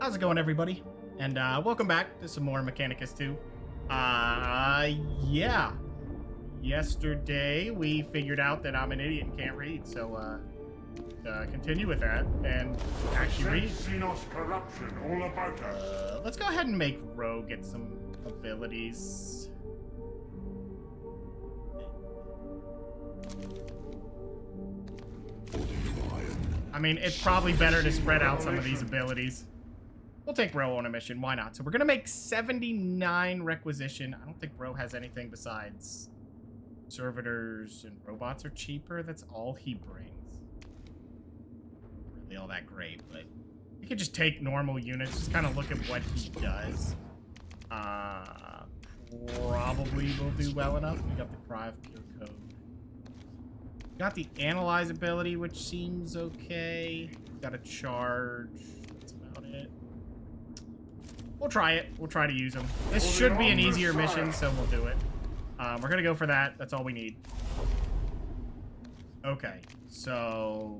How's it going, everybody? And welcome back to some more Mechanicus 2. Yeah. Yesterday, we figured out that I'm an idiot and can't read, so, continue with that and actually read. Corruption all about us. Let's go ahead and make Ro get some abilities. I mean, it's probably better to spread out some of these abilities. We'll take Ro on a mission. Why not? So we're going to make 79 requisition. I don't think Ro has anything besides servitors and robots are cheaper. That's all he brings. Not really all that great, but you could just take normal units. Just kind of look at what he does. Probably will do well enough. We got the Cry of Pure Code. Got the Analyze ability, which seems okay. Got a Charge. That's about it. We'll try it. We'll try to use them. This should be an easier mission, so we'll do it. We're going to go for that. That's all we need. Okay, so...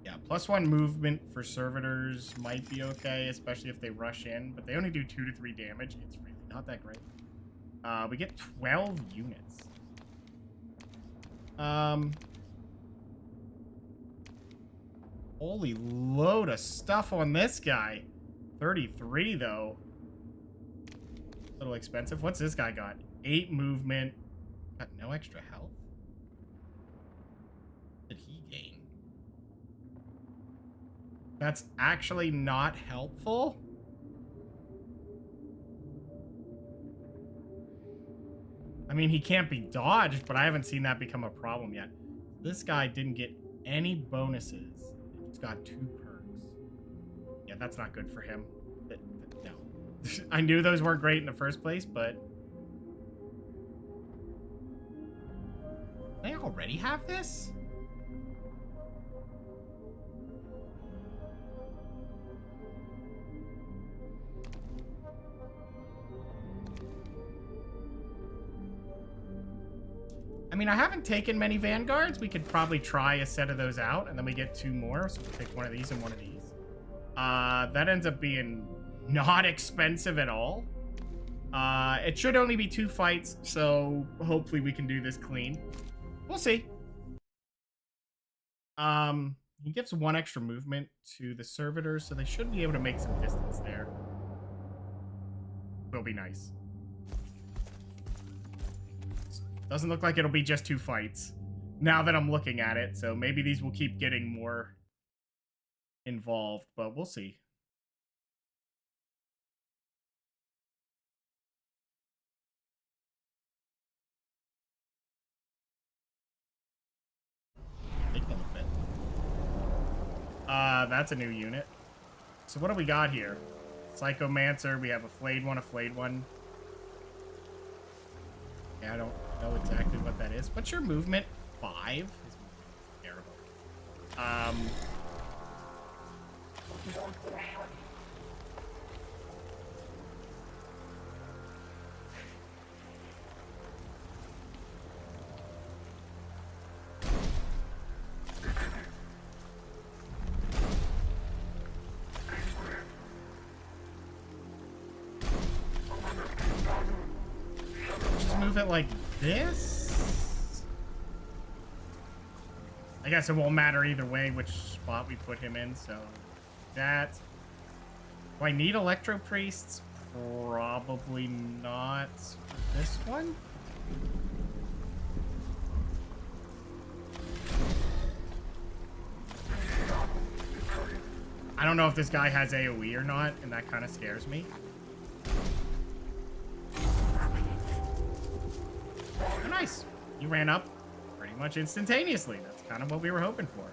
yeah, +1 movement for servitors might be okay, especially if they rush in. But they only do 2 to 3 damage. It's really not that great. We get 12 units. Holy load of stuff on this guy. 33 though. A little expensive. What's this guy got? 8 movement. Got no extra health. What did he gain? That's actually not helpful. I mean, he can't be dodged, but I haven't seen that become a problem yet. This guy didn't get any bonuses. He just got 2 perks. Yeah, that's not good for him. No. I knew those weren't great in the first place, but... they already have this? I mean, I haven't taken many Vanguards. We could probably try a set of those out, and then we get 2 more. So we'll take one of these and one of these. That ends up being not expensive at all. It should only be 2 fights, so hopefully we can do this clean. We'll see. He gives 1 extra movement to the servitors, so they should be able to make some distance there. Will be nice. Doesn't look like it'll be just 2 fights now that I'm looking at it, so maybe these will keep getting more involved, but we'll see. Take a little bit. That's a new unit. So what do we got here? Psychomancer, we have a flayed one, Yeah, I don't know exactly what that is. What's your movement? 5? His movement is terrible. Just move it like this? I guess it won't matter either way which spot we put him in, so that. Do I need Electro Priests? Probably not for this one. I don't know if this guy has AoE or not, and that kind of scares me. Oh, nice. You ran up pretty much instantaneously. That's kind of what we were hoping for.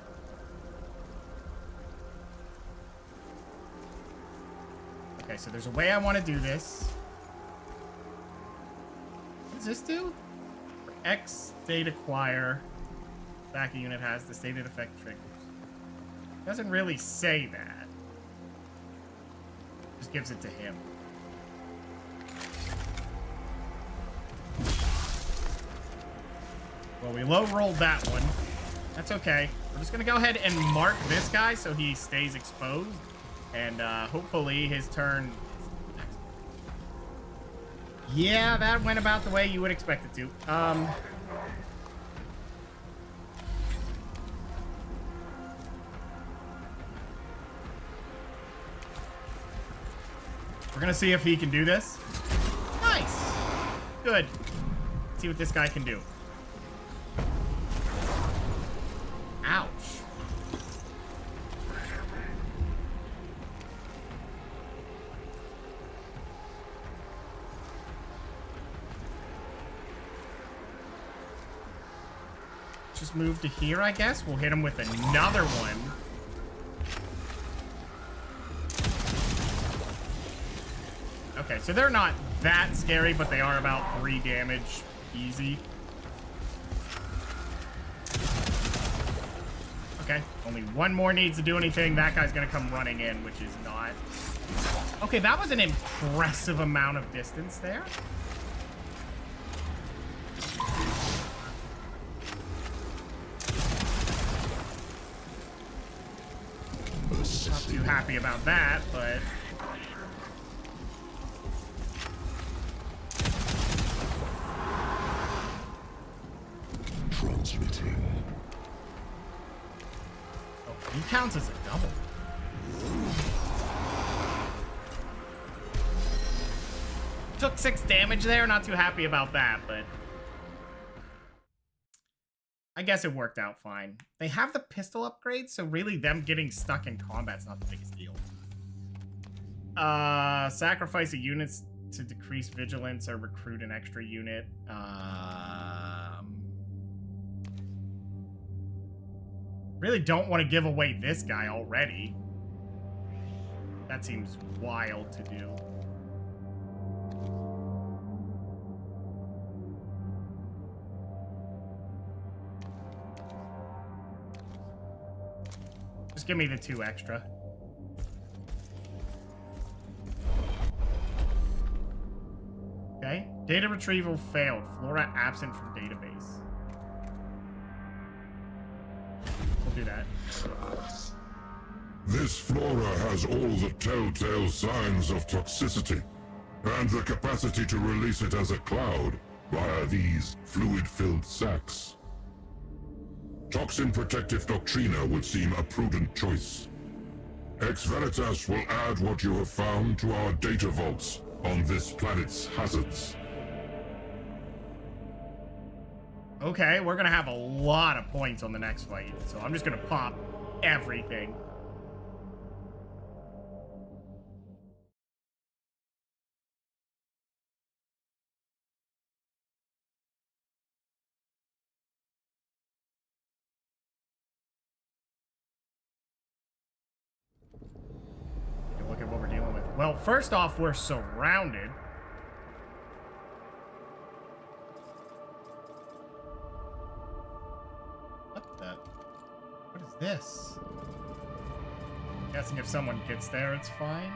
Okay, so there's a way I want to do this. What does this do? For X state acquire, backing unit has the stated effect triggers. Doesn't really say that. Just gives it to him. Well, we low-rolled that one. That's okay. We're just going to go ahead and mark this guy so he stays exposed. And hopefully his turn... Yeah, that went about the way you would expect it to. We're gonna see if he can do this. Nice. Good. Let's see what this guy can do. Ouch. Just move to here, I guess. We'll hit him with another one. Okay, so they're not that scary, but they are about 3 damage easy. Okay, only one more needs to do anything. That guy's gonna come running in, which is not. Okay, that was an impressive amount of distance there. Not too happy about that, but... Transmitting. Oh, he counts as a double. Took 6 damage there. Not too happy about that, but... I guess it worked out fine. They have the pistol upgrade, so really them getting stuck in combat's not the biggest deal. Sacrifice a unit to decrease vigilance or recruit an extra unit. Really don't want to give away this guy already. That seems wild to do. Just give me the 2 extra. Okay. Data retrieval failed. Flora absent from database. We'll do that. This flora has all the telltale signs of toxicity, and the capacity to release it as a cloud via these fluid-filled sacs. Toxin Protective Doctrina would seem a prudent choice. Ex Veritas will add what you have found to our data vaults on this planet's hazards. Okay, we're gonna have a lot of points on the next fight, so I'm just gonna pop everything. Look at what we're dealing with. Well, first off, we're surrounded. What the? What is this? I'm guessing if someone gets there, it's fine.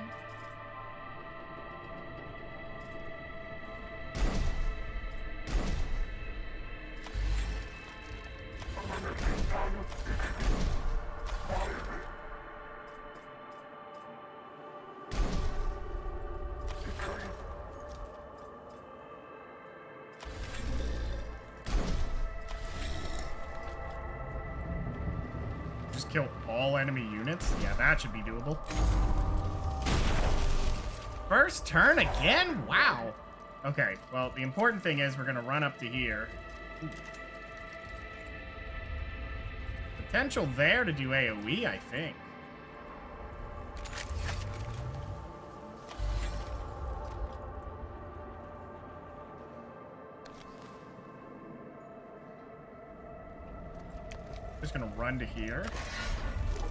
Kill all enemy units? Yeah, that should be doable. First turn again? Wow. Okay, well, the important thing is we're going to run up to here. Ooh. Potential there to do AoE, I think. Just gonna run to here.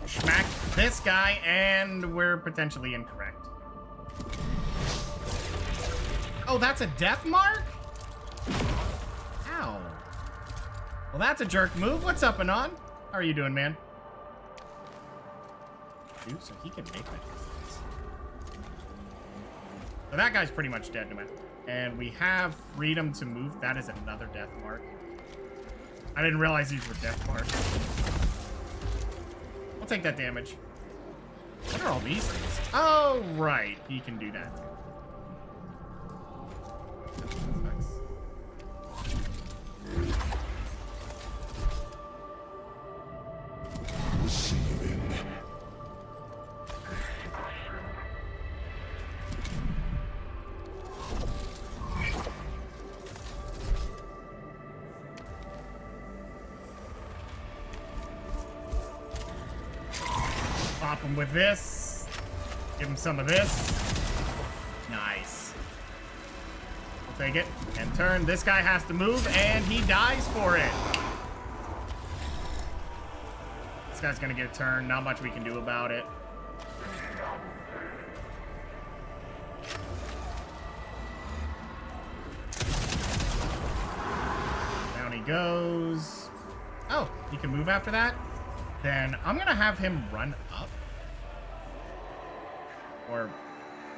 Smack this guy, and we're potentially incorrect. Oh, that's a death mark? Ow. Well, that's a jerk move. What's up, Anon? How are you doing, man? Dude, so he can make that distance. So that guy's pretty much dead no matter. And we have freedom to move. That is another death mark. I didn't realize these were death marks. I'll take that damage. What are all these things? Oh, right. He can do that. Nice. Receiving. Pop him with this. Give him some of this. Nice. We'll take it and turn. This guy has to move, and he dies for it. This guy's gonna get turned. Not much we can do about it. Down he goes. Oh, he can move after that? Then I'm gonna have him run up. Or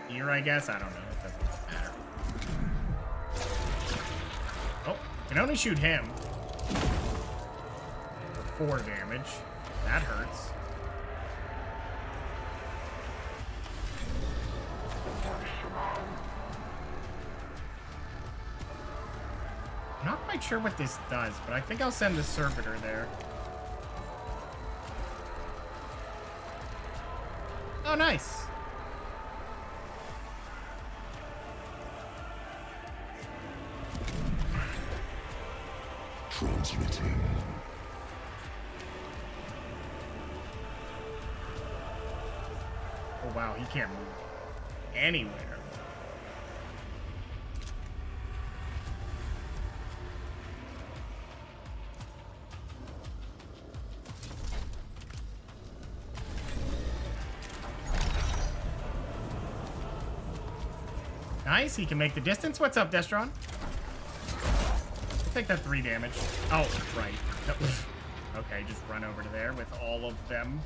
here, I guess. I don't know. It doesn't matter. Oh, can only shoot him. For 4 damage. That hurts. I'm not quite sure what this does, but I think I'll send the servitor there. Oh, nice. Transmitting. Oh, wow. He can't move anywhere. Nice, he can make the distance. What's up, Destron? Take that 3 damage. Oh, right. Okay, just run over to there with all of them.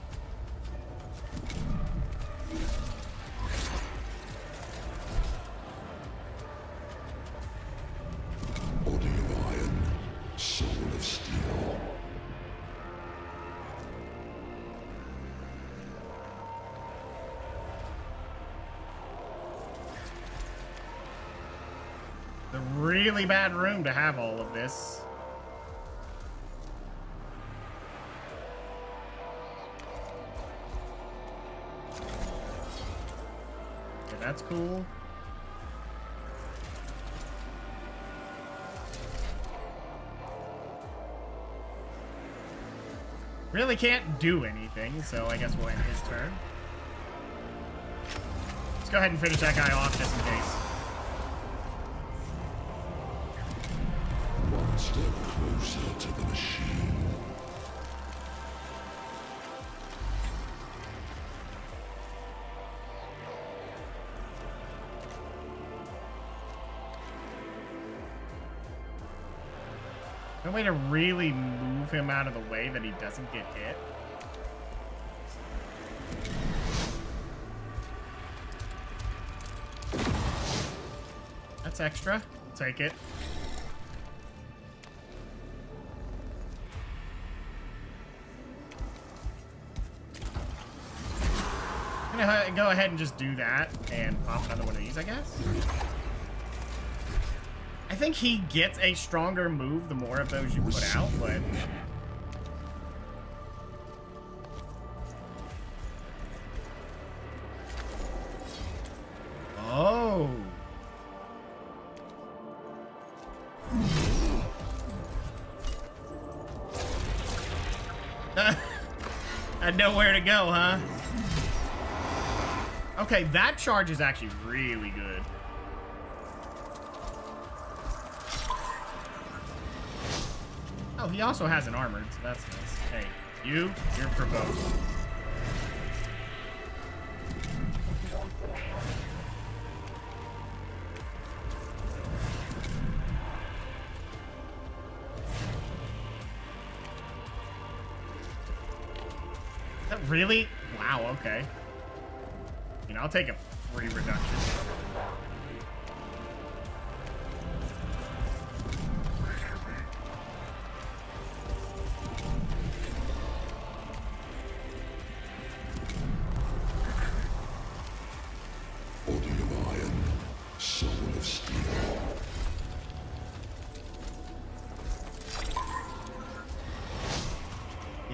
Body of iron, soul of steel. The really bad room to have all of this. Okay, that's cool. Really can't do anything, so I guess we'll end his turn. Let's go ahead and finish that guy off just in case. One step closer to the machine. No way to really move him out of the way that he doesn't get hit. That's extra. I'll take it. I'm gonna go ahead and just do that and pop another one of these, I guess. I think he gets a stronger move the more of those you put out, but... Oh. Had nowhere to go, huh? Okay, that charge is actually really good. Oh, he also has an armored, so that's nice. Hey, you're provoked. Is that really? Wow, okay. You know, I'll take a free reduction.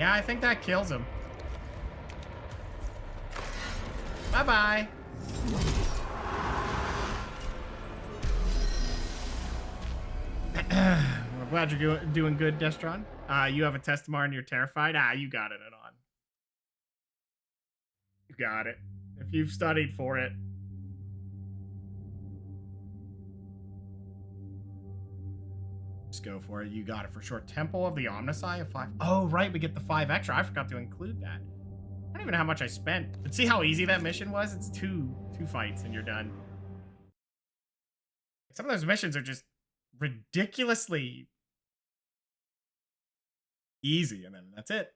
Yeah, I think that kills him. Bye-bye. We're glad you're doing good, Destron. You have a test tomorrow and you're terrified? You got it, Anon. You got it. If you've studied for it. Just go for it. You got it for sure. Temple of the Omnisci of 5. Oh, right. We get the 5 extra. I forgot to include that. I don't even know how much I spent. But see how easy that mission was? It's two fights and you're done. Some of those missions are just ridiculously easy, and then that's it.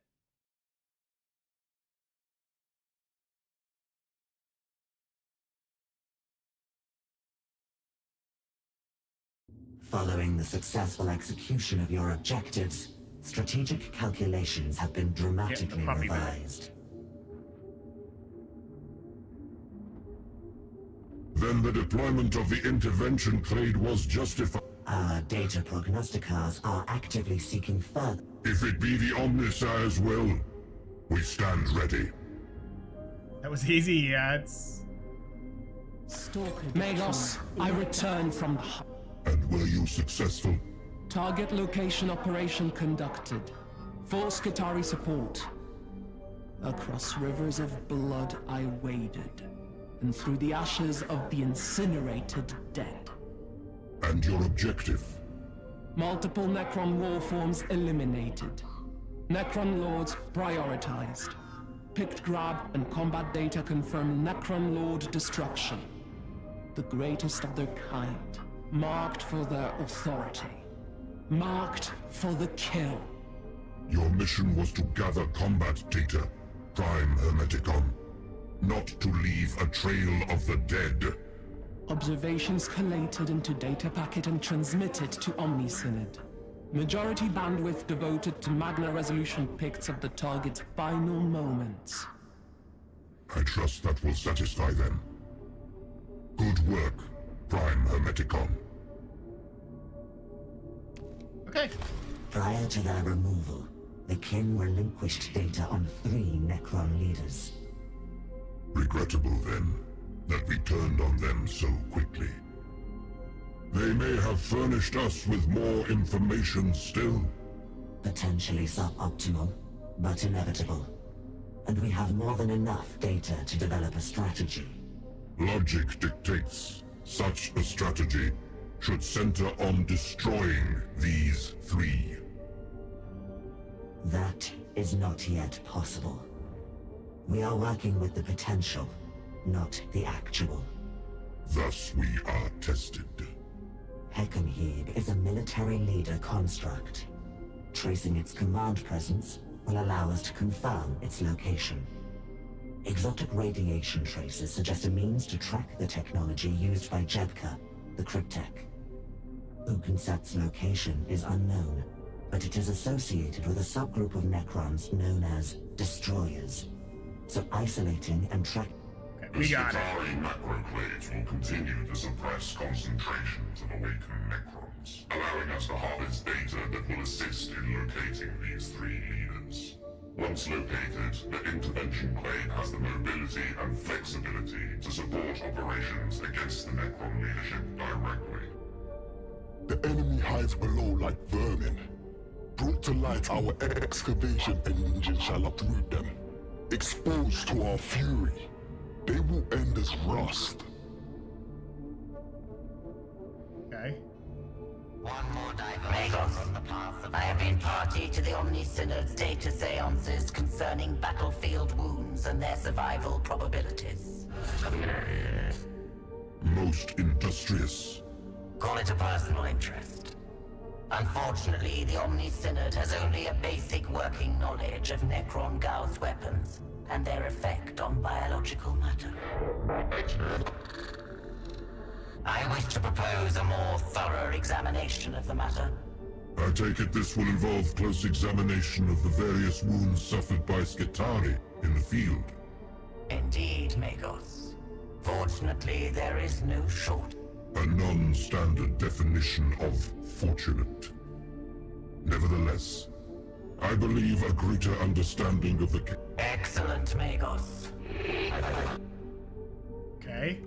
Following the successful execution of your objectives, strategic calculations have been dramatically revised. Then the deployment of the intervention clade was justified. Our data prognosticars are actively seeking further. If it be the Omnissiah's will, we stand ready. That was easy, yeah, it's... Magos, I return from the hub. And were you successful? Target location operation conducted. Full Skitarii support. Across rivers of blood I waded, and through the ashes of the incinerated dead. And your objective? Multiple Necron war forms eliminated. Necron lords prioritized. Picked grab and combat data confirm Necron lord destruction. The greatest of their kind. Marked for their authority. Marked for the kill. Your mission was to gather combat data, Prime Hermeticon. Not to leave a trail of the dead. Observations collated into data packet and transmitted to Omnisynod. Majority bandwidth devoted to Magna resolution pics of the target's final moments. I trust that will satisfy them. Good work, Prime Hermeticon. Okay. Prior to their removal, the kin relinquished data on 3 Necron leaders. Regrettable, then, that we turned on them so quickly. They may have furnished us with more information still. Potentially suboptimal, but inevitable. And we have more than enough data to develop a strategy. Logic dictates such a strategy should center on destroying these 3. That is not yet possible. We are working with the potential, not the actual. Thus we are tested. Heckenheeb is a military leader construct. Tracing its command presence will allow us to confirm its location. Exotic radiation traces suggest a means to track the technology used by Jebka, the Cryptech. Ukenset's location is unknown, but it is associated with a subgroup of Necrons known as Destroyers. So isolating and tracking... We got it. Skitarii macroclades will continue to suppress concentrations of awakened Necrons, allowing us to harvest data that will assist in locating these 3 leaders. Once located, the intervention clade has the mobility and flexibility to support operations against the Necron leadership directly. The enemy hides below like vermin. Brought to light, our excavation engine shall uproot them. Exposed to our fury, they will end as rust. Okay. One more diversion from the path. I have been party to the Omnisynod's data seances concerning battlefield wounds and their survival probabilities. Most industrious. Call it a personal interest. Unfortunately, the Omnisynod has only a basic working knowledge of Necron Gauss weapons and their effect on biological matter. I wish to propose a more thorough examination of the matter. I take it this will involve close examination of the various wounds suffered by Skitarii in the field. Indeed, Magos. Fortunately, there is no short. A non-standard definition of fortunate. Nevertheless, I believe a greater understanding of the Excellent, Magos. Okay.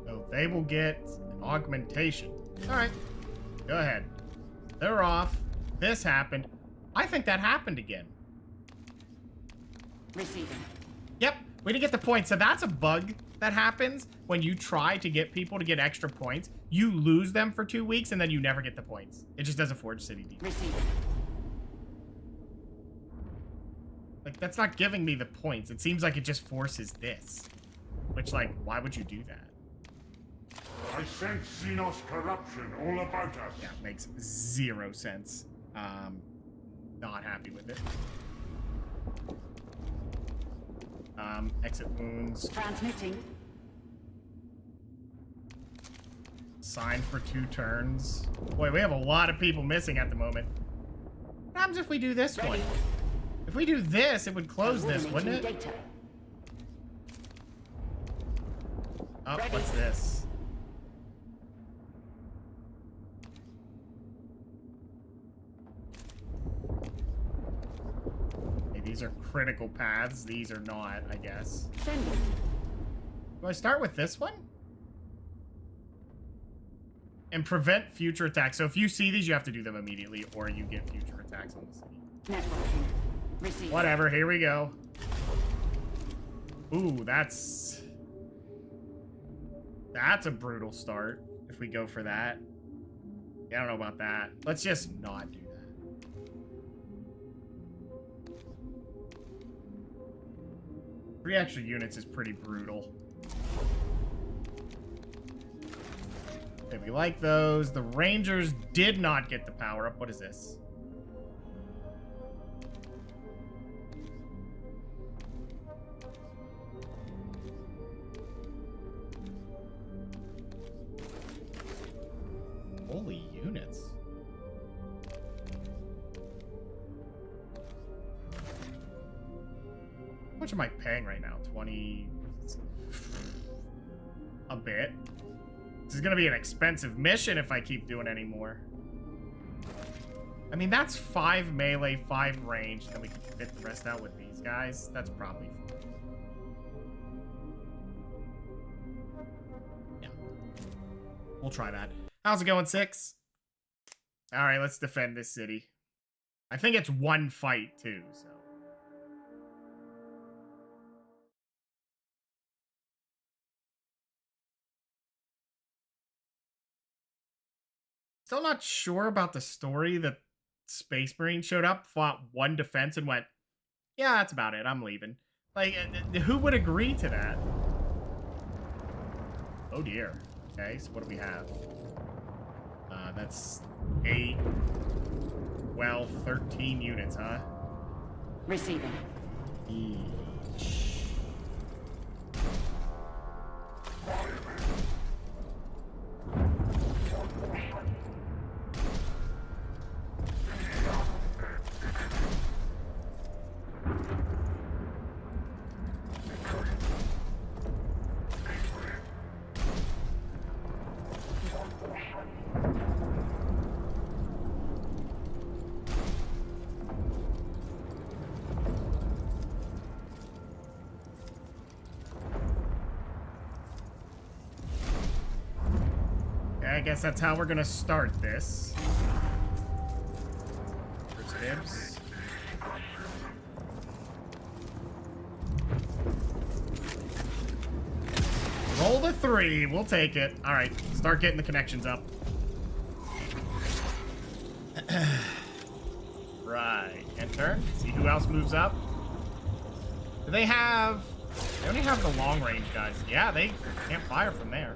So they will get an augmentation. Alright. Go ahead. They're off. This happened. I think that happened again. Receiving. Yep. We didn't get the point. So that's a bug that happens when you try to get people to get extra points. You lose them for 2 weeks and then you never get the points. It just does a Forge City deal. Receiving. Like, that's not giving me the points. It seems like it just forces this. Which, like, why would you do that? I sense Xenos corruption all about us. Yeah, makes 0 sense. Not happy with it. Exit wounds. Transmitting. Sign for 2 turns. Boy, we have a lot of people missing at the moment. What happens if we do this one? If we do this, it would close this, wouldn't it? Data. Oh, what's this? Okay, these are critical paths. These are not, I guess. Sending. Do I start with this one? And prevent future attacks. So if you see these, you have to do them immediately, or you get future attacks on the city. Networking. Receiving. Whatever, here we go. Ooh, that's a brutal start, if we go for that. Yeah, I don't know about that. Let's just not do that. 3 extra units is pretty brutal. Okay, we like those. The Rangers did not get the power up. What is this? Holy units. How much am I paying right now? 20... a bit. This is gonna be an expensive mission if I keep doing any more. I mean, that's 5 melee, 5 range. Then we can fit the rest out with these guys. That's probably fine. Yeah. We'll try that. How's it going, 6? Alright, let's defend this city. I think it's 1 fight, too, so... Still not sure about the story that Space Marine showed up, fought 1 defense, and went, yeah, that's about it, I'm leaving. Like, who would agree to that? Oh dear. Okay, so what do we have? That's 8, 12, 13 units, huh? Receiving. Eesh. I guess that's how we're gonna start this. First dibs. Roll the 3. We'll take it. All right, start getting the connections up. Right. Enter. See who else moves up. Do they have... They only have the long range guys. Yeah, they can't fire from there.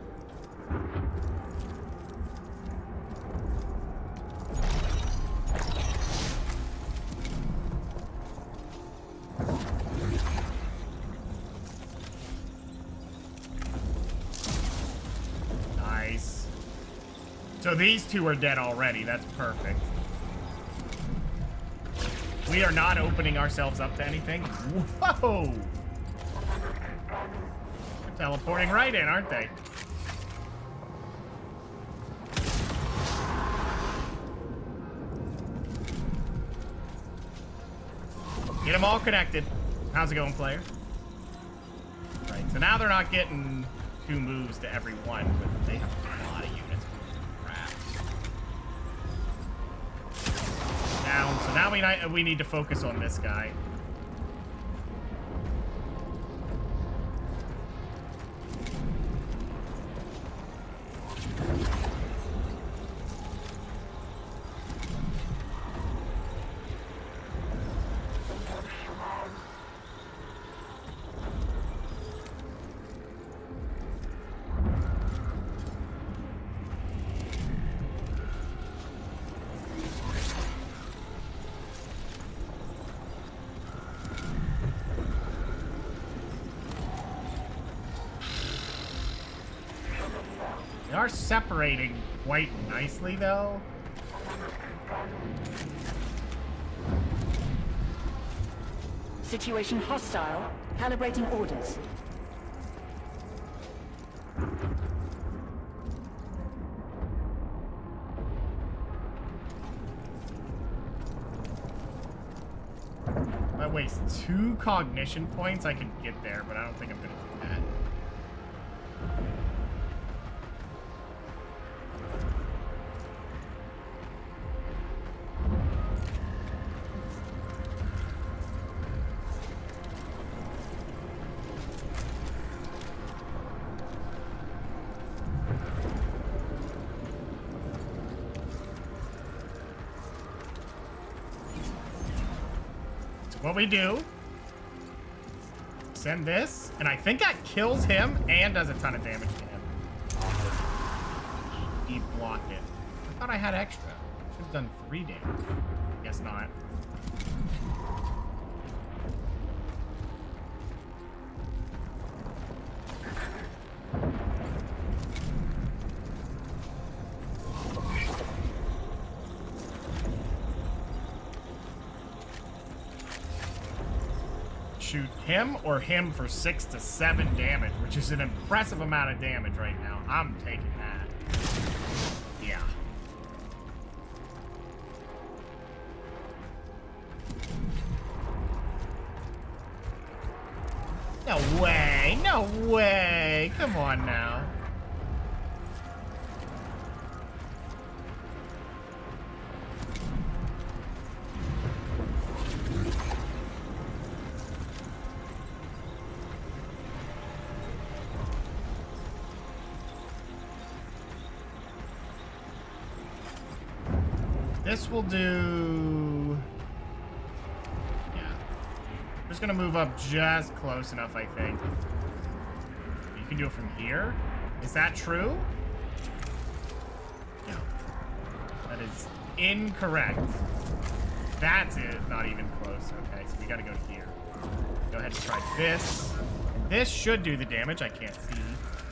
Nice. So these 2 are dead already. That's perfect. We are not opening ourselves up to anything. Whoa! They're teleporting right in, aren't they? Get them all connected. How's it going, player? Right, so now they're not getting 2 moves to every one, but they have a lot of units. Crap. Down. So now we need to focus on this guy. They are separating quite nicely, though. Situation hostile. Calibrating orders. If I waste 2 cognition points, I can get there, but I don't think I'm gonna do that. What we do, send this, and I think that kills him and does a ton of damage to him. Deep block it. I thought I had extra. Should have done 3 damage. Guess not. Shoot him or him for 6 to 7 damage, which is an impressive amount of damage right now. I'm taking that. Yeah. No way. No way. Come on now. This will do... Yeah. I'm just gonna move up just close enough, I think. You can do it from here? Is that true? No. That is incorrect. That's it. Not even close. Okay, so we gotta go here. Go ahead and try this. This should do the damage. I can't see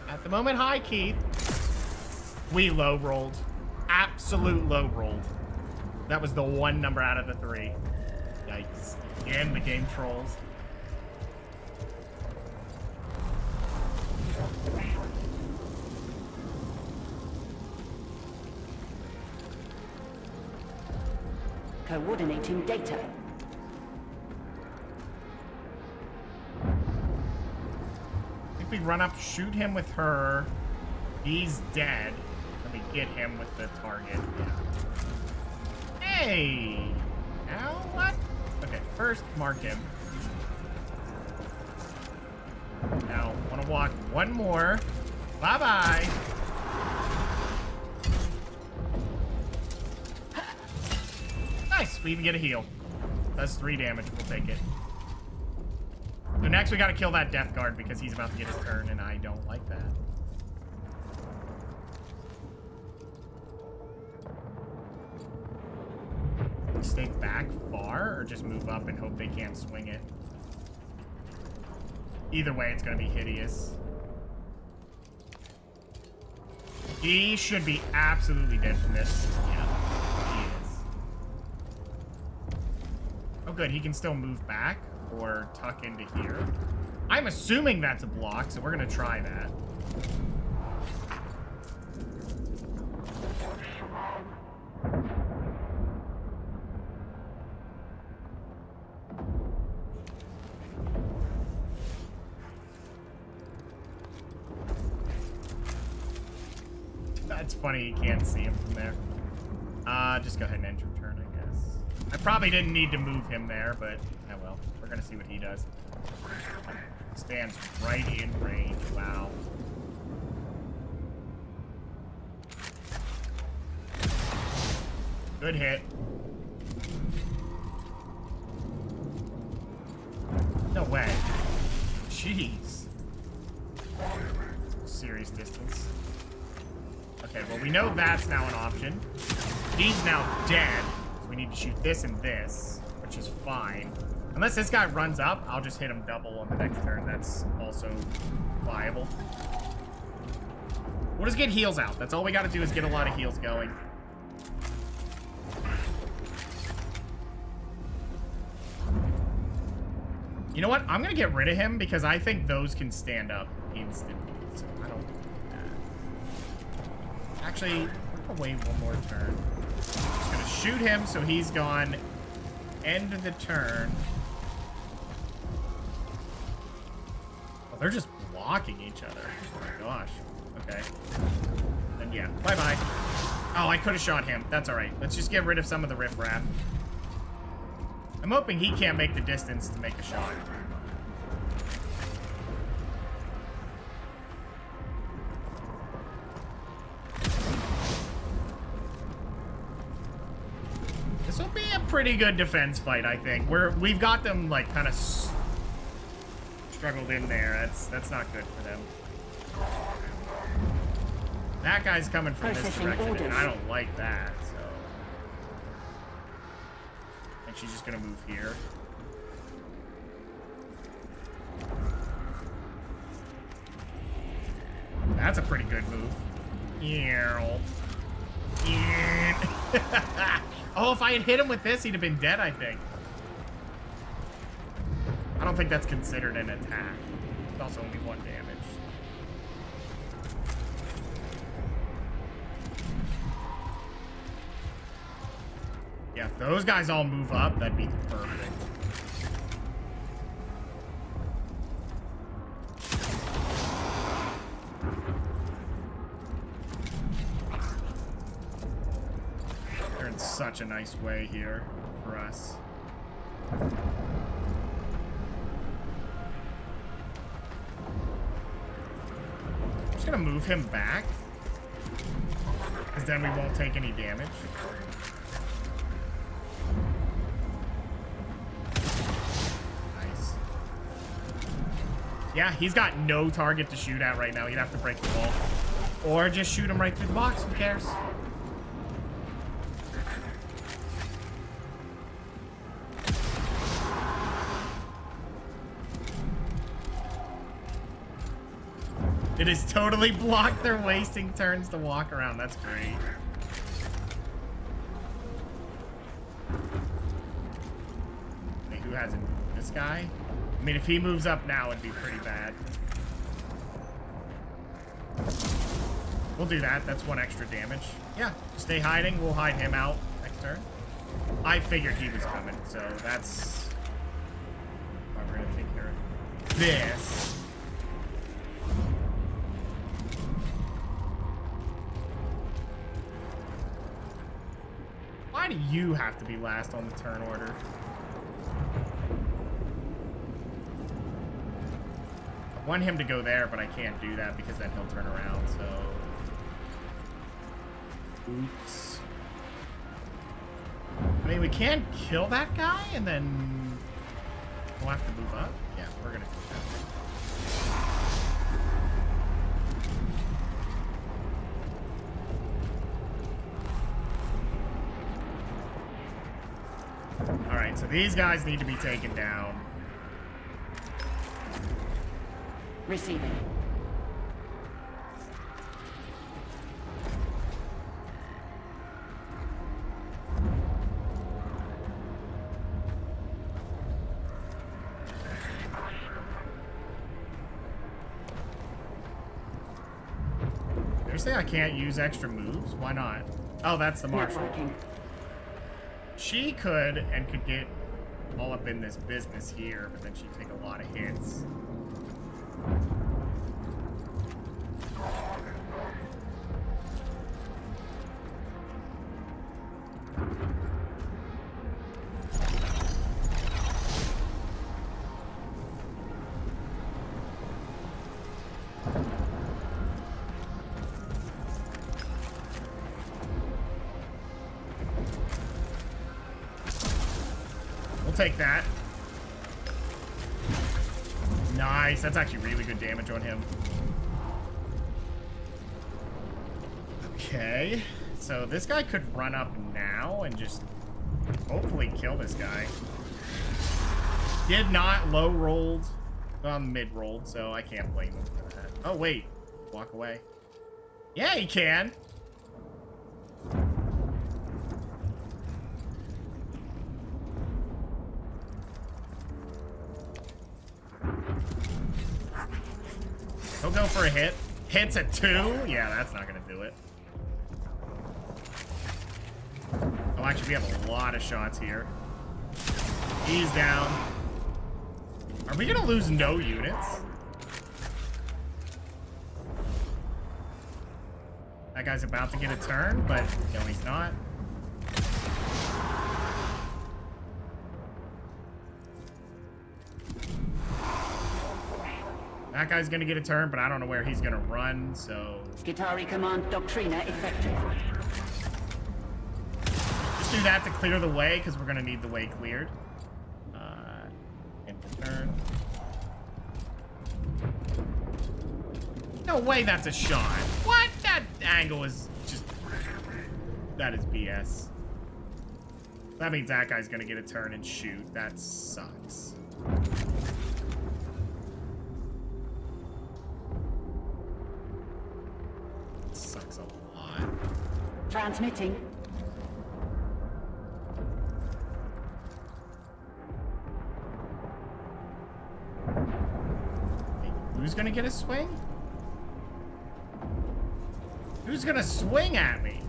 at the moment. Hi, Keith. We low rolled. Absolute low rolled. That was the 1 number out of the 3. Yikes. Again, the game trolls. Coordinating data. I think we run up, shoot him with her. He's dead. Then we get him with the target. Yeah. Hey! Now what? Okay, first mark him. Now, want to walk 1 more. Bye-bye! Nice! We even get a heal. That's 3 damage. We'll take it. So next we gotta kill that Death Guard because he's about to get his turn, and I don't like that. Stay back far or just move up and hope they can't swing it? Either way, it's gonna be hideous. He should be absolutely dead from this. Yeah, he is. Oh good, he can still move back or tuck into here. I'm assuming that's a block, so we're gonna try that. It's funny you can't see him from there. Just go ahead and end your turn, I guess. I probably didn't need to move him there, but oh well. We're gonna see what he does. Stands right in range. Wow. Good hit. No way. Jeez. Serious distance. Okay, well, we know that's now an option. He's now dead. So we need to shoot this and this, which is fine. Unless this guy runs up, I'll just hit him double on the next turn. That's also viable. We'll just get heals out. That's all we got to do is get a lot of heals going. You know what? I'm going to get rid of him because I think those can stand up instantly. So I don't do that. Actually, I'll wait one more turn. Just going to shoot him so he's gone. End of the turn. Oh, they're just blocking each other. Oh my gosh. Okay. Then yeah. Bye-bye. Oh, I could have shot him. That's all right. Let's just get rid of some of the riffraff. I'm hoping he can't make the distance to make a shot. This will be a pretty good defense fight, I think. We've got them like kind of struggled in there. That's not good for them. That guy's coming from this direction, and I don't like that. And she's just gonna move here. That's a pretty good move. Oh, if I had hit him with this, he'd have been dead, I think. I don't think that's considered an attack. It's also only 1 damage. Yeah, if those guys all move up, that'd be perfect. They're in such a nice way here for us. I'm just gonna move him back, because then we won't take any damage. Yeah, he's got no target to shoot at right now. He'd have to break the wall. Or just shoot him right through the box. Who cares? It is totally blocked. They're wasting turns to walk around. That's great. Wait, who hasn't? This guy? I mean, if he moves up now, it'd be pretty bad. We'll do that. That's 1 extra damage. Yeah, stay hiding. We'll hide him out next turn. I figured he was coming, so that's why we're gonna take care of this. Why do you have to be last on the turn order? I want him to go there, but I can't do that because then he'll turn around, so... Oops. I mean, we can kill that guy, and then... we'll have to move up? Yeah, we're gonna do that. Alright, so these guys need to be taken down. Receiving. Did you say I can't use extra moves? Why not? Oh, that's the marshal. Networking. She could, and could get all up in this business here, but then she'd take a lot of hits. take that. Nice. That's actually really good damage on him. Okay. So this guy could run up now and just hopefully kill this guy. Did not low rolled. Well, mid rolled, so I can't blame him for that. Oh, wait. Walk away. Yeah, he can. He'll go for a hit. Hits at 2? Yeah, that's not gonna do it. Oh, actually, we have a lot of shots here. He's down. Are we gonna lose no units? That guy's about to get a turn, but no, he's not. That guy's gonna get a turn, but I don't know where he's gonna run, so... Skitari Command Doctrina effective. Just do that to clear the way, because we're gonna need the way cleared. End the turn. No way that's a shot. What? That angle is just... That is BS. That means that guy's gonna get a turn and shoot. That sucks. Sucks a lot. Transmitting. Hey, who's gonna get a swing? Who's gonna swing at me?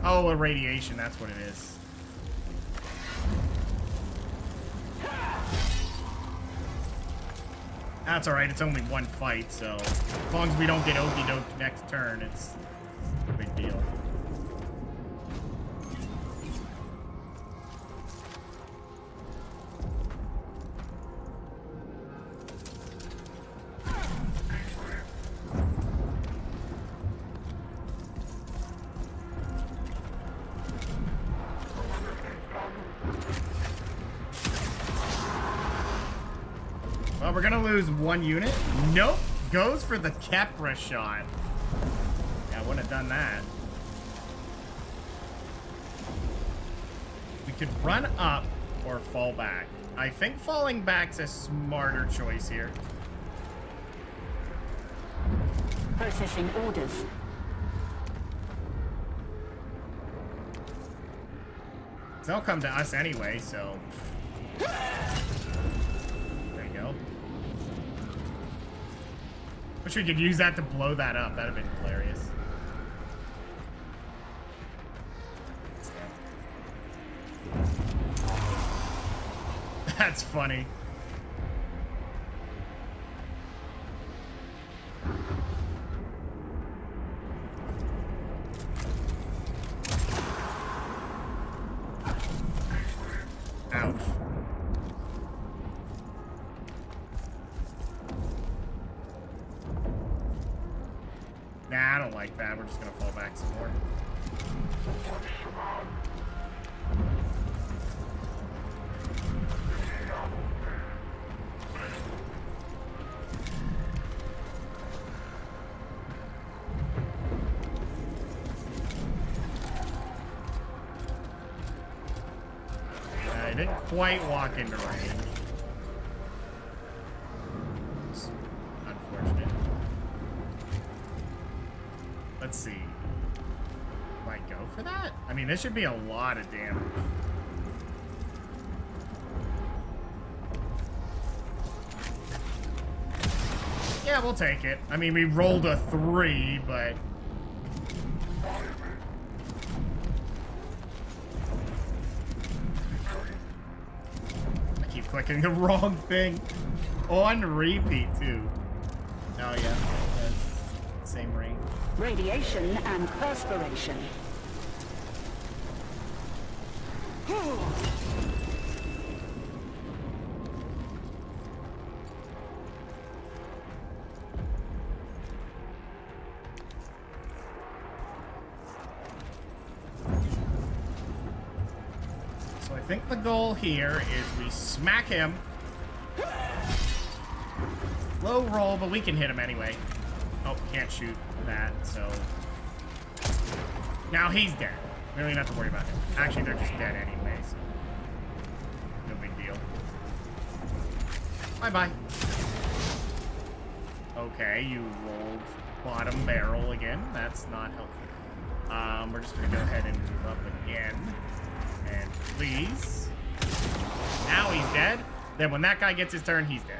Oh, a radiation, that's what it is. That's alright, it's only one fight, so as long as we don't get okey doke next turn, it's a big deal. Well, we're gonna lose one unit. Nope. Goes for the Kepra shot. Yeah, I wouldn't have done that. We could run up or fall back. I think falling back's a smarter choice here. Processing orders. They'll come to us anyway, so... Wish we could use that to blow that up. That'd have been hilarious. That's funny. Ouch. Nah, I don't like that. We're just gonna fall back some more. I didn't quite walk into range. It's unfortunate. Let's see. Do I go for that? I mean, this should be a lot of damage. Yeah, we'll take it. I mean, we rolled a 3, but... I keep clicking the wrong thing. On repeat, too. Oh, yeah. That's same range. Radiation and perspiration. think the goal here is we smack him. Low roll, but we can hit him anyway. Oh, can't shoot that, so... Now he's dead. We don't even have to worry about him. Actually, they're just dead anyway, so... No big deal. Bye-bye. Okay, you rolled bottom barrel again. That's not helpful. We're just gonna go ahead and move up again. And please. Now he's dead. Then when that guy gets his turn, he's dead.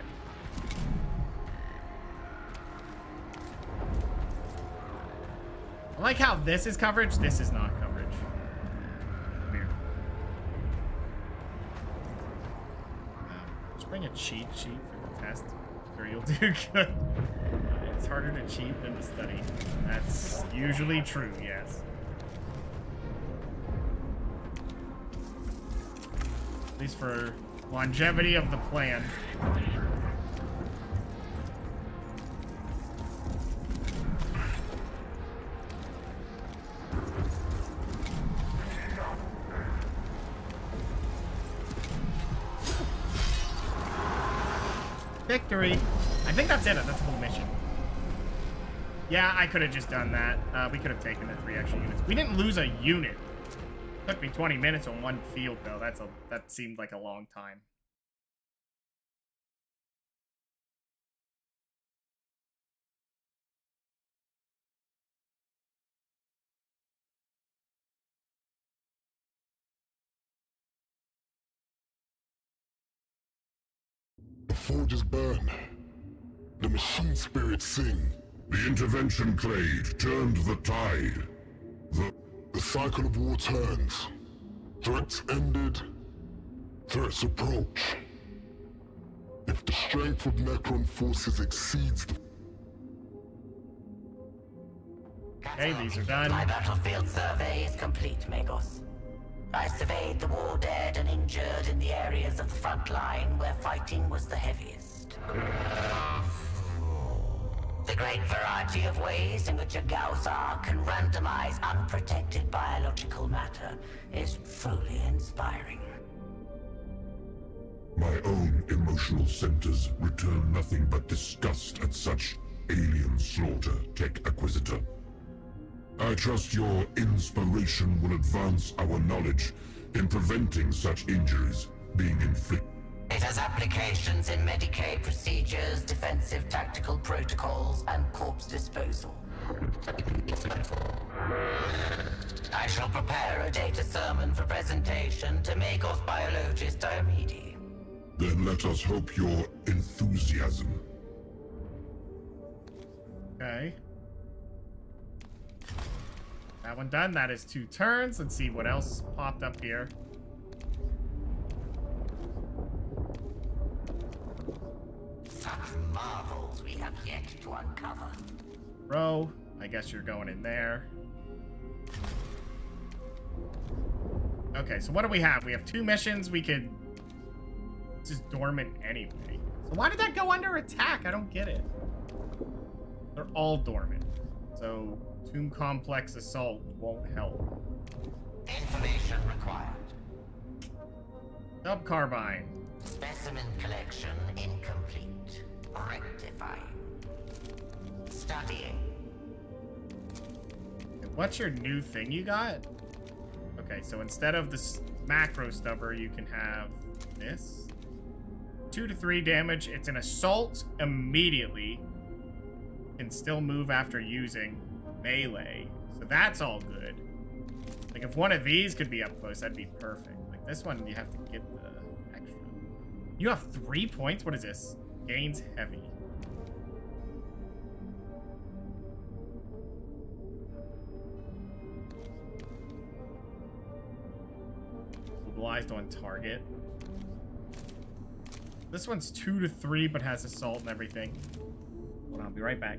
I like how this is coverage, this is not coverage. Weird. Just bring a cheat sheet for the test. Sure, you'll do good. It's harder to cheat than to study. That's usually true, yes. At least for longevity of the plan. Victory. I think that's it. That's the whole mission. Yeah, I could have just done that. We could have taken the 3 extra units. We didn't lose a unit. Took me 20 minutes on one field, though. That seemed like a long time. The forges burn. The machine spirits sing. The intervention clade turned the tide. The cycle of war turns. Threats ended. Threats approach. If the strength of Necron forces exceeds the... Okay, these are done. My battlefield survey is complete, Magos. I surveyed the war dead and injured in the areas of the front line where fighting was the heaviest. The great variety of ways in which a Gauss arc can randomize unprotected biological matter is truly inspiring. My own emotional centers return nothing but disgust at such alien slaughter, Tech Acquisitor. I trust your inspiration will advance our knowledge in preventing such injuries being inflicted. It has applications in Medicaid procedures, defensive tactical protocols, and corpse disposal. I shall prepare a data sermon for presentation to Magos Biologist Diomede. Then let us hope your enthusiasm. Okay. That one done. That is 2 turns. Let's see what else popped up here. Such marvels we have yet to uncover. Bro, I guess you're going in there. Okay, so what do we have? We have 2 missions. We could... This is dormant anyway. So why did that go under attack? I don't get it. They're all dormant. So Tomb Complex Assault won't help. Information required. Sub-carbine. Specimen collection incomplete. Rectifying. Studying. What's your new thing you got? Okay, so instead of this macro stubber, you can have this. 2 to 3 damage. It's an assault immediately. Can still move after using melee. So that's all good. Like if one of these could be up close, that'd be perfect. Like this one, you have to get the extra. You have 3 points? What is this? Gains heavy. Mobilized on target. This one's 2 to 3, but has assault and everything. Hold on, I'll be right back.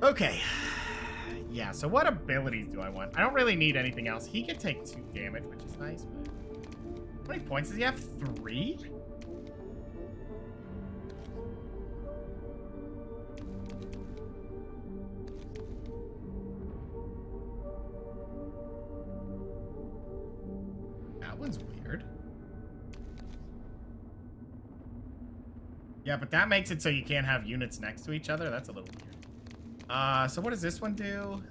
Okay. Yeah, so what abilities do I want? I don't really need anything else. He can take 2 damage, which is nice, but... How many points does he have? 3? That one's weird. Yeah, but that makes it so you can't have units next to each other. That's a little weird. So what does this one do?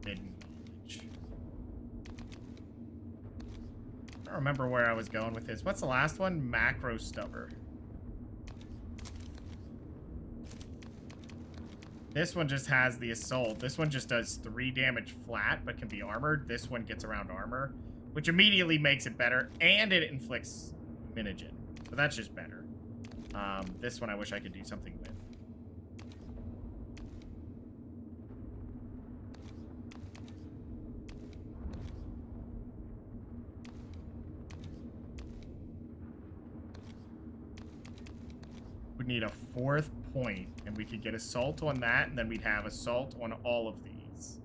Hidden knowledge. I don't remember where I was going with this. What's the last one? Macro stubber. This one just has the assault. This one just does 3 damage flat, but can be armored. This one gets around armor, which immediately makes it better, and it inflicts minigen. So that's just better. This one I wish I could do something with. Would need a 4th point, and we could get assault on that, and then we'd have assault on all of these.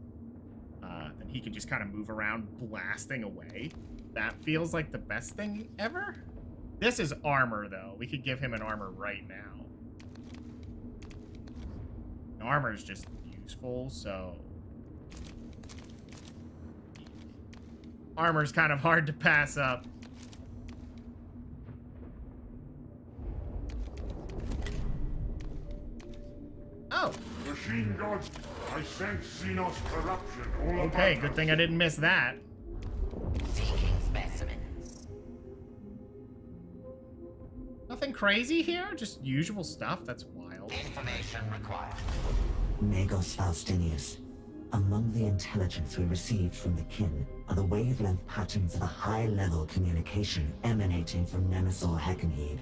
Then he could just kind of move around blasting away. That feels like the best thing ever. This is armor, though. We could give him an armor right now. Armor is just useful, so... Armor's kind of hard to pass up. Oh. Machine gods, I sense Xenos corruption all Okay, good thing I didn't miss that. Seeking specimens. Nothing crazy here, just usual stuff. That's wild. Information required. Magos Faustinius. Among the intelligence we received from the kin are the wavelength patterns of a high-level communication emanating from Nemesis Heckenheed.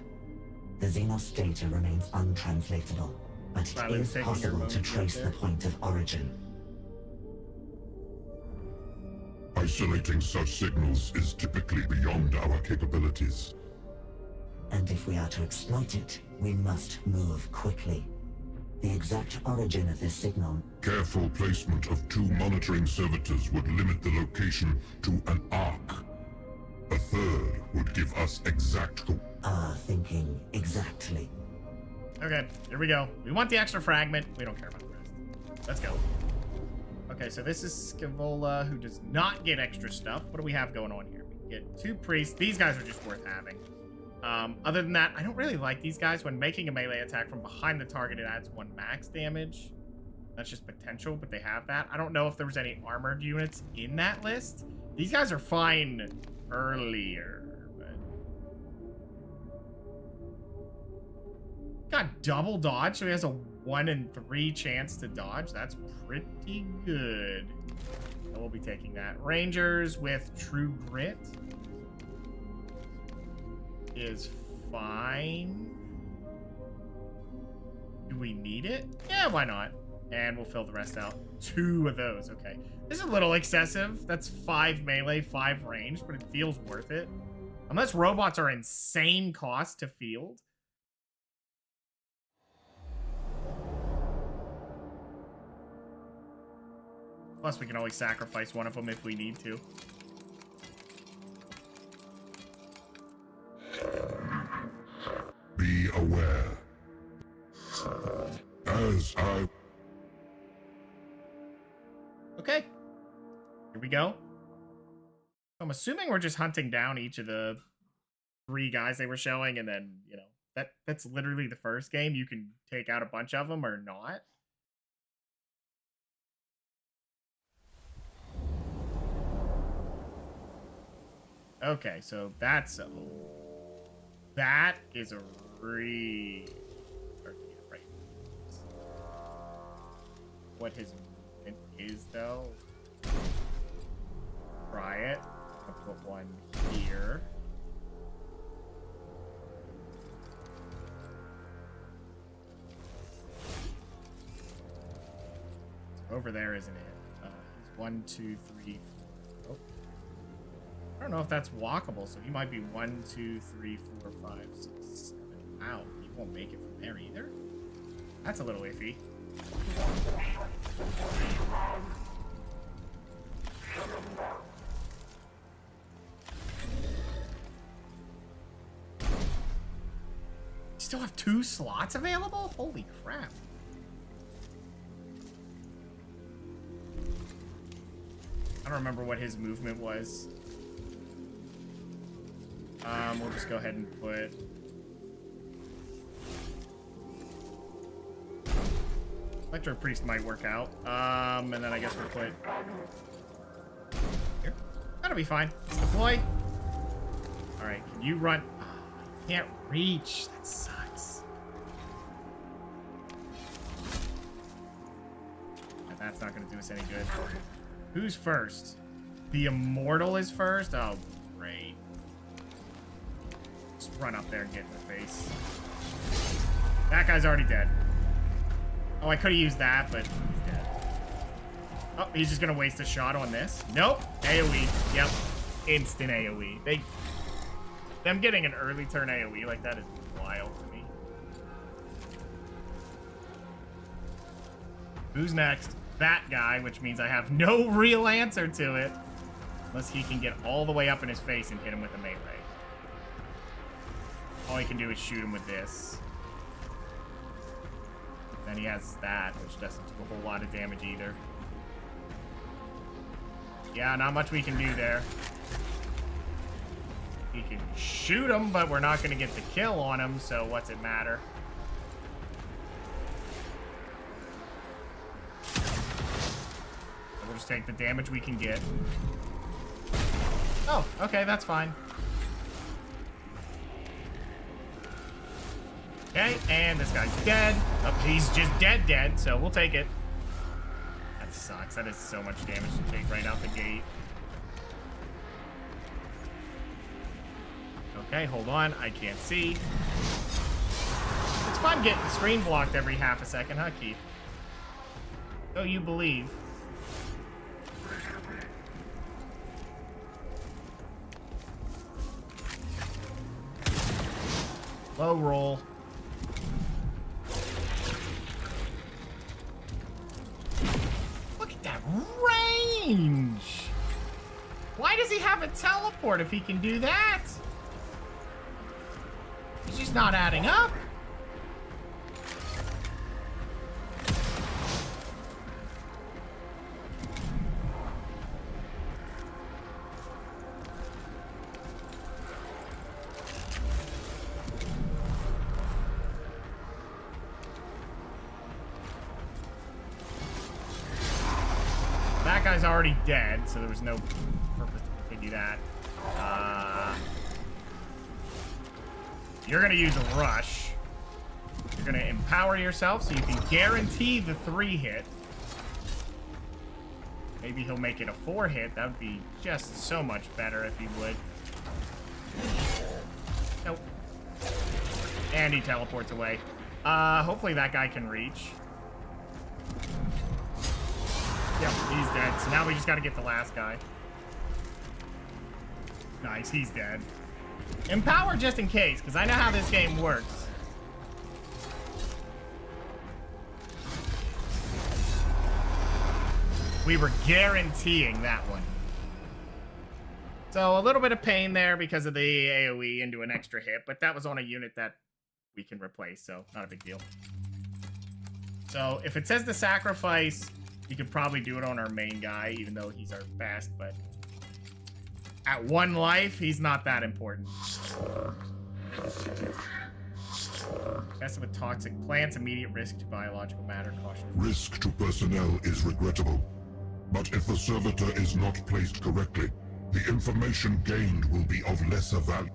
The Xenos data remains untranslatable, but it Riley, is taking your possible to moment trace there. the point of origin. Isolating such signals is typically beyond our capabilities. And if we are to exploit it, we must move quickly. The exact origin of this signal... Careful placement of 2 monitoring servitors would limit the location to an arc. A 3rd would give us exact... thinking exactly. Okay, here we go. We want the extra fragment. We don't care about the rest. Let's go. Okay, so this is Scavola, who does not get extra stuff. What do we have going on here? We can get 2 priests. These guys are just worth having. Other than that, I don't really like these guys. When making a melee attack from behind the target, it adds 1 max damage. That's just potential, but they have that. I don't know if there was any armored units in that list. These guys are fine earlier, but... Got double dodge, so he has a 1 in 3 chance to dodge. That's pretty good. So we'll be taking that. Rangers with True Grit is fine. Do we need it? Yeah, why not? And we'll fill the rest out. 2 of those, okay. This is a little excessive. That's 5 melee, 5 range, but it feels worth it. Unless robots are insane cost to field. Plus, we can always sacrifice one of them if we need to. Be aware. As I... Okay. Here we go. I'm assuming we're just hunting down each of the 3 guys they were showing, and then, you know, that's literally the first game. You can take out a bunch of them or not. Okay, so that is a right. What his movement is, though. Try it. I'll put 1 here. So over there, isn't it? He's 1, 2, 3, 4. Oh. I don't know if that's walkable, so he might be 1, 2, 3, 4, 5, 6, 7. Wow, he won't make it from there either. That's a little iffy. Still have 2 slots available? Holy crap. I don't remember what his movement was. We'll just go ahead and put... Electro Priest might work out. And then I guess we'll put... Here. That'll be fine. Let's deploy. Alright, can you run... Oh, I can't reach. That sucks. And that's not going to do us any good. Who's first? The Immortal is first? Oh, great. Just run up there and get in the face. That guy's already dead. Oh, I could have used that, but he's dead. Oh, he's just going to waste a shot on this. Nope. AoE. Yep. Instant AoE. Them getting an early turn AoE like that is wild to me. Who's next? That guy, which means I have no real answer to it. Unless he can get all the way up in his face and hit him with a melee. All he can do is shoot him with this. Then he has that, which doesn't do a whole lot of damage either. Yeah, not much we can do there. We can shoot him, but we're not going to get the kill on him, so what's it matter? So we'll just take the damage we can get. Oh, okay, that's fine. Okay, and this guy's dead. Oh, he's just dead, so we'll take it. That sucks. That is so much damage to take right out the gate. Okay, hold on. I can't see. It's fun getting the screen blocked every half a second, huh, Keith? Oh, you believe. Low roll. Look at that range! Why does he have a teleport if he can do that? It's just not adding up. That guy's already dead, so there was no purpose to continue that. You're going to use a rush. You're going to empower yourself so you can guarantee the 3 hit. Maybe he'll make it a 4 hit. That would be just so much better if he would. Nope. And he teleports away. Hopefully that guy can reach. Yep, he's dead. So now we just got to get the last guy. Nice, he's dead. Empower just in case, because I know how this game works. We were guaranteeing that one. So a little bit of pain there because of the AoE into an extra hit, but that was on a unit that we can replace, so not a big deal. So if it says to sacrifice, you could probably do it on our main guy, even though he's our best, but at 1 life, he's not that important. Tested with toxic plants, immediate risk to biological matter, caution. Risk to personnel is regrettable, but if the servitor is not placed correctly, the information gained will be of lesser value.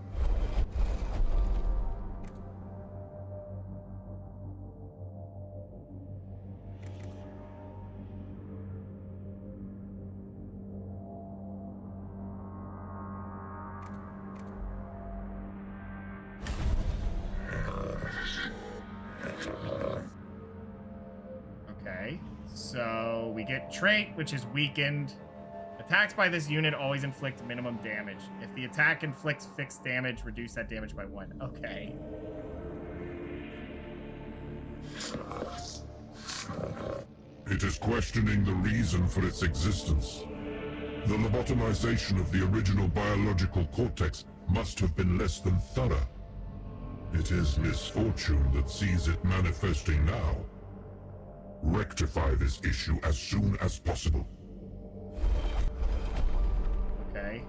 Okay, so we get trait, which is weakened. Attacks by this unit always inflict minimum damage. If the attack inflicts fixed damage, reduce that damage by 1. Okay. It is questioning the reason for its existence. The lobotomization of the original biological cortex must have been less than thorough. It is misfortune that sees it manifesting now. Rectify this issue as soon as possible. Okay.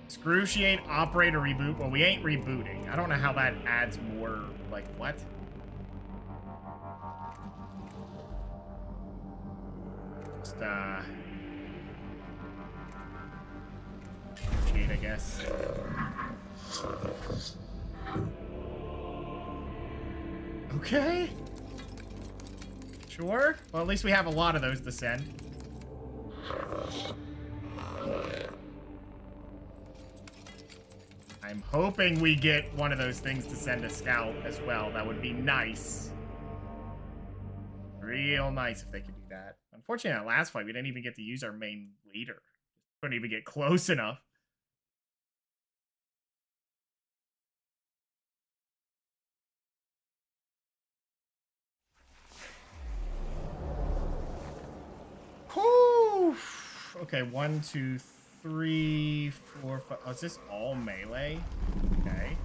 Excruciate operator reboot. Well, we ain't rebooting. I don't know how that adds more, like, what? Just, excruciate, I guess. Okay. Sure. Well, at least we have a lot of those to send. I'm hoping we get one of those things to send a scout as well. That would be nice. Real nice if they could do that. Unfortunately, in that last fight, we didn't even get to use our main leader. Couldn't even get close enough. Whew. Okay, 1, 2, 3, 4, 5. Oh, is this all melee? Okay.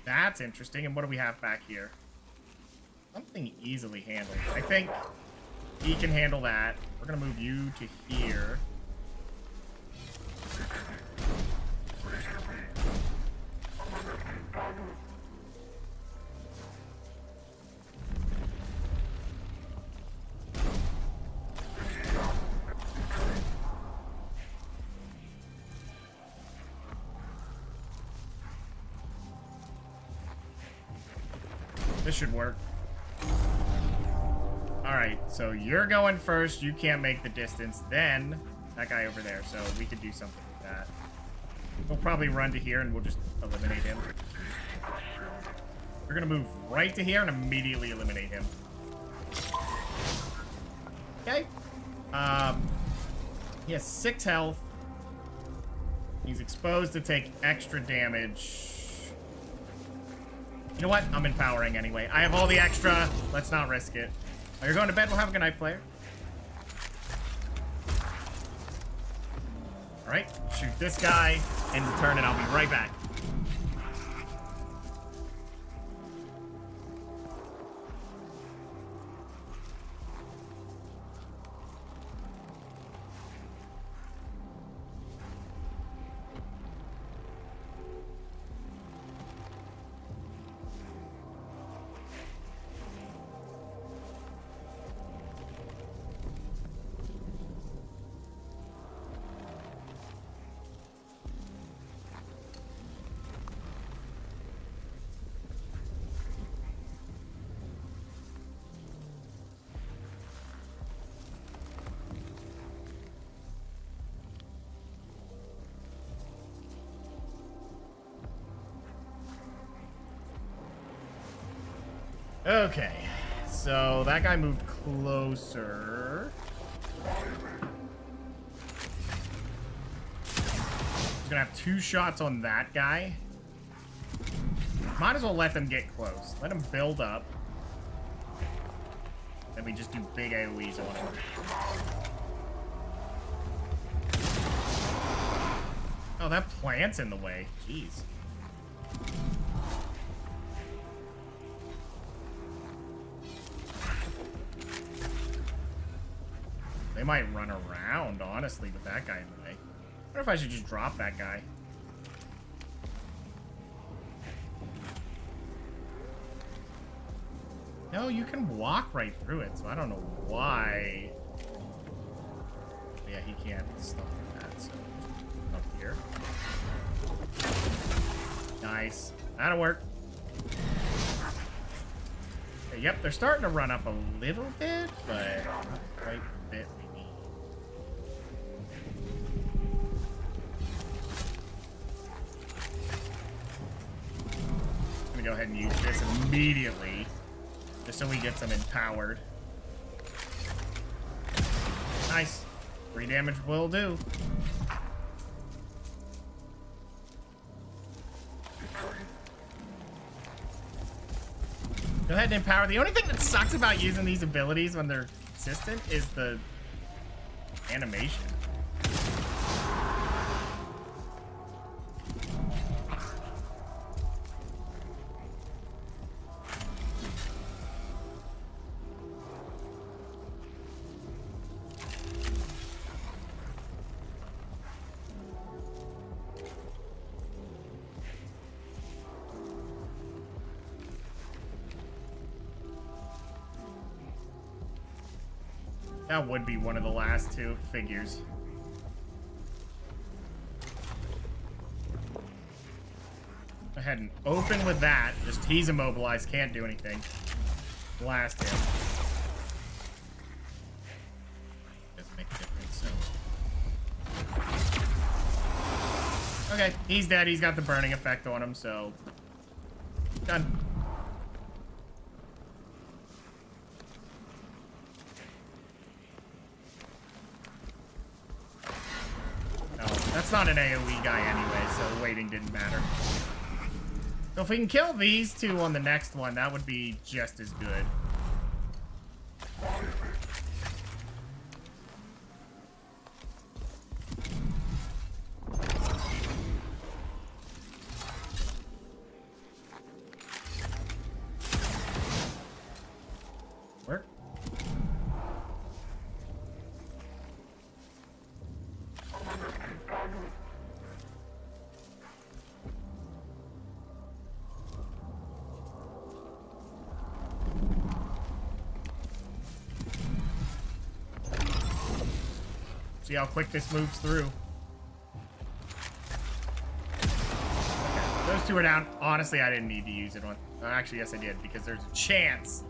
That's interesting. And what do we have back here? Something easily handled. I think he can handle that. We're going to move you to here. This should work. Alright, so you're going first. You can't make the distance. Then, that guy over there. So we could do something with that. We'll probably run to here and we'll just eliminate him. We're going to move right to here and immediately eliminate him. Okay. He has 6 health. He's exposed to take extra damage. You know what? I'm empowering anyway. I have all the extra. Let's not risk it. Oh, you're going to bed? Well, have a good night, player. All right. Shoot this guy in return, and I'll be right back. Okay, so that guy moved closer. He's gonna have 2 shots on that guy. Might as well let them get close. Let them build up. Then we just do big AoEs on him. Oh, that plant's in the way. Jeez. They might run around, honestly, with that guy in the way. I wonder if I should just drop that guy. No, you can walk right through it, so I don't know why. Yeah, he can't stuff like that, so up here. Nice. That'll work. Okay, yep, they're starting to run up a little bit, but not quite the bit we need. go ahead and use this immediately, just so we get some empowered. Nice. 3 damage will do. Go ahead and empower. The only thing that sucks about using these abilities when they're consistent is the animation. That would be one of the last 2 figures. Go ahead and open with that. Just he's immobilized, can't do anything. Blast him. Doesn't make a difference, so. Okay, he's dead. He's got the burning effect on him, so. Done. That's not an AoE guy anyway, so waiting didn't matter. So if we can kill these 2 on the next one, that would be just as good. Where? See how quick this moves through. Okay, those 2 are down. Honestly, I didn't need to use it on. Actually, yes, I did, because there's a chance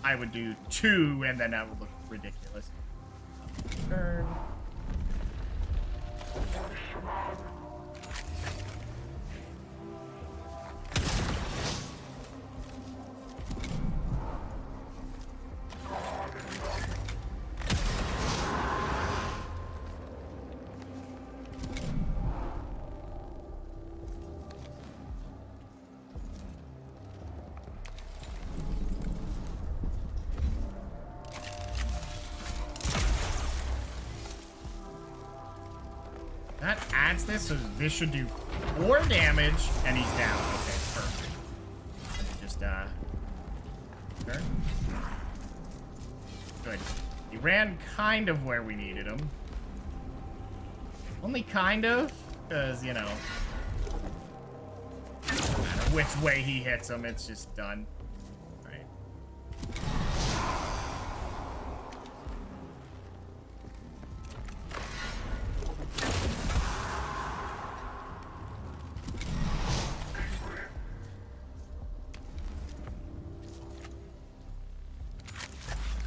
I would do 2, and then that would look ridiculous. Turn. That adds this, so this should do 4 damage, and he's down. Okay, perfect. Let me just, turn. Good. He ran kind of where we needed him. Only kind of, because, you know, no matter which way he hits him, it's just done. Right.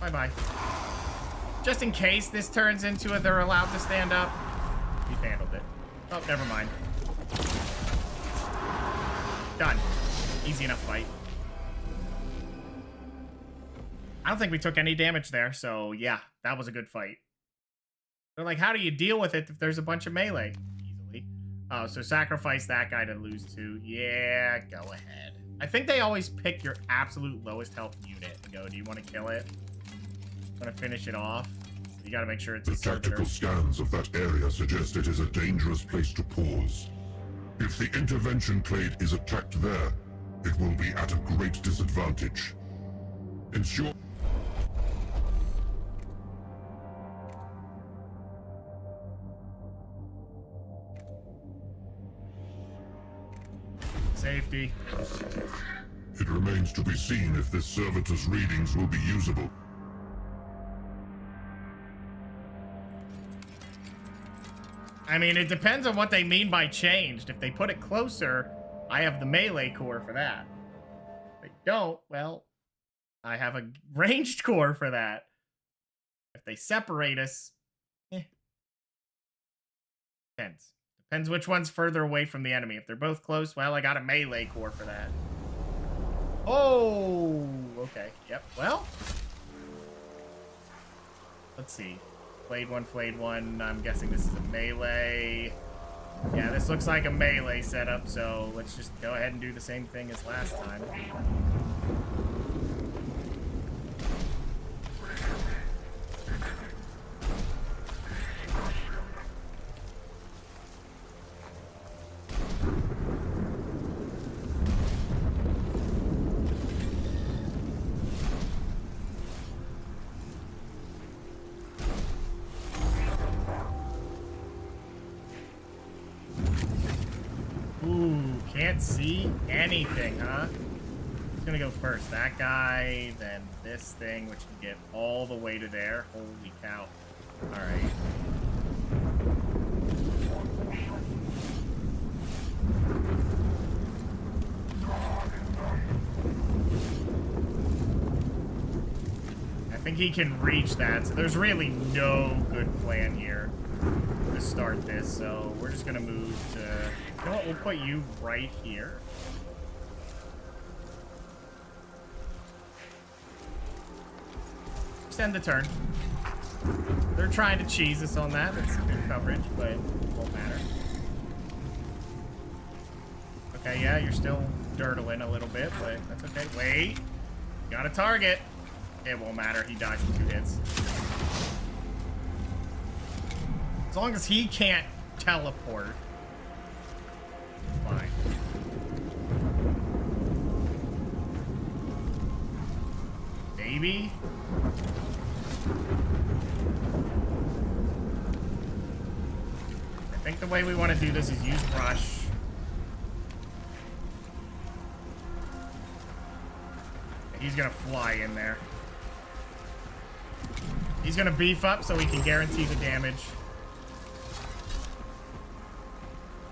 Bye-bye. Just in case this turns into a they're allowed to stand up. We've handled it. Oh, never mind. Done. Easy enough fight. I don't think we took any damage there, so yeah, that was a good fight. They're like, how do you deal with it if there's a bunch of melee? Easily. Oh, so sacrifice that guy to lose 2. Yeah, go ahead. I think they always pick your absolute lowest health unit and go, do you want to kill it? Want to finish it off? You gotta make sure it's a servitor. Tactical scans of that area suggest it is a dangerous place to pause. If the intervention clade is attacked there, it will be at a great disadvantage. Ensure... Safety. It remains to be seen if this servitor's readings will be usable. I mean, it depends on what they mean by changed. If they put it closer, I have the melee core for that. If they don't, well, I have a ranged core for that. If they separate us, depends. Depends which one's further away from the enemy. If they're both close, well, I got a melee core for that. Oh, okay. Yep. Well, let's see. Flayed one. I'm guessing this is a melee. Yeah, this looks like a melee setup, so let's just go ahead and do the same thing as last time. Can't see anything, huh? Who's gonna go first? That guy, then this thing, which can get all the way to there. Holy cow. Alright. I think he can reach that, so there's really no good plan here to start this, so we're just gonna move to... You know what? We'll put you right here. Just end the turn. They're trying to cheese us on that. It's good coverage, but it won't matter. Okay, yeah, you're still dirtling a little bit, but that's okay. Wait. Got a target. It won't matter. He dies in 2 hits. As long as he can't teleport. Fine. Maybe? I think the way we want to do this is use brush. He's gonna fly in there. He's gonna beef up so we can guarantee the damage.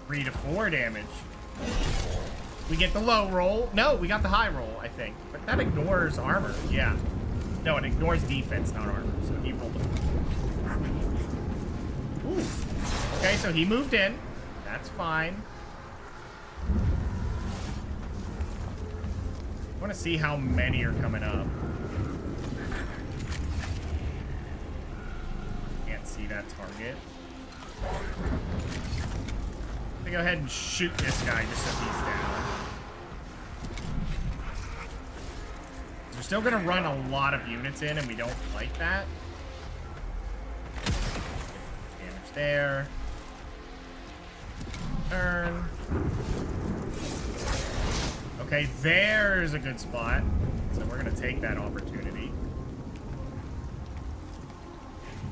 3 to 4 damage. We get the low roll. No, we got the high roll, I think. But that ignores armor. Yeah. No, it ignores defense, not armor. So he rolled it. Ooh. Okay, so he moved in. That's fine. I want to see how many are coming up. Can't see that target. I'm gonna go ahead and shoot this guy just so he's down. We're still gonna run a lot of units in, and we don't like that. Damage there. Turn. Okay, there's a good spot. So we're gonna take that opportunity.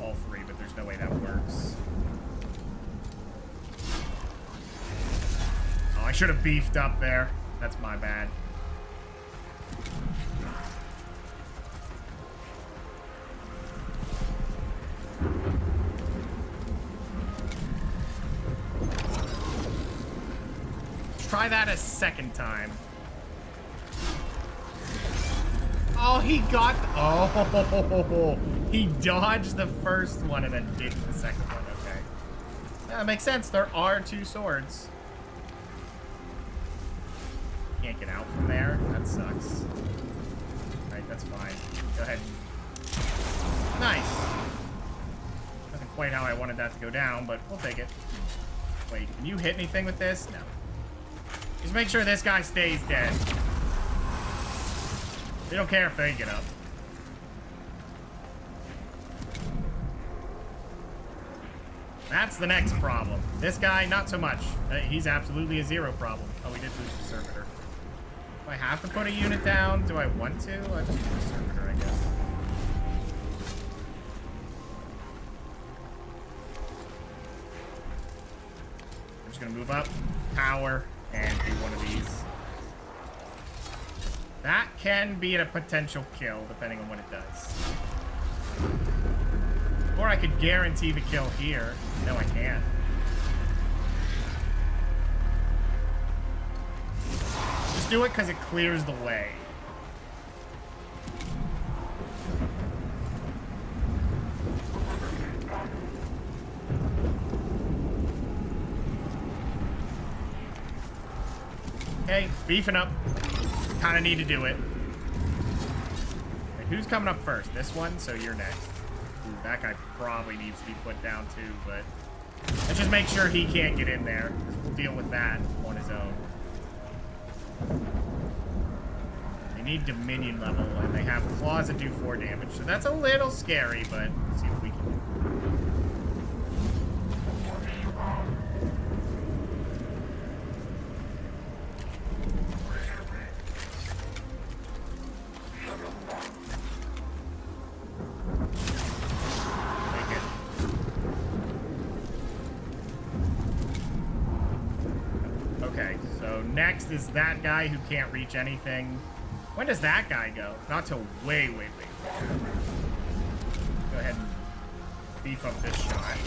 All 3, but there's no way that works. Oh, I should have beefed up there. That's my bad. Let's try that a second time. Oh, he got... Oh, he dodged the first one and then did the second one. Okay. Yeah, that makes sense. There are 2 swords. Can't get out from there. That sucks. Alright, that's fine. Go ahead. Nice. Wasn't quite how I wanted that to go down, but we'll take it. Wait, can you hit anything with this? No. Just make sure this guy stays dead. They don't care if they get up. That's the next problem. This guy, not so much. He's absolutely a 0 problem. Oh, we did lose the servitor. Do I have to put a unit down? Do I want to? I'll just put a servitor, I guess. I'm just gonna move up, power, and do one of these. That can be a potential kill, depending on what it does. Or I could guarantee the kill here. No, I can't. Just do it because it clears the way. Okay, beefing up. kind of need to do it. Okay, who's coming up first? This one? So you're next. Ooh, that guy probably needs to be put down too, but let's just make sure he can't get in there. We'll deal with that on his own. They need Dominion level, and they have claws that do 4 damage, so that's a little scary, but let's see what we can do. Next is that guy who can't reach anything. When does that guy go? Not till way, way, way. Go ahead and beef up this shot.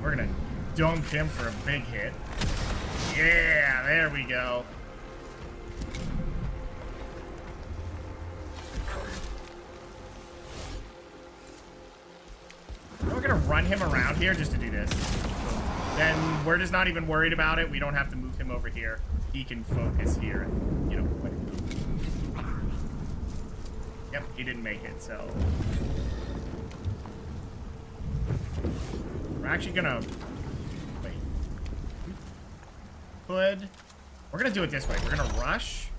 We're gonna dunk him for a big hit. Yeah, there we go. We're gonna run him around here just to do this. Then we're just not even worried about it. We don't have to move him over here. He can focus here and, you know, yep, he didn't make it, so. We're actually gonna, wait. We're gonna do it this way. We're gonna rush.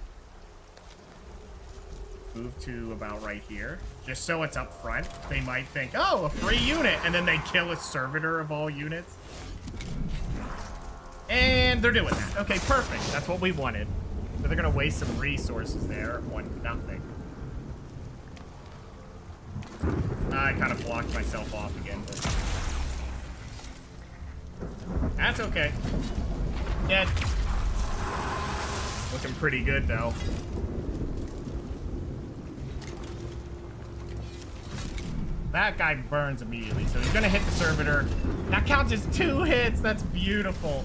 Move to about right here. Just so it's up front. They might think, oh, a free unit. And then they kill a servitor of all units. And they're doing that. Okay, perfect. That's what we wanted. So they're going to waste some resources there on nothing. I kind of blocked myself off again, but that's okay. Yeah. Looking pretty good, though. That guy burns immediately, so he's going to hit the servitor. That counts as 2 hits. That's beautiful.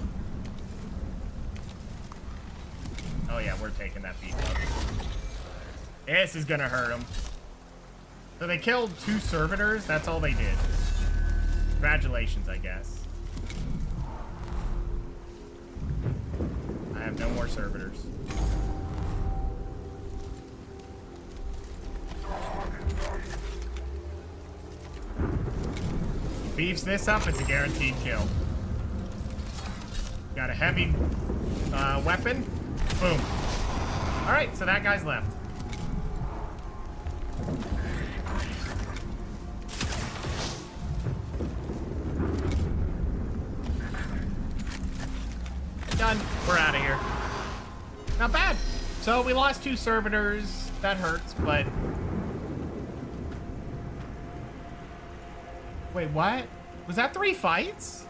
Oh, yeah, we're taking that beat up. This is going to hurt him. So they killed 2 servitors. That's all they did. Congratulations, I guess. I have no more servitors. Beefs this up, it's a guaranteed kill. Got a heavy weapon. Boom. Alright, so that guy's left. Done. We're out of here. Not bad. So we lost 2 servitors. That hurts, but... Wait, what? Was that 3 fights?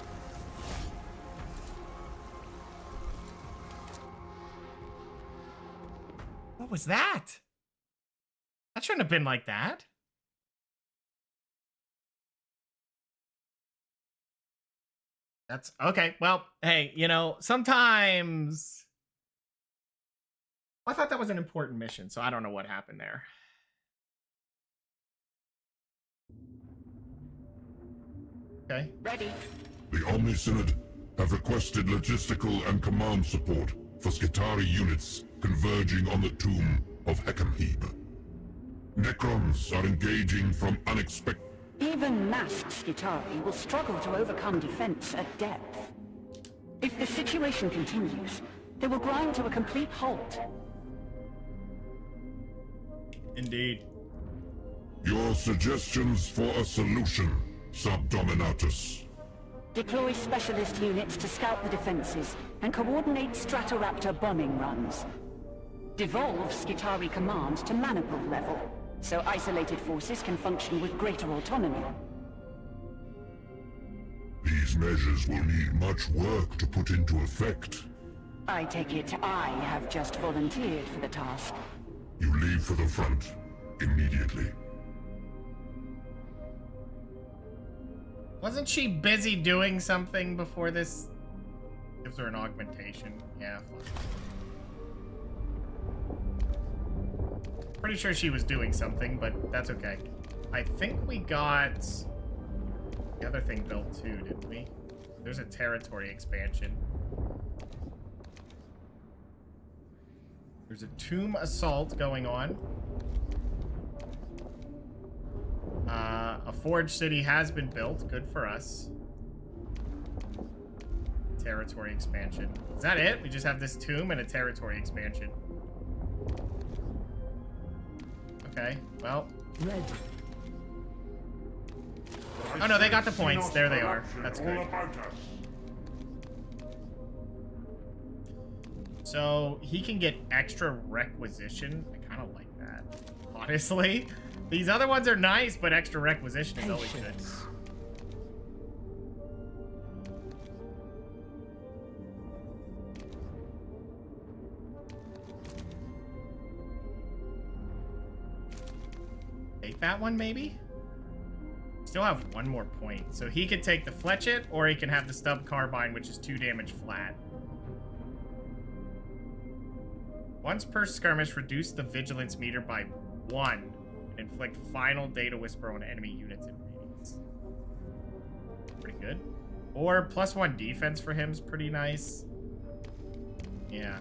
What was that? That shouldn't have been like that. That's okay. Well, hey, you know, sometimes I thought that was an important mission, so I don't know what happened there. Okay. Ready. The Omni-Synod have requested logistical and command support for Skitarii units converging on the tomb of Heckenheeb. Necrons are engaging from unexpected... Even masked Skitarii will struggle to overcome defense at depth. If the situation continues, they will grind to a complete halt. Indeed. Your suggestions for a solution, Subdominatus. Deploy specialist units to scout the defenses and coordinate Stratoraptor bombing runs. Devolve Skitarii command to maniple level, so isolated forces can function with greater autonomy. These measures will need much work to put into effect. I take it I have just volunteered for the task. You leave for the front immediately. Wasn't she busy doing something before this? Gives her an augmentation. Yeah, fine. Pretty sure she was doing something, but that's okay. I think we got the other thing built too, didn't we? There's a territory expansion. There's a tomb assault going on. A forge city has been built. Good for us. Territory expansion. Is that it? We just have this tomb and a territory expansion. Okay, well. Ready. Oh no, they got the points. There they are. That's good. So he can get extra requisition. I kind of like that, honestly. These other ones are nice, but extra requisition is always good. Take that one, maybe? Still have one more point. So he could take the fletchet, or he can have the stub carbine, which is 2 damage flat. Once per skirmish, reduce the vigilance meter by 1. And inflict final data whisper on enemy units in radius. Pretty good. Or +1 defense for him is pretty nice. Yeah.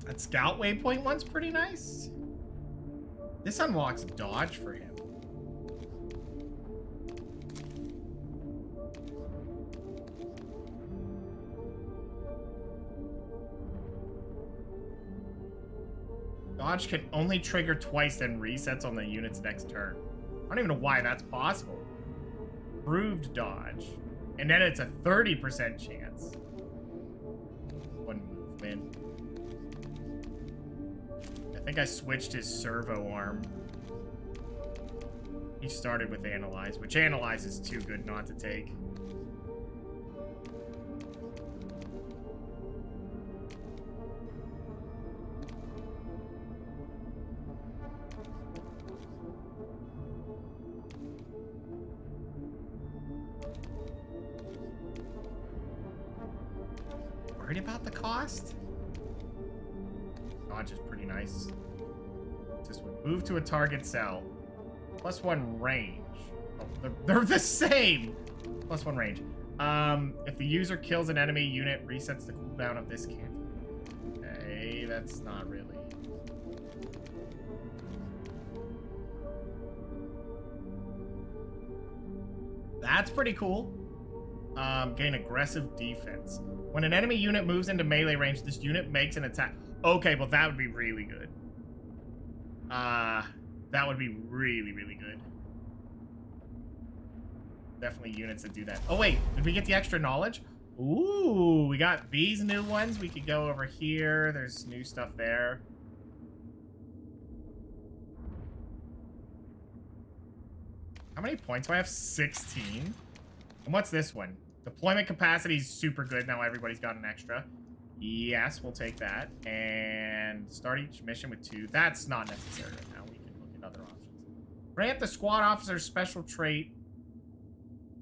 That scout waypoint one's pretty nice. This unlocks dodge for him. Dodge can only trigger twice, then resets on the unit's next turn. I don't even know why that's possible. Proved dodge. And then it's a 30% chance. One movement. I think I switched his servo arm. He started with Analyze, which Analyze is too good not to take. Worried about the cost? Dodge is pretty nice. Just move to a target cell. +1 range. Oh, they're the same! +1 range. If the user kills an enemy unit, resets the cooldown of this cannon. Okay, that's not really. That's pretty cool. Gain aggressive defense. When an enemy unit moves into melee range, this unit makes an attack. Okay, well that would be really good. That would be really, really good. Definitely units that do that. Oh wait, did we get the extra knowledge? Ooh, we got these new ones. We could go over here. There's new stuff there. How many points do I have? 16. And what's this one? Deployment capacity is super good. Now everybody's got an extra. Yes, we'll take that. And start each mission with 2. That's not necessary right now. We can look at other options. Grant the squad officer's special trait.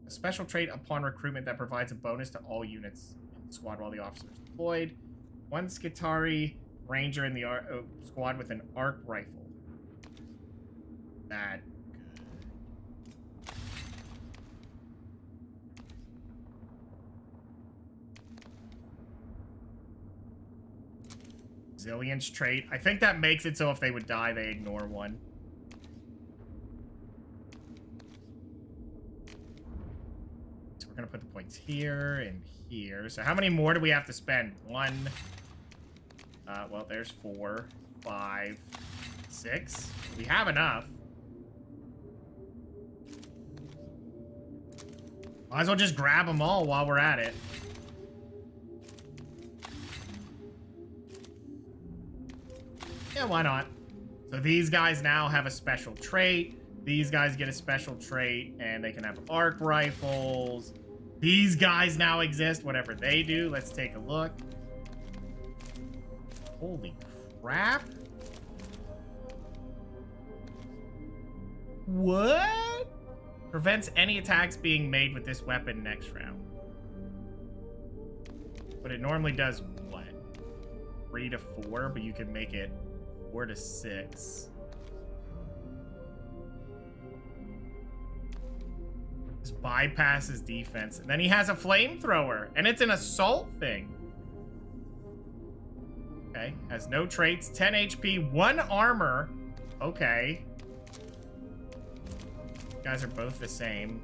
A special trait upon recruitment that provides a bonus to all units in the squad while the officer is deployed. 1 Skitari ranger in the squad with an arc rifle. That. Resilience trait. I think that makes it so if they would die, they ignore 1. So we're going to put the points here and here. So how many more do we have to spend? 1. Well, there's 4, 5, 6. We have enough. Might as well just grab them all while we're at it. Yeah, why not? So these guys now have a special trait. These guys get a special trait, and they can have arc rifles. These guys now exist, whatever they do. Let's take a look. Holy crap. What? Prevents any attacks being made with this weapon next round. But it normally does what? 3 to 4, but you can make it 4 to 6. Just bypasses defense. And then he has a flamethrower. And it's an assault thing. Okay. Has no traits. 10 HP. 1 armor. Okay. You guys are both the same.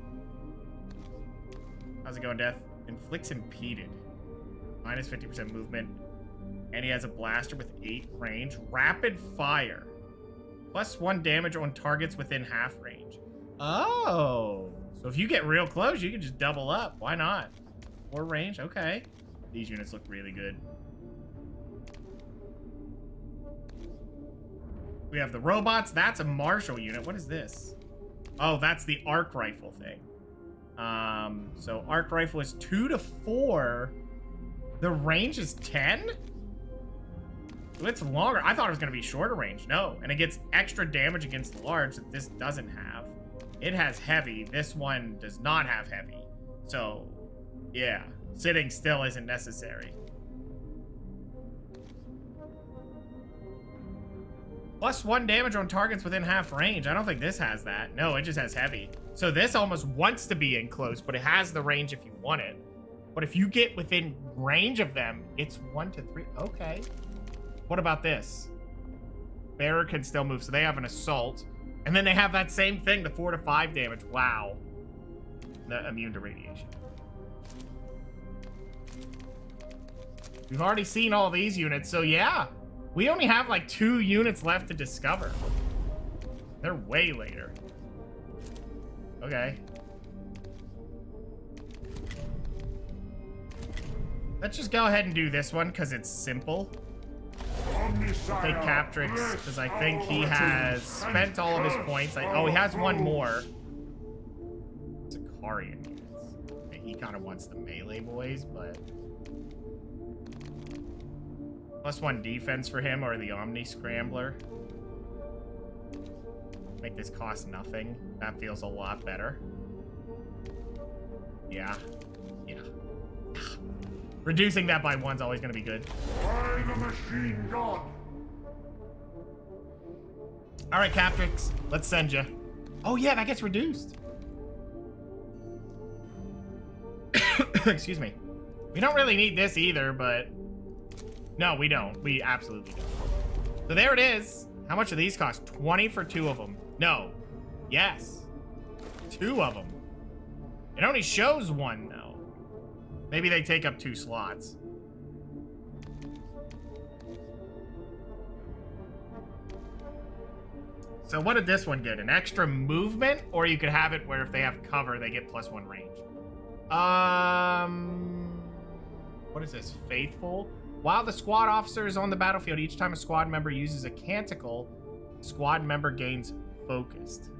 How's it going, Death? Inflicts impeded. Minus 50% movement. And he has a blaster with 8 range. Rapid fire. Plus 1 damage on targets within half range. Oh. So if you get real close, you can just double up. Why not? 4 range? Okay. These units look really good. We have the robots. That's a martial unit. What is this? Oh, that's the arc rifle thing. So arc rifle is 2 to 4. The range is 10? It's longer. I thought it was going to be shorter range. No. And it gets extra damage against large that this doesn't have. It has heavy. This one does not have heavy. So, yeah. Sitting still isn't necessary. Plus 1 damage on targets within half range. I don't think this has that. No, it just has heavy. So this almost wants to be in close, but it has the range if you want it. But if you get within range of them, it's 1 to 3. Okay. What about this? Bearer can still move, so they have an assault. And then they have that same thing, the 4 to 5 damage. Wow. The immune to radiation. We've already seen all these units, so yeah. We only have like 2 units left to discover. They're way later. Okay. Let's just go ahead and do this one because it's simple. I'll take Captrix because I think he has spent all of his points. Oh, he has 1 more. It's a Karian units. He kind of wants the melee boys, but... Plus 1 defense for him or the Omni Scrambler. Make this cost nothing. That feels a lot better. Yeah. Yeah. Reducing that by 1's always going to be good. By the machine god! Alright, Captrix. Let's send you. Oh, yeah, that gets reduced. Excuse me. We don't really need this either, but... No, we don't. We absolutely don't. So there it is. How much do these cost? 20 for 2 of them. No. Yes. 2 of them. It only shows 1, though. Maybe they take up 2 slots. So what did this one get? An extra movement? Or you could have it where if they have cover, they get +1 range. What is this? Faithful? While the squad officer is on the battlefield, each time a squad member uses a canticle, squad member gains focused.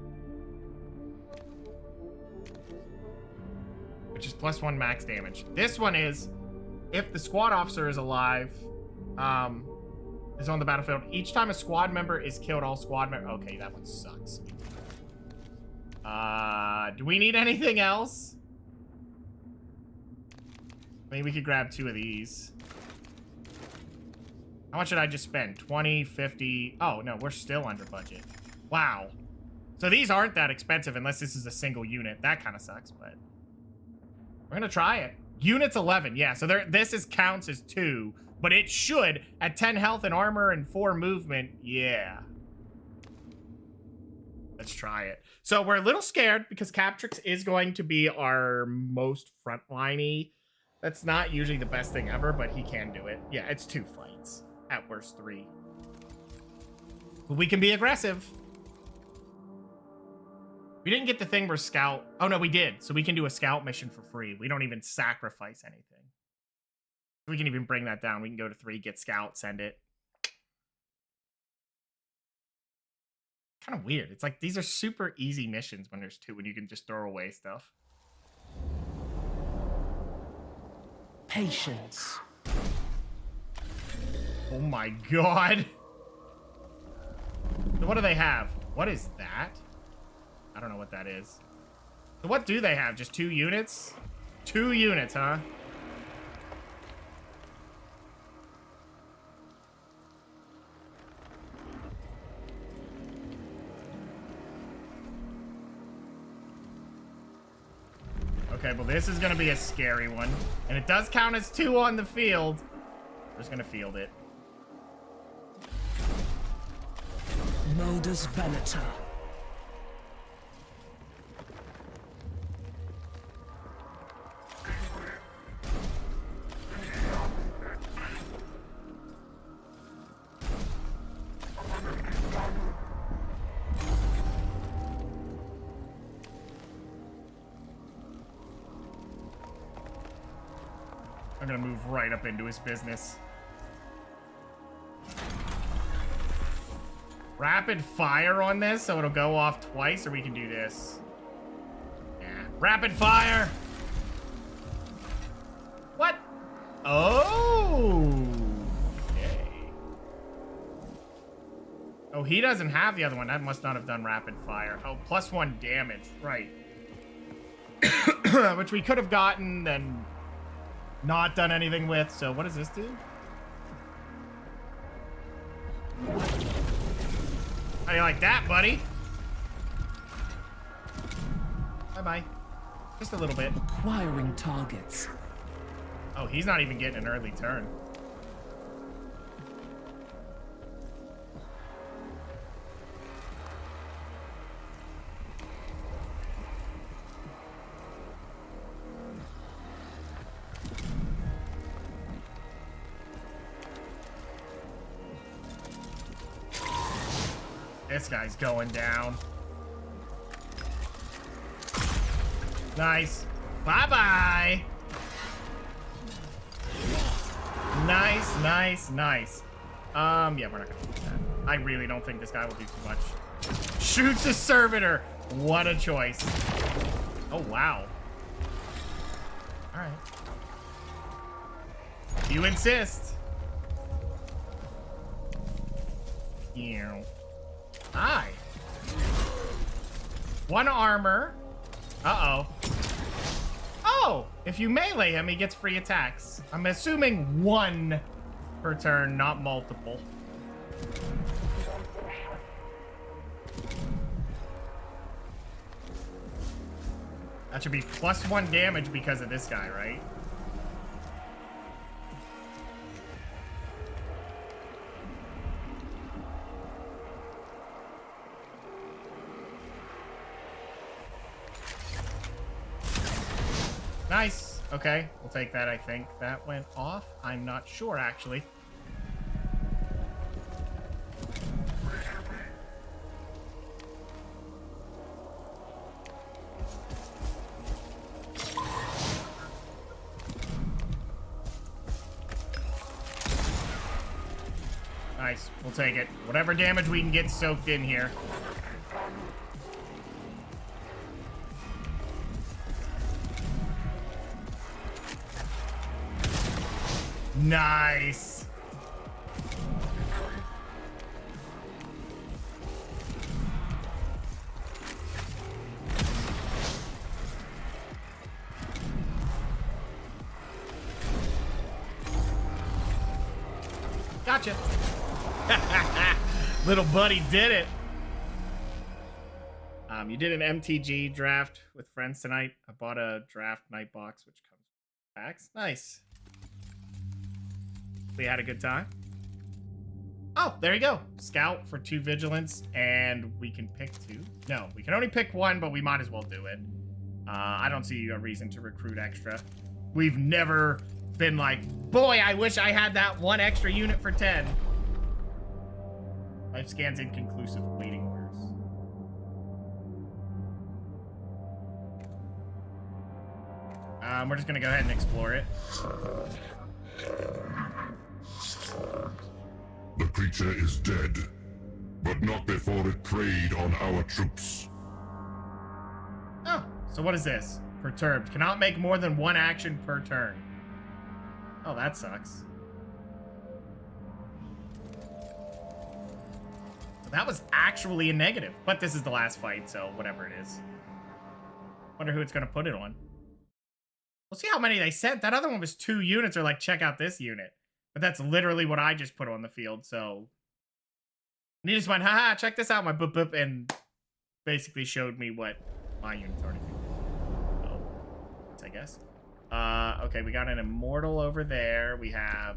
Which is +1 max damage. This one is, if the squad officer is alive, is on the battlefield, each time a squad member is killed, all squad members... Okay, that one sucks. Do we need anything else? Maybe we could grab 2 of these. How much did I just spend? 20, 50... Oh, no, we're still under budget. Wow. So these aren't that expensive unless this is a single unit. That kind of sucks, but... We're going to try it. Units 11. Yeah, so this counts as 2. But it should, at 10 health and armor and 4 movement. Yeah. Let's try it. So we're a little scared because Captrix is going to be our most frontline-y. That's not usually the best thing ever, but he can do it. Yeah, it's 2 fights. At worst 3. But we can be aggressive. We didn't get the thing where scout... Oh, no, we did. So we can do a scout mission for free. We don't even sacrifice anything. We can even bring that down. We can go to 3, get scout, send it. Kind of weird. It's like these are super easy missions when there's 2, when you can just throw away stuff. Patience. Oh my god. So what do they have? What is that? I don't know what that is. So what do they have? Just 2 units? 2 units, huh? Okay, well, this is going to be a scary one. And it does count as 2 on the field. We're just going to field it. Modus Venator. I'm gonna move right up into his business. Rapid fire on this, so it'll go off twice, or we can do this. Yeah. Rapid fire! What? Oh! Okay. Oh, he doesn't have the other one. That must not have done rapid fire. Oh, +1 damage. Right. Which we could have gotten, then not done anything with. So what does this do? How do you like that, buddy? Bye-bye. Just a little bit. Acquiring targets. Oh, he's not even getting an early turn. This guy's going down. Nice. Bye-bye. Nice, nice, nice. Yeah, we're not gonna do that. I really don't think this guy will do too much. Shoots a servitor. What a choice. Oh, wow. All right. You insist. Ew. Hi. 1 armor. Uh-oh. Oh, if you melee him, he gets free attacks. I'm assuming 1 per turn, not multiple. That should be +1 damage because of this guy, right? Nice. Okay, we'll take that, I think. That went off? I'm not sure, actually. Nice. We'll take it. Whatever damage we can get soaked in here. Nice. Gotcha. Little buddy did it. You did an MTG draft with friends tonight. I bought a draft night box, which comes with packs. Nice. We had a good time. Oh, there you go. Scout for 2 vigilance, and we can pick 2. No, we can only pick 1, but we might as well do it. I don't see a reason to recruit extra. We've never been like, boy, I wish I had that 1 extra unit for 10. Life scans inconclusive. Waiting orders. We're just gonna go ahead and explore it. The creature is dead, but not before it preyed on our troops. Oh, so what is this? Perturbed. Cannot make more than 1 action per turn. Oh, that sucks. So that was actually a negative, but this is the last fight, so whatever it is. Wonder who it's gonna put it on. We'll see how many they sent. That other one was 2 units, or like, check out this unit. But that's literally what I just put on the field, so... And he just went, haha, check this out, my boop boop, and basically showed me what my units already do. So, guess. Okay, we got an immortal over there. We have,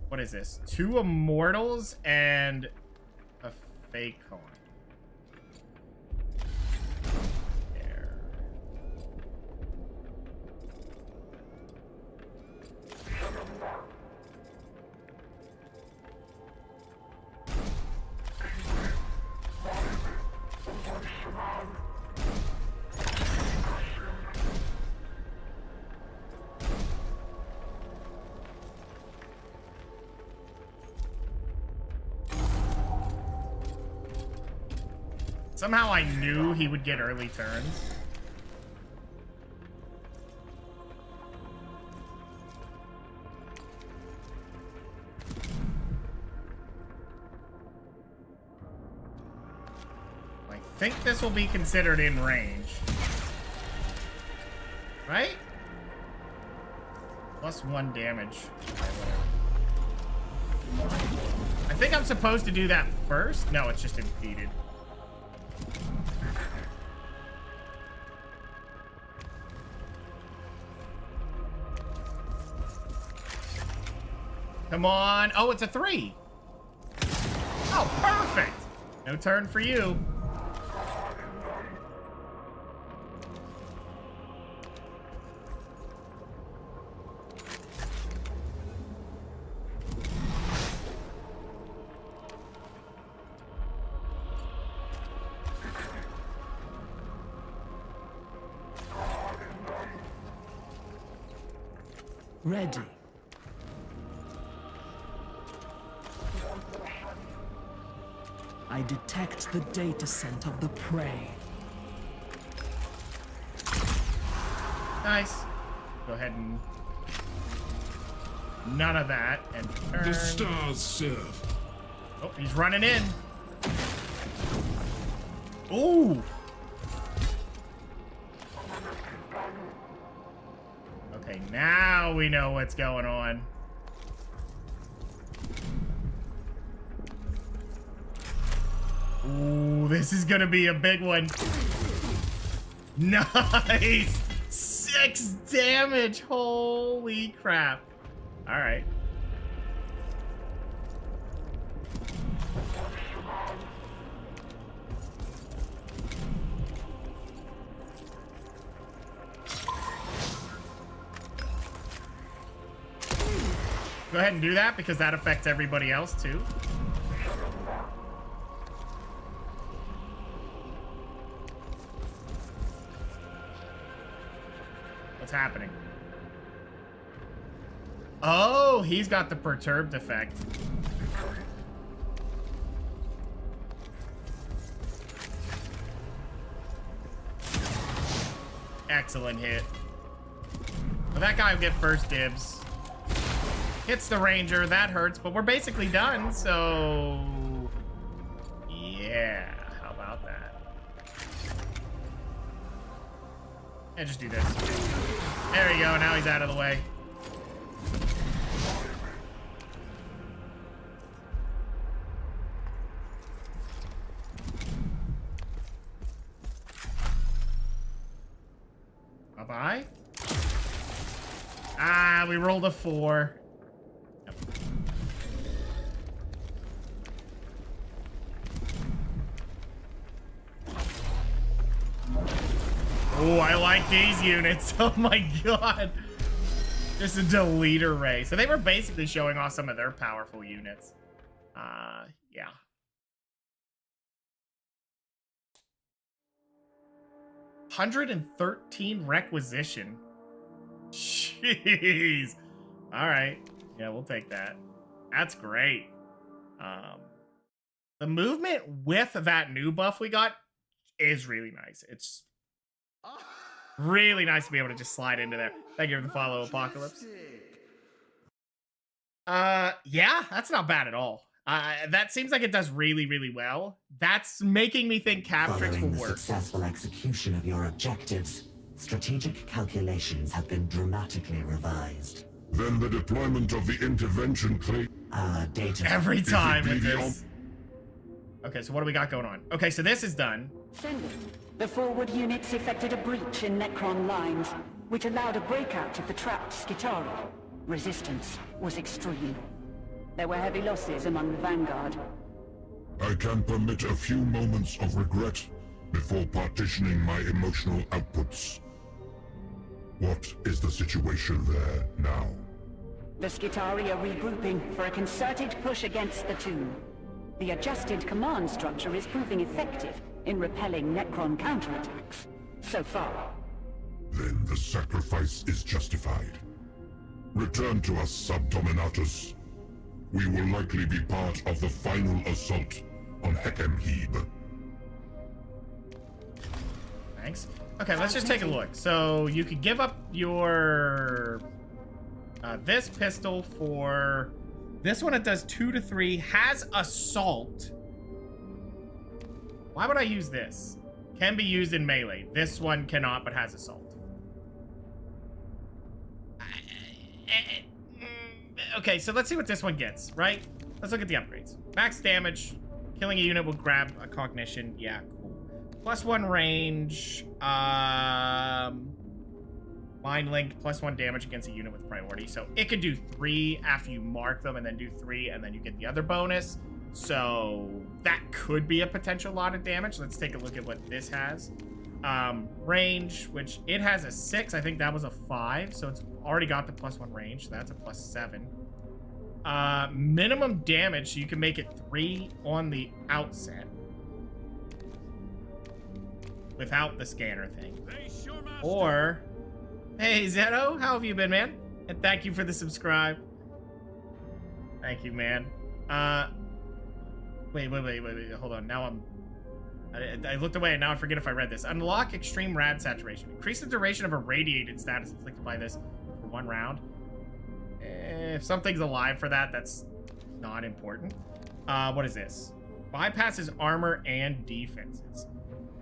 what is this? 2 immortals and a fake coin. There. Somehow I knew he would get early turns. I think this will be considered in range. Right? +1 damage. I think I'm supposed to do that first? No, it's just impeded. Come on. Oh, it's a 3. Oh, perfect. No turn for you. Ready. I detect the data scent of the prey. Nice. Go ahead and... None of that. And turn. The stars serve. Oh, he's running in. Ooh. Okay, now we know what's going on. Ooh, this is gonna be a big one. Nice! 6 damage! Holy crap. Alright. Go ahead and do that because that affects everybody else too. What's happening? Oh, he's got the perturbed effect. Excellent hit. Well, that guy will get first dibs. Hits the ranger, that hurts, but we're basically done, so... Yeah, how about that? Yeah, just do this. There we go, now he's out of the way. Bye-bye. Ah, we rolled a 4. Oh, I like these units. Oh my god. Just a deleter ray. So they were basically showing off some of their powerful units. Yeah. $113 requisition. Jeez. All right. Yeah, we'll take that. That's great. The movement with that new buff we got is really nice. It's really nice to be able to just slide into there. Thank you for the follow, Apocalypse. Yeah, that's not bad at all. That seems like it does really, really well. That's making me think Captrix will Following the work. successful execution of your objectives, strategic calculations have been dramatically revised. Then the deployment of the intervention claim. Data. Every time If it with be this. Okay, so what do we got going on? Okay, so this is done. Send it. The forward units effected a breach in Necron lines, which allowed a breakout of the trapped Skitari. Resistance was extreme. There were heavy losses among the vanguard. I can permit a few moments of regret before partitioning my emotional outputs. What is the situation there now? The Skitari are regrouping for a concerted push against the tomb. The adjusted command structure is proving effective in repelling Necron counterattacks. So far. Then the sacrifice is justified. Return to us, Subdominatus. We will likely be part of the final assault on Hekemhebe. Thanks. Okay, let's just take a look. So you could give up your this pistol for this one. It does 2 to 3, has assault. Why would I use this? Can be used in melee. This one cannot, but has assault. Okay, so let's see what this one gets, right? Let's look at the upgrades. Max damage. Killing a unit will grab a cognition. Yeah, cool. +1 range. Mind link. +1 damage against a unit with priority. So it could do 3 after you mark them and then do 3 and then you get the other bonus. So that could be a potential lot of damage. Let's take a look at what this has. Range, which it has a 6. I think that was a 5. So it's already got the +1 range. So that's a +7. Minimum damage, so you can make it 3 on the outset. Without the scanner thing. Or, hey Zeto, how have you been, man? And thank you for the subscribe. Thank you, man. Wait, hold on. Now I looked away and now I forget if I read this. Unlock extreme rad saturation. Increase the duration of a radiated status inflicted by this for 1 round. If something's alive for that, that's not important. What is this? Bypasses armor and defenses.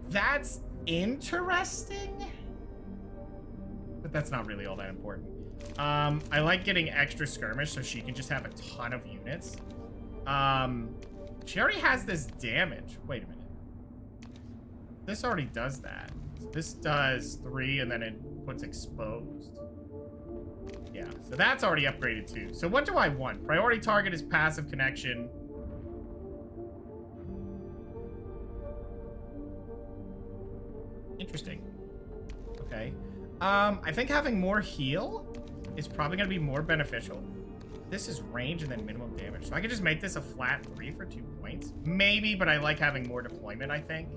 That's interesting. But that's not really all that important. I like getting extra skirmish so she can just have a ton of units. She already has this damage. Wait a minute. This already does that. This does 3 and then it puts exposed. Yeah, so that's already upgraded too. So what do I want? Priority target is passive connection. Interesting. Okay. I think having more heal is probably going to be more beneficial. This is range and then minimum damage. So I could just make this a flat 3 for 2 points. Maybe, but I like having more deployment, I think.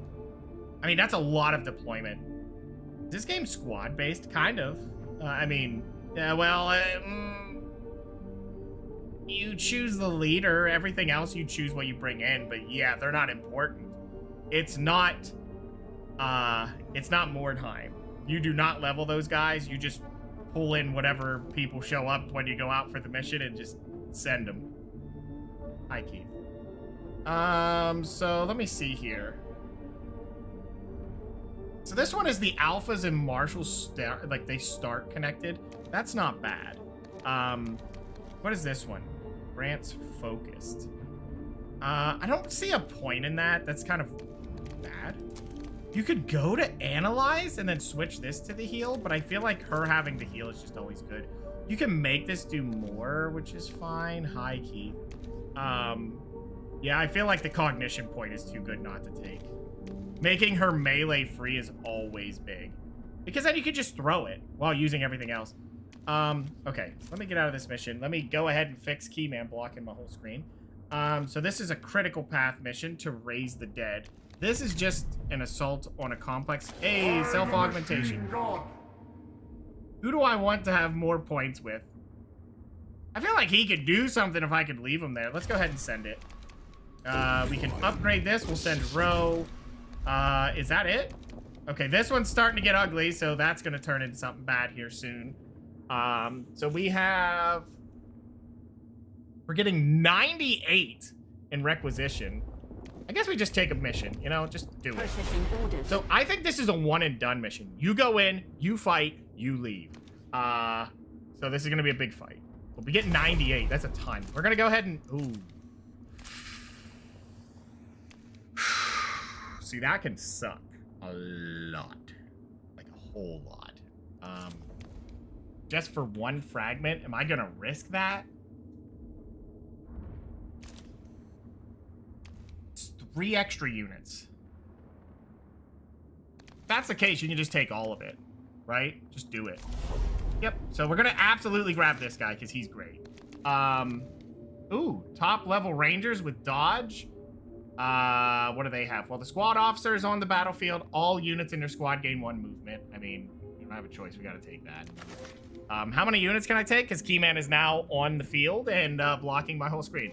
I mean, that's a lot of deployment. Is this game squad-based? Kind of. I mean, yeah, well, you choose the leader. Everything else, you choose what you bring in. But yeah, they're not important. It's not Mordheim. You do not level those guys. You just pull in whatever people show up when you go out for the mission and just send them. Hi, Keith. So let me see here. So this one is the alphas and marshals start, like they start connected. That's not bad. What is this one? Grants focused. I don't see a point in that. That's kind of bad. You could go to analyze and then switch this to the heal, but I feel like her having the heal is just always good. You can make this do more, which is fine. Hi, Keith. Yeah, I feel like the cognition point is too good not to take. Making her melee free is always big. Because then you can just throw it while using everything else. Okay, so let me get out of this mission. Let me go ahead and fix Keyman blocking my whole screen. So this is a critical path mission to raise the dead. This is just an assault on a complex. Hey, self-augmentation. Who do I want to have more points with? I feel like he could do something if I could leave him there. Let's go ahead and send it. We can upgrade this. We'll send Ro. Is that it? Okay, this one's starting to get ugly, so that's going to turn into something bad here soon. So we have... We're getting 98 in requisition. I guess we just take a mission, you know, just do it. So I think this is a one and done mission. You go in, you fight, you leave. So this is going to be a big fight. But we get 98. That's a ton. We're going to go ahead and... Ooh. See, that can suck. a lot. Like a whole lot. Just for one fragment, am I gonna risk that? It's 3 extra units. If that's the case, you can just take all of it, right? Just do it. Yep, so we're gonna absolutely grab this guy because he's great. Ooh, top level rangers with dodge. What do they have? Well, the squad officer is on the battlefield. All units in your squad gain 1 movement. I mean, we don't have a choice. We gotta take that. How many units can I take? Because Keyman is now on the field and blocking my whole screen.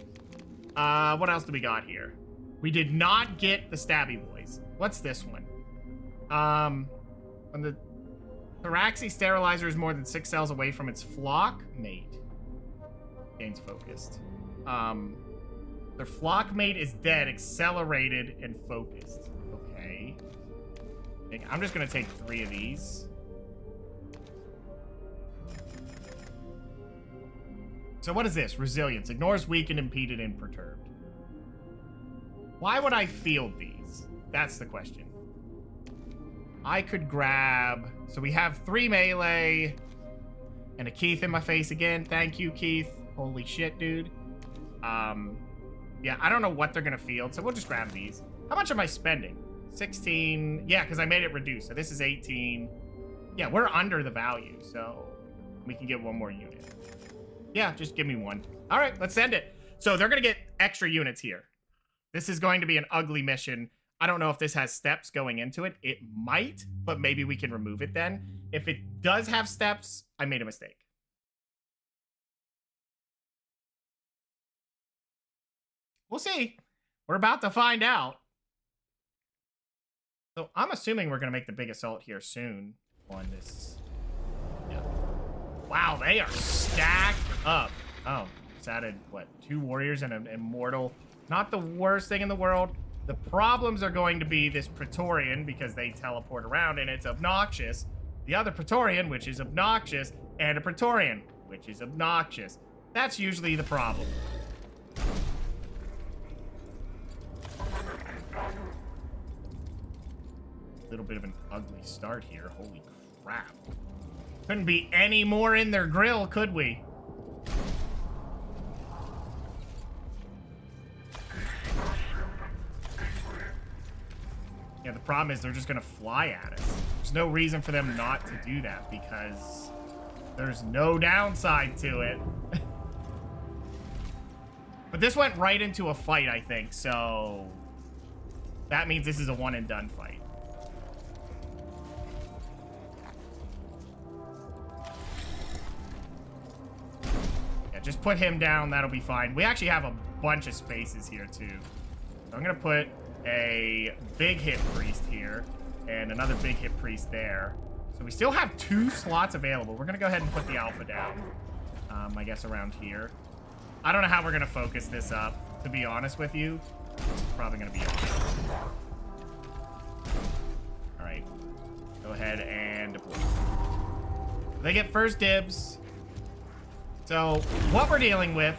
What else do we got here? We did not get the Stabby Boys. What's this one? When the Thoraxi sterilizer is more than 6 cells away from its flock mate, gains focused. Their flock mate is dead, accelerated, and focused. Okay. I'm just gonna take 3 of these. So what is this? Resilience. Ignores weakened, impeded, and perturbed. Why would I field these? That's the question. I could grab... So we have 3 melee and a Keith in my face again. Thank you, Keith. Holy shit, dude. Yeah, I don't know what they're going to field, so we'll just grab these. How much am I spending? 16. Yeah, because I made it reduced. So this is 18. Yeah, we're under the value, so we can get 1 more unit. Yeah, just give me 1. All right, let's send it. So they're going to get extra units here. This is going to be an ugly mission. I don't know if this has steps going into it. It might, but maybe we can remove it then. If it does have steps, I made a mistake. We'll see. We're about to find out. So I'm assuming we're going to make the big assault here soon on this. Yeah. Wow, they are stacked up. Oh, it's added, what, 2 warriors and an immortal. Not the worst thing in the world. The problems are going to be this Praetorian, because they teleport around and it's obnoxious. The other Praetorian, which is obnoxious. And a Praetorian, which is obnoxious. That's usually the problem. A little bit of an ugly start here. Holy crap. Couldn't be any more in their grill, could we? Yeah, the problem is they're just gonna fly at us. There's no reason for them not to do that because there's no downside to it. But this went right into a fight, I think, so that means this is a one and done fight. Yeah, just put him down, that'll be fine. We actually have a bunch of spaces here too. So I'm gonna put a big hit priest here and another big hit priest there. So we still have 2 slots available. We're gonna go ahead and put the alpha down. I guess around here. I don't know how we're gonna focus this up, to be honest with you. It's probably gonna be okay. Alright. Go ahead and deploy. They get first dibs. So what we're dealing with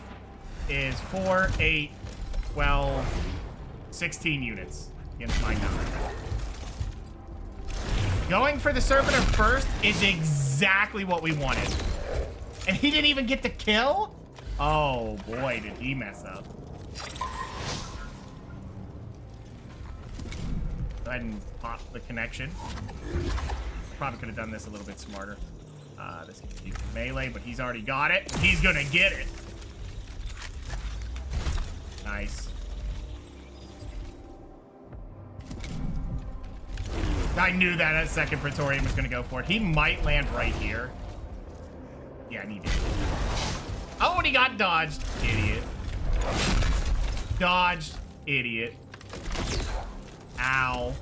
is 4, 8, 12, 16 units against my 9. Going for the Servitor first is exactly what we wanted. And he didn't even get the kill? Oh boy, did he mess up. Go ahead and pop the connection. Probably could have done this a little bit smarter. This can be melee, but he's already got it. He's gonna get it. Nice. I knew that a second Praetorian was gonna go for it. He might land right here. Yeah, and he did. Oh, and he got dodged. Idiot. Dodged. Idiot. Ow.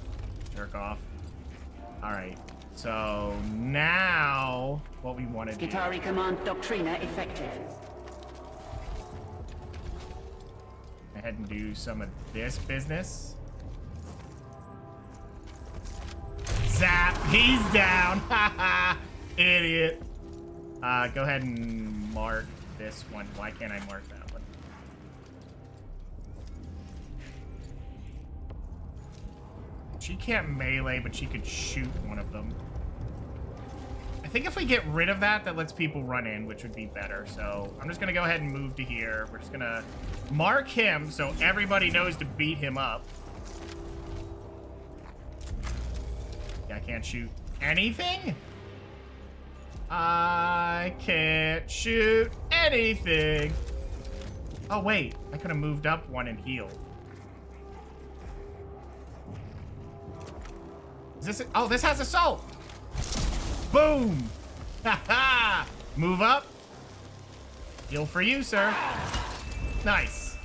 Jerk off. Alright. So now what we want to do. Skitarii Command Doctrina effective. Go ahead and do some of this business. Zap. He's down. Haha. Idiot. Go ahead and mark this one. Why can't I mark that one? She can't melee, but she could shoot one of them. I think if we get rid of that, that lets people run in, which would be better. So I'm just going to go ahead and move to here. We're just going to mark him so everybody knows to beat him up. Yeah, I can't shoot anything. I can't shoot anything. Oh, wait. I could have moved up one and healed. Is this... Oh, this has assault. Boom. Ha-ha. Move up. Heal for you, sir. Nice.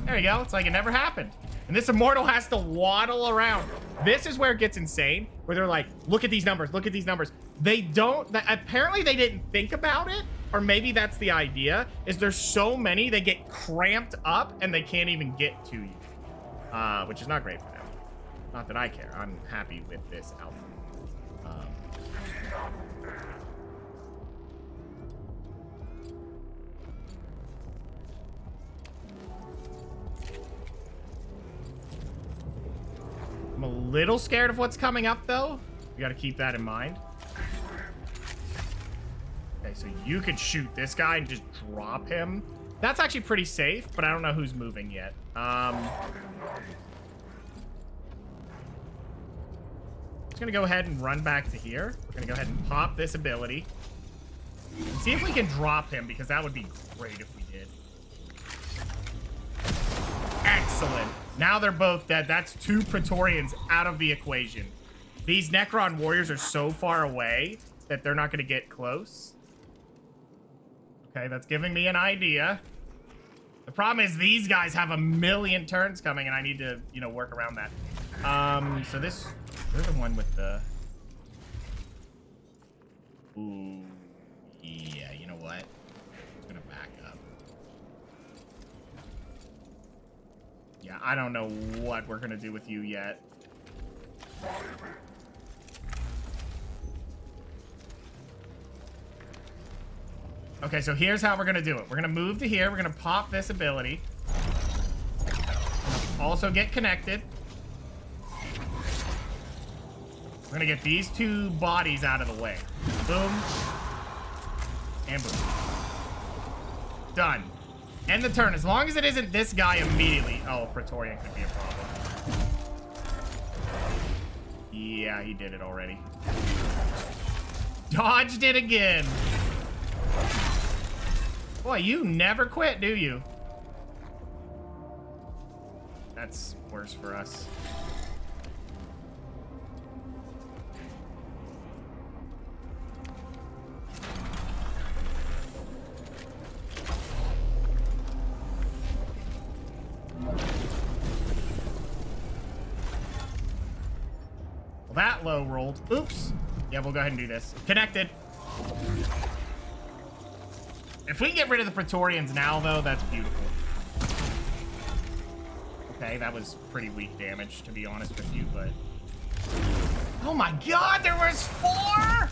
There you go. It's like it never happened. And this immortal has to waddle around. This is where it gets insane, where they're like, look at these numbers, look at these numbers. They don't, apparently they didn't think about it, or maybe that's the idea, is there's so many, they get cramped up and they can't even get to you. Which is not great for them. Not that I care. I'm happy with this outfit. I'm a little scared of what's coming up, though. We got to keep that in mind. Okay, so you could shoot this guy and just drop him. That's actually pretty safe, but I don't know who's moving yet. Just gonna go ahead and run back to here. We're gonna go ahead and pop this ability. And see if we can drop him, because that would be great if we did. Excellent. Now they're both dead. That's 2 Praetorians out of the equation. These Necron warriors are so far away that they're not going to get close. Okay, that's giving me an idea. The problem is these guys have a million turns coming, and I need to, you know, work around that. So this... They're the one with the... Ooh. Yeah, you know what? I'm going to back up. Yeah, I don't know what we're gonna do with you yet. Okay, so here's how we're gonna do it. We're gonna move to here. We're gonna pop this ability. Also get connected. We're gonna get these 2 bodies out of the way. Boom. And boom. Done. End the turn. As long as it isn't this guy immediately. Oh, Praetorian could be a problem. Yeah, he did it already. Dodged it again. Boy, you never quit, do you? That's worse for us. Well, that low rolled. Oops. Yeah, we'll go ahead and do this. Connected. If we can get rid of the Praetorians now, though, that's beautiful. Okay, that was pretty weak damage, to be honest with you, but... Oh my god, there was 4?!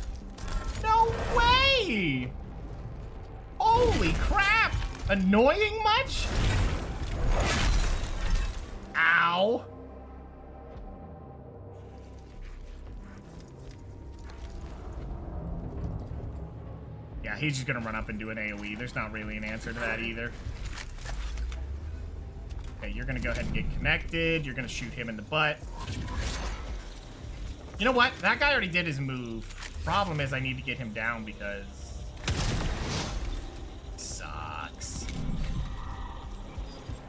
No way! Holy crap! Annoying much? Ow. Yeah, he's just gonna run up and do an AoE. There's not really an answer to that either. Okay, you're gonna go ahead and get connected. You're gonna shoot him in the butt. You know what? That guy already did his move. Problem is I need to get him down because... Sucks.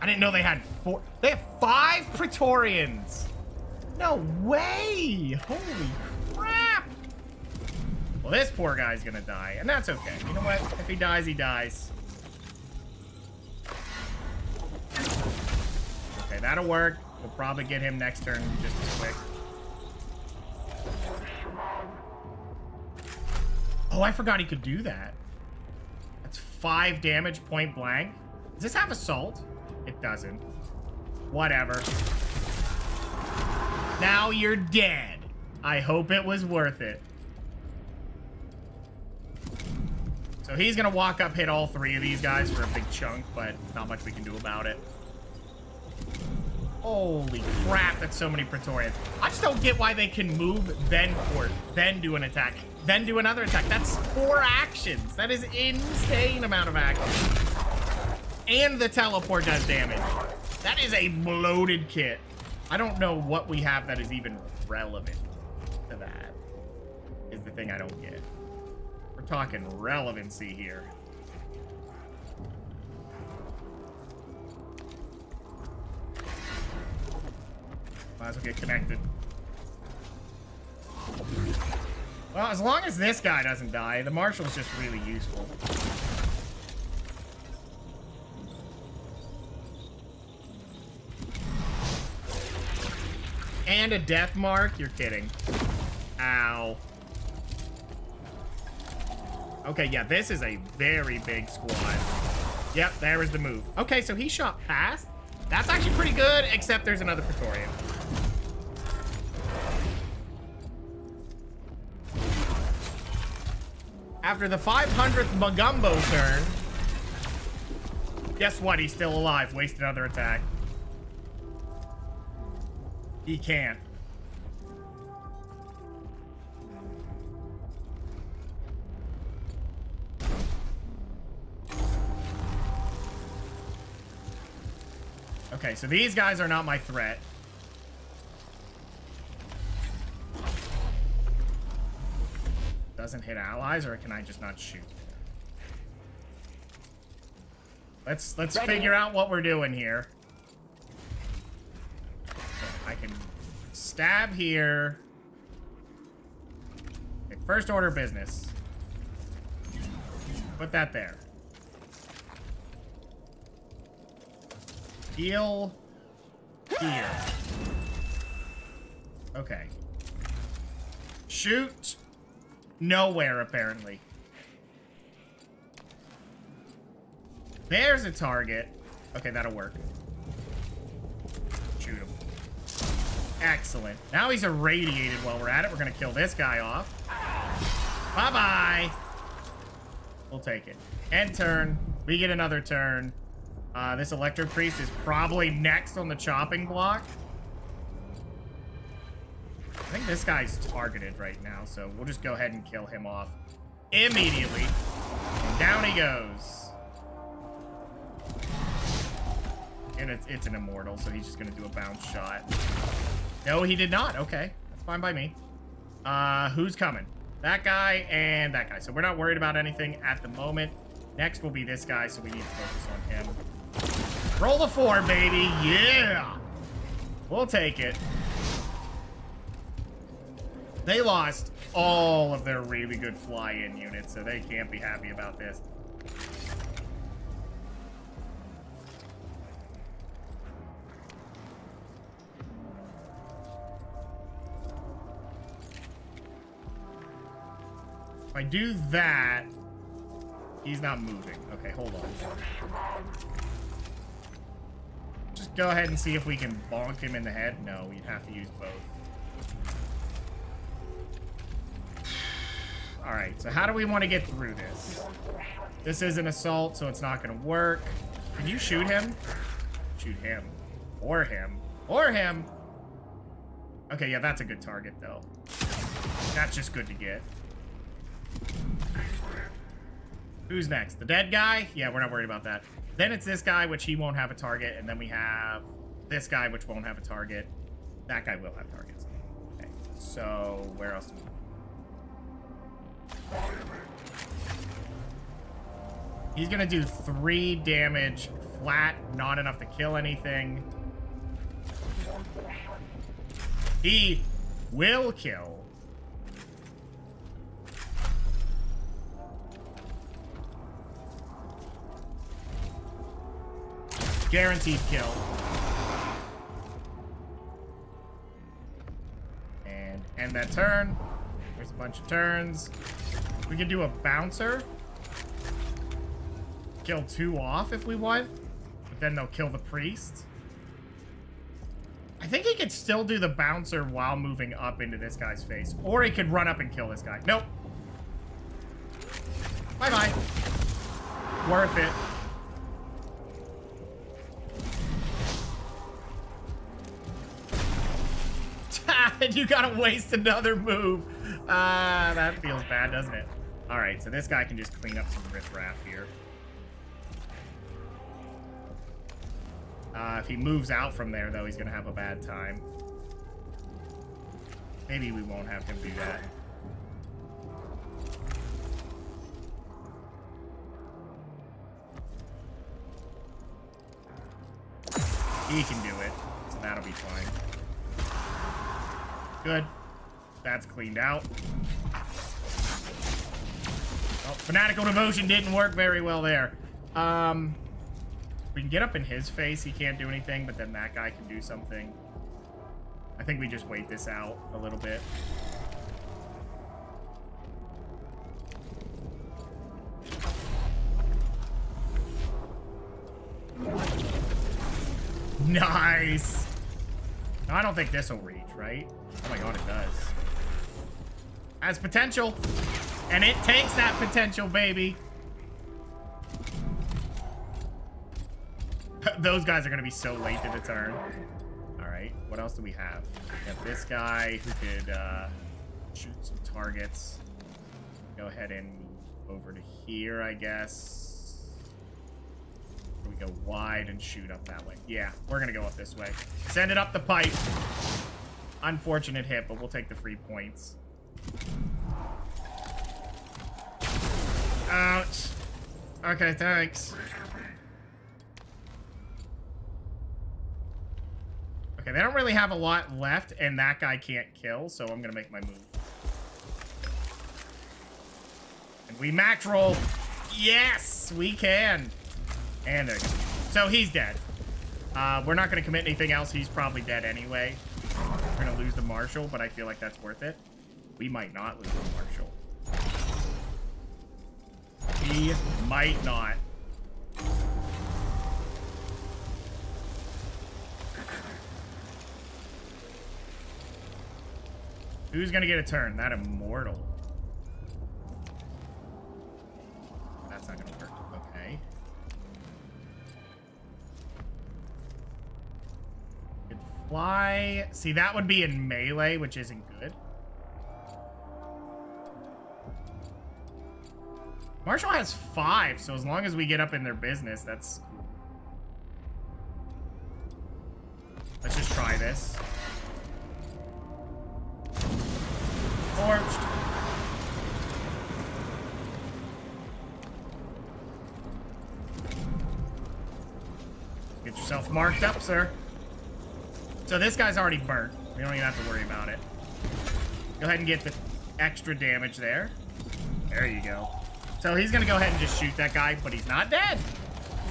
I didn't know they had 4... They have 5 Praetorians! No way! Holy crap! Well, this poor guy's gonna die, and that's okay. You know what? If he dies, he dies. Okay, that'll work. We'll probably get him next turn just as quick. Oh, I forgot he could do that. That's 5 damage point blank. Does this have assault? It doesn't. Whatever. Now you're dead. I hope it was worth it. So he's gonna walk up, hit all 3 of these guys for a big chunk, but not much we can do about it. Holy crap, that's so many Praetorians. I just don't get why they can move, then port, then do an attack, then do another attack. That's 4 actions. That is insane amount of actions. And the teleport does damage. That is a bloated kit. I don't know what we have that is even relevant to that, is the thing I don't get. We're talking relevancy here. Might as well get connected. Well, as long as this guy doesn't die, the Marshal's just really useful. And a death mark? You're kidding. Ow. Okay, yeah, this is a very big squad. Yep, there is the move. Okay, so he shot past. That's actually pretty good, except there's another Praetorian. After the 500th Magumbo turn, guess what? He's still alive. Waste another attack. He can't. Okay, so these guys are not my threat. Doesn't hit allies, or can I just not shoot? Let's figure out what we're doing here. I can stab here. Okay, first order of business. Put that there. Heal here. Okay. Shoot nowhere, apparently. There's a target. Okay, that'll work. Shoot him. Excellent. Now he's irradiated while we're at it. We're gonna kill this guy off. Bye-bye. We'll take it. End turn. We get another turn. This Electro Priest is probably next on the chopping block. I think this guy's targeted right now, so we'll just go ahead and kill him off immediately. And down he goes. And it's an immortal, so he's just gonna do a bounce shot. No, he did not. Okay, that's fine by me. Who's coming? That guy and that guy. So we're not worried about anything at the moment. Next will be this guy, so we need to focus on him. Roll the 4, baby. Yeah! We'll take it. They lost all of their really good fly-in units, so they can't be happy about this. If I do that, he's not moving. Okay, hold on. Just go ahead and see if we can bonk him in the head. No, we'd have to use both. All right, so how do we want to get through this? This is an assault, so it's not going to work. Can you shoot him? Shoot him. Or him. Or him. Okay, yeah, that's a good target, though. That's just good to get. Who's next? The dead guy? Yeah, we're not worried about that. Then it's this guy, which he won't have a target, and then we have this guy, which won't have a target. That guy will have targets. Okay, so where else do we... He's gonna do 3 damage flat, not enough to kill anything. He will kill. Guaranteed kill. And end that turn. There's a bunch of turns. We can do a bouncer. Kill 2 off if we want. But then they'll kill the priest. I think he could still do the bouncer while moving up into this guy's face. Or he could run up and kill this guy. Nope. Bye-bye. Worth it. And you gotta waste another move. That feels bad, doesn't it? All right, so this guy can just clean up some riffraff here. If he moves out from there, though, he's gonna have a bad time. Maybe we won't have him do that. He can do it, so that'll be fine. Good. That's cleaned out. Oh, Fanatical Devotion didn't work very well there. We can get up in his face. He can't do anything, but then that guy can do something. I think we just wait this out a little bit. Nice. No, I don't think this will reach, right? Oh my god, it does. Has potential. And it takes that potential, baby. Those guys are going to be so late to the turn. All right, what else do we have? We have this guy who could shoot some targets. Go ahead and move over to here, I guess. We go wide and shoot up that way. Yeah, we're going to go up this way. Send it up the pipe. Unfortunate hit, but we'll take the free points. Ouch. Okay, thanks. Okay, they don't really have a lot left, and that guy can't kill, so I'm gonna make my move. And we max roll. Yes, we can. And there you go. So he's dead. We're not gonna commit anything else. He's probably dead anyway. We're gonna lose the Marshal, but I feel like that's worth it. We might not lose the Marshal. We might not. Who's gonna get a turn? That Immortal. That's not gonna work. Okay. Could fly. See, that would be in melee, which isn't good. Marshall has 5, so as long as we get up in their business, that's cool. Let's just try this. Torched. Get yourself marked up, sir. So this guy's already burnt. We don't even have to worry about it. Go ahead and get the extra damage there. There you go. So he's gonna go ahead and just shoot that guy, but he's not dead.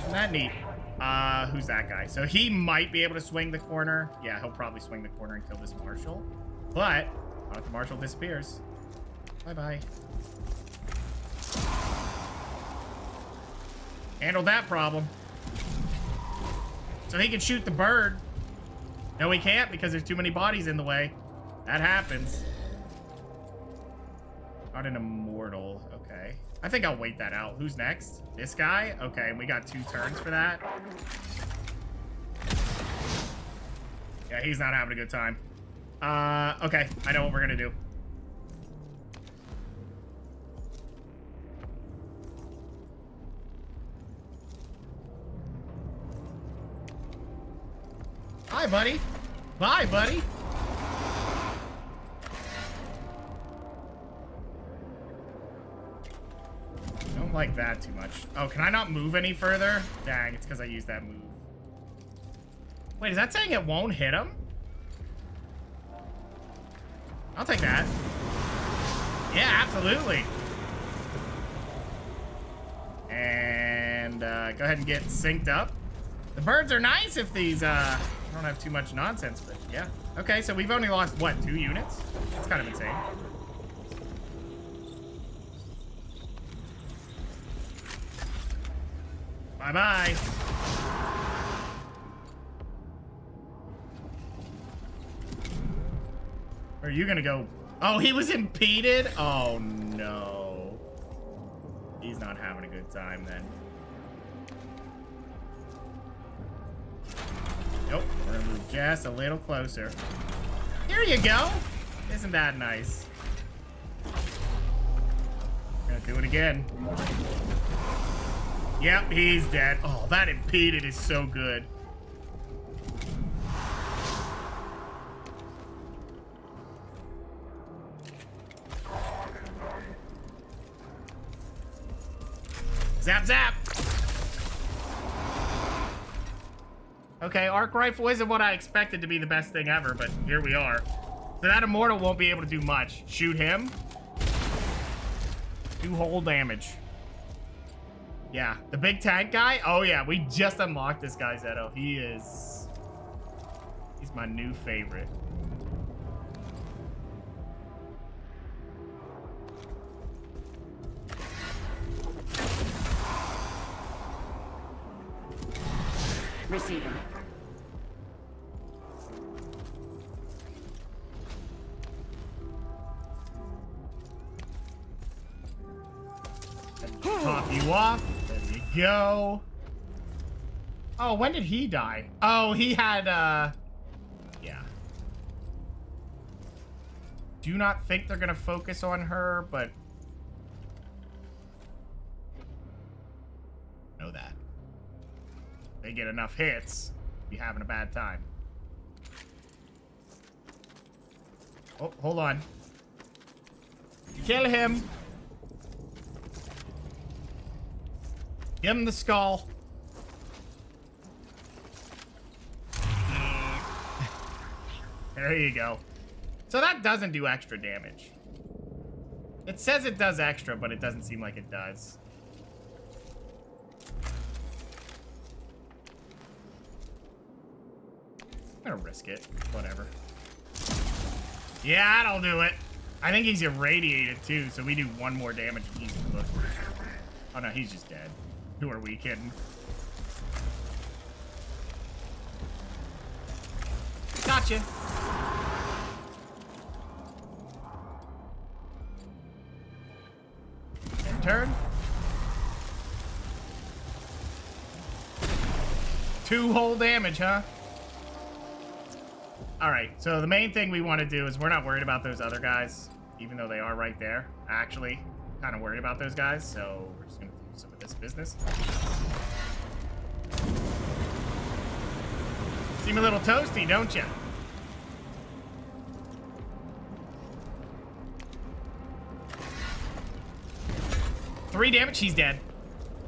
Isn't that neat? Who's that guy? So he might be able to swing the corner. Yeah, he'll probably swing the corner and kill this Marshal. But what if the Marshal disappears? Bye-bye. Handled that problem. So he can shoot the bird. No, he can't because there's too many bodies in the way. That happens. Not an Immortal. Okay. I think I'll wait that out. Who's next? This guy? Okay, and we got 2 turns for that. Yeah, he's not having a good time. Okay, I know what we're gonna do. Hi, buddy. Bye, buddy. Don't like that too much. Oh, can I not move any further? Dang, it's because I used that move. Wait, is that saying it won't hit him? I'll take that. Yeah, absolutely. And go ahead and get synced up. The birds are nice if these don't have too much nonsense, but yeah. Okay, so we've only lost, what, 2 units? That's kind of insane. Bye-bye. Where are you gonna go? Oh, he was impeded? Oh, no. He's not having a good time, then. Nope, we're gonna move just a little closer. Here you go. Isn't that nice? Gonna do it again. Yep, he's dead. Oh, that impeded is so good. Zap, zap. Okay, arc rifle isn't what I expected to be the best thing ever, but here we are. So that immortal won't be able to do much. Shoot him. Do whole damage. Yeah, the big tank guy. Oh yeah, we just unlocked this guy, Zeto. He's my new favorite. Receiving. Top you off. There you go. Oh, when did he die? Oh, he had, yeah. Do not think they're gonna focus on her, but know that. They get enough hits, be having a bad time. Oh, hold on. Kill him. Give him the skull. There you go. So that doesn't do extra damage. It says it does extra, but it doesn't seem like it does. I'm gonna risk it. Whatever. Yeah, that'll do it. I think he's irradiated too, so we do one more damage and he's cooked. Oh no, he's just dead. Who are we kidding? Gotcha. And turn. 2 whole damage, huh? Alright, so the main thing we want to do is we're not worried about those other guys, even though they are right there. Actually, kind of worried about those guys, so we're just going to do some of this business. Seem a little toasty, don't you? Three damage, he's dead.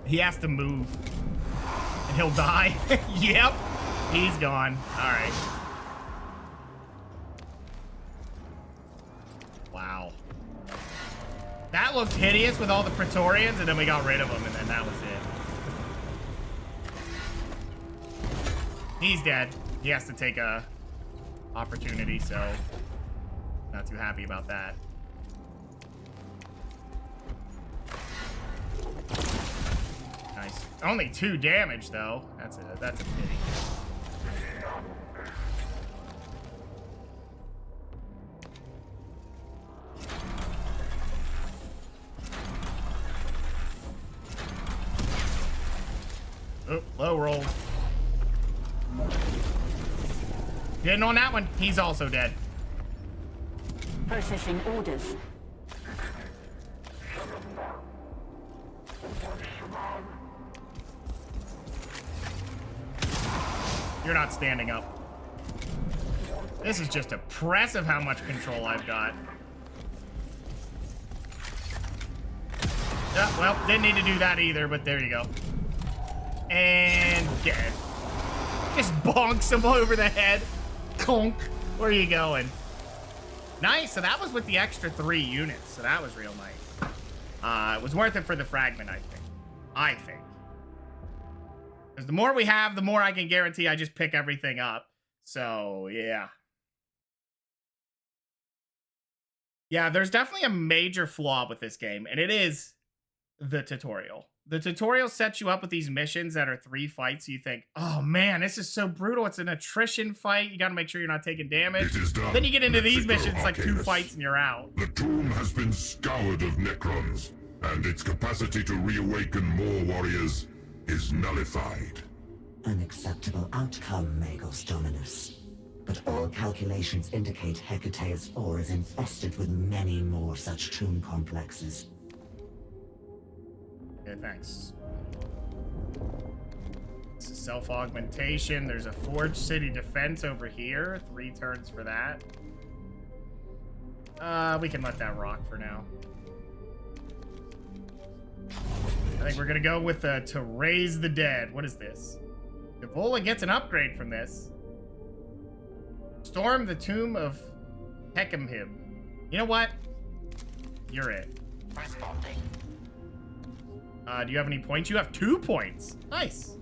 He has to move. And he'll die. Yep. He's gone. Alright. Wow. That looked hideous with all the Praetorians, and then we got rid of them, and then that was it. He's dead. He has to take a opportunity, so not too happy about that. Nice. Only 2 damage, though. That's a pity. Oh, low roll. Getting on that one. He's also dead. Processing orders. You're not standing up. This is just oppressive how much control I've got. Yeah, well, didn't need to do that either, but there you go. And dead. Just bonks him over the head. Conk. Where are you going? Nice. So that was with the extra 3 units. So that was real nice. It was worth it for the fragment, I think. Because the more we have, the more I can guarantee I just pick everything up. So, yeah. Yeah, there's definitely a major flaw with this game, and it is the tutorial. The tutorial sets you up with these missions that are 3 fights. So you think, oh man, this is so brutal. It's an attrition fight. You got to make sure you're not taking damage. Then you get into these missions, it's like 2 fights and you're out. The tomb has been scoured of Necrons, and its capacity to reawaken more warriors is nullified. An acceptable outcome, Magos Dominus. But all calculations indicate Hecateus 4 is infested with many more such tomb complexes. Okay, thanks. This is self-augmentation. There's a Forge City defense over here. 3 turns for that. We can let that rock for now. I think we're gonna go with to raise the dead. What is this? Evola gets an upgrade from this. Storm the tomb of Hekimhib. You know what? You're it. Responding. Do you have any points? You have 2 points. Nice.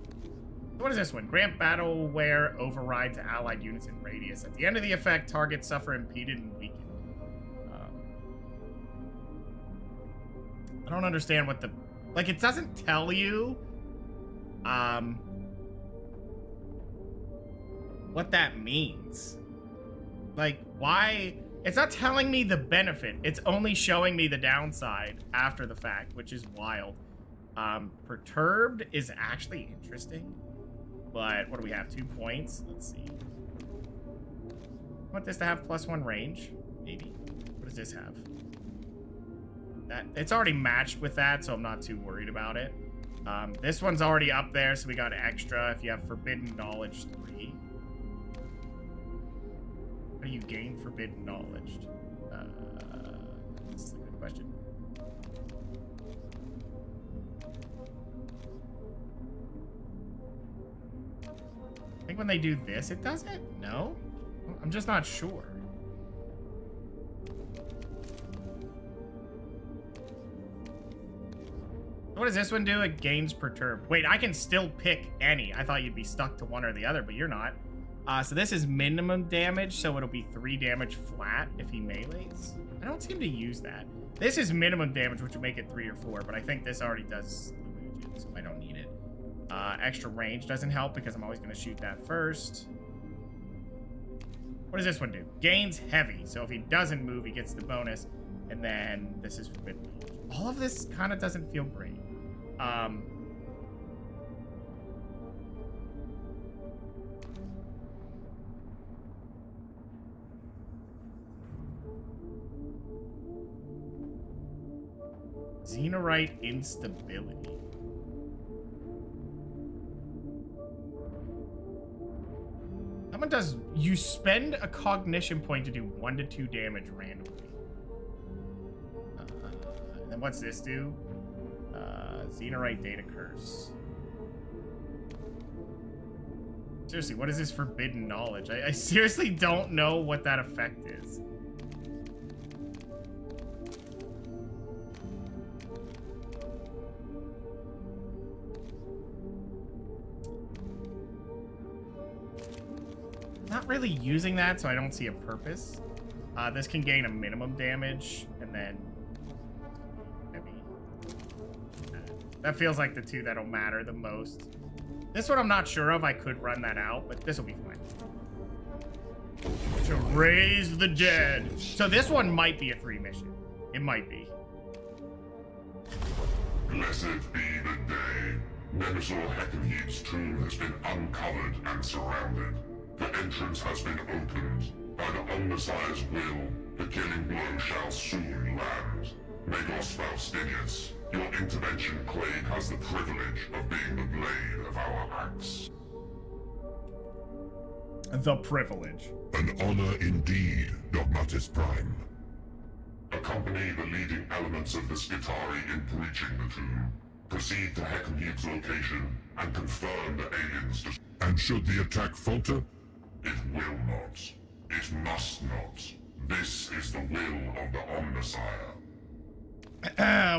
So what is this one? Grant battleware override to allied units in radius. At the end of the effect, targets suffer impeded and weakened. I don't understand what the... Like, it doesn't tell you... what that means. Like, why... It's not telling me the benefit. It's only showing me the downside after the fact, which is wild. Perturbed is actually interesting. But what do we have? 2 points? Let's see. I want this to have +1 range. Maybe. What does this have? That it's already matched with that, so I'm not too worried about it. This one's already up there, so we got extra. If you have Forbidden Knowledge 3. How do you gain Forbidden Knowledge? This is a good question. I think when they do this, it does it? No? I'm just not sure. What does this one do? It gains Perturbed. Wait, I can still pick any. I thought you'd be stuck to one or the other, but you're not. So this is minimum damage, so it'll be 3 damage flat if he melees. I don't seem to use that. This is minimum damage, which would make it 3 or 4, but I think this already does Luminagen, so I don't need it. Extra range doesn't help because I'm always going to shoot that first. What does this one do? Gains heavy, so if he doesn't move, he gets the bonus. And then this is Forbidden. All of this kind of doesn't feel great. Xenorite instability. Someone does... You spend a cognition point to do 1 to 2 damage randomly. And then what's this do? Xenorite Data Curse. Seriously, what is this Forbidden Knowledge? I seriously don't know what that effect is. Not really using that, so I don't see a purpose. This can gain a minimum damage, and then heavy. That feels like the 2 that'll matter the most. This one I'm not sure of. I could run that out, but this will be fine. To raise the dead. So this one might be a 3 mission. It might be. Blessed be the day. Nemesaur Heckenheap's tomb has been uncovered and surrounded. The entrance has been opened. By the Omnissiah's will, the killing blow shall soon land. Megos Faustinius, your intervention clade has the privilege of being the blade of our axe. The privilege. An honor indeed, Dogmatis Prime. Accompany the leading elements of the Skitari in breaching the tomb. Proceed to Heckenheap's location and confirm the aliens. And should the attack falter? It will not. It must not. This is the will of the Omnissiah.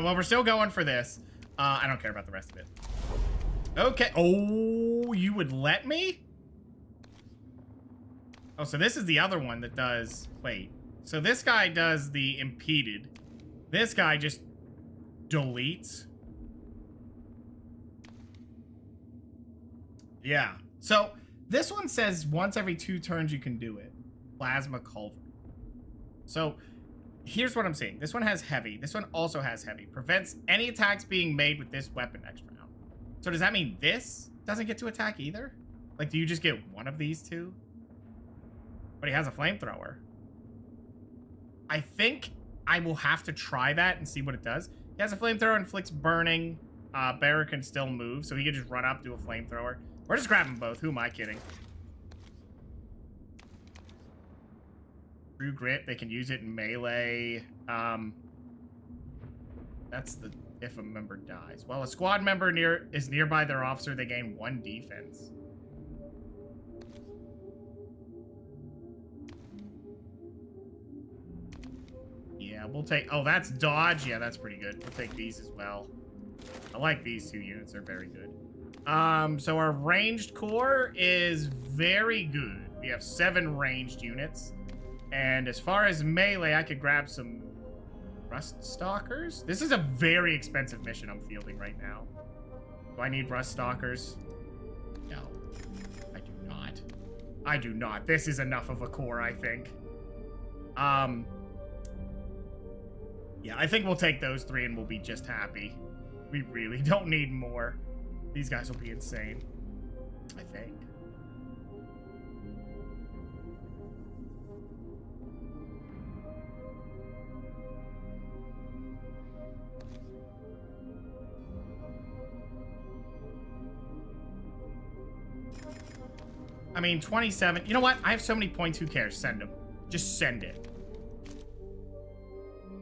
Well, we're still going for this. I don't care about the rest of it. Okay. Oh, you would let me? Oh, so this is the other one that does... Wait. So this guy does the impeded. This guy just deletes. Yeah. So this one says once every 2 turns you can do it. Plasma Culver. So here's what I'm seeing. This one has heavy. This one also has heavy. Prevents any attacks being made with this weapon next round. So does that mean this doesn't get to attack either? Like, do you just get one of these 2? But he has a flamethrower. I think I will have to try that and see what it does. He has a flamethrower, inflicts burning. Bearer can still move, so he can just run up, do a flamethrower. Or just grab them both. Who am I kidding? True Grit, they can use it in melee. That's the if a member dies. While a squad member is nearby their officer, they gain 1 defense. Yeah, we'll take... Oh, that's dodge? Yeah, that's pretty good. We'll take these as well. I like these 2 units. They're very good. So our ranged core is very good. We have 7 ranged units. And as far as melee, I could grab some Rust Stalkers. This is a very expensive mission I'm fielding right now. Do I need Rust Stalkers? No. I do not. I do not. This is enough of a core, I think. Yeah, I think we'll take those 3 and we'll be just happy. We really don't need more. These guys will be insane. I think. I mean, 27. You know what? I have so many points. Who cares? Send them. Just send it.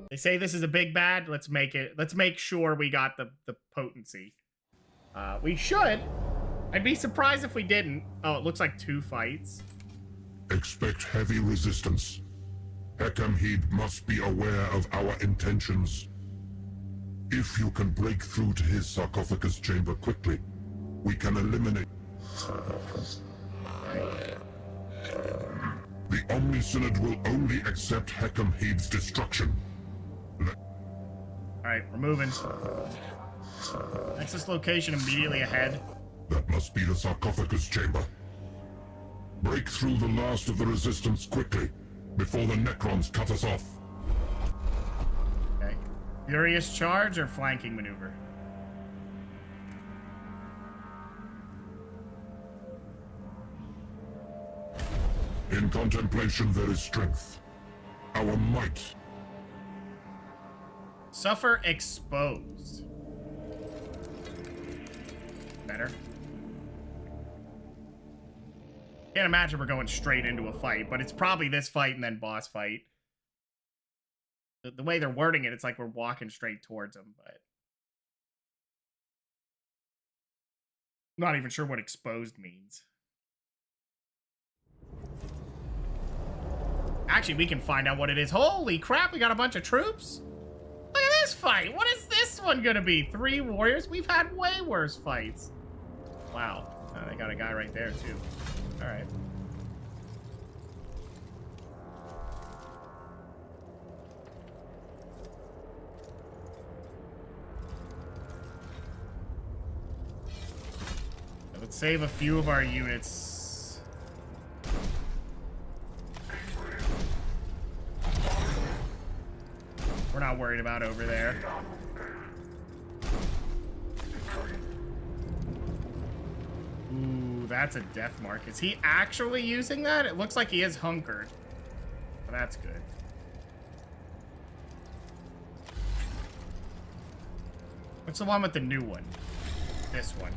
They say this is a big bad. Let's make it. Let's make sure we got the potency. We should. I'd be surprised if we didn't. Oh, it looks like 2 fights. Expect heavy resistance. Hekam must be aware of our intentions. If you can break through to his sarcophagus chamber quickly, we can eliminate... The Omni-Synod will only accept Hekam destruction. Alright, we're moving. Nexus location immediately ahead. That must be the sarcophagus chamber. Break through the last of the resistance quickly, before the Necrons cut us off. Okay. Furious charge or flanking maneuver? In contemplation there is strength. Our might. Suffer exposed. Better. Can't imagine we're going straight into a fight, but it's probably this fight and then boss fight. The way they're wording it, it's like we're walking straight towards them, but... I'm not even sure what exposed means. Actually, we can find out what it is. Holy crap, we got a bunch of troops? Look at this fight. What is this one gonna be? 3 warriors? We've had way worse fights. Wow. Oh, they got a guy right there, too. All right. Let's save a few of our units. We're not worried about over there. Ooh, that's a death mark. Is he actually using that? It looks like he is hunkered. Well, that's good. What's the one with the new one? This one.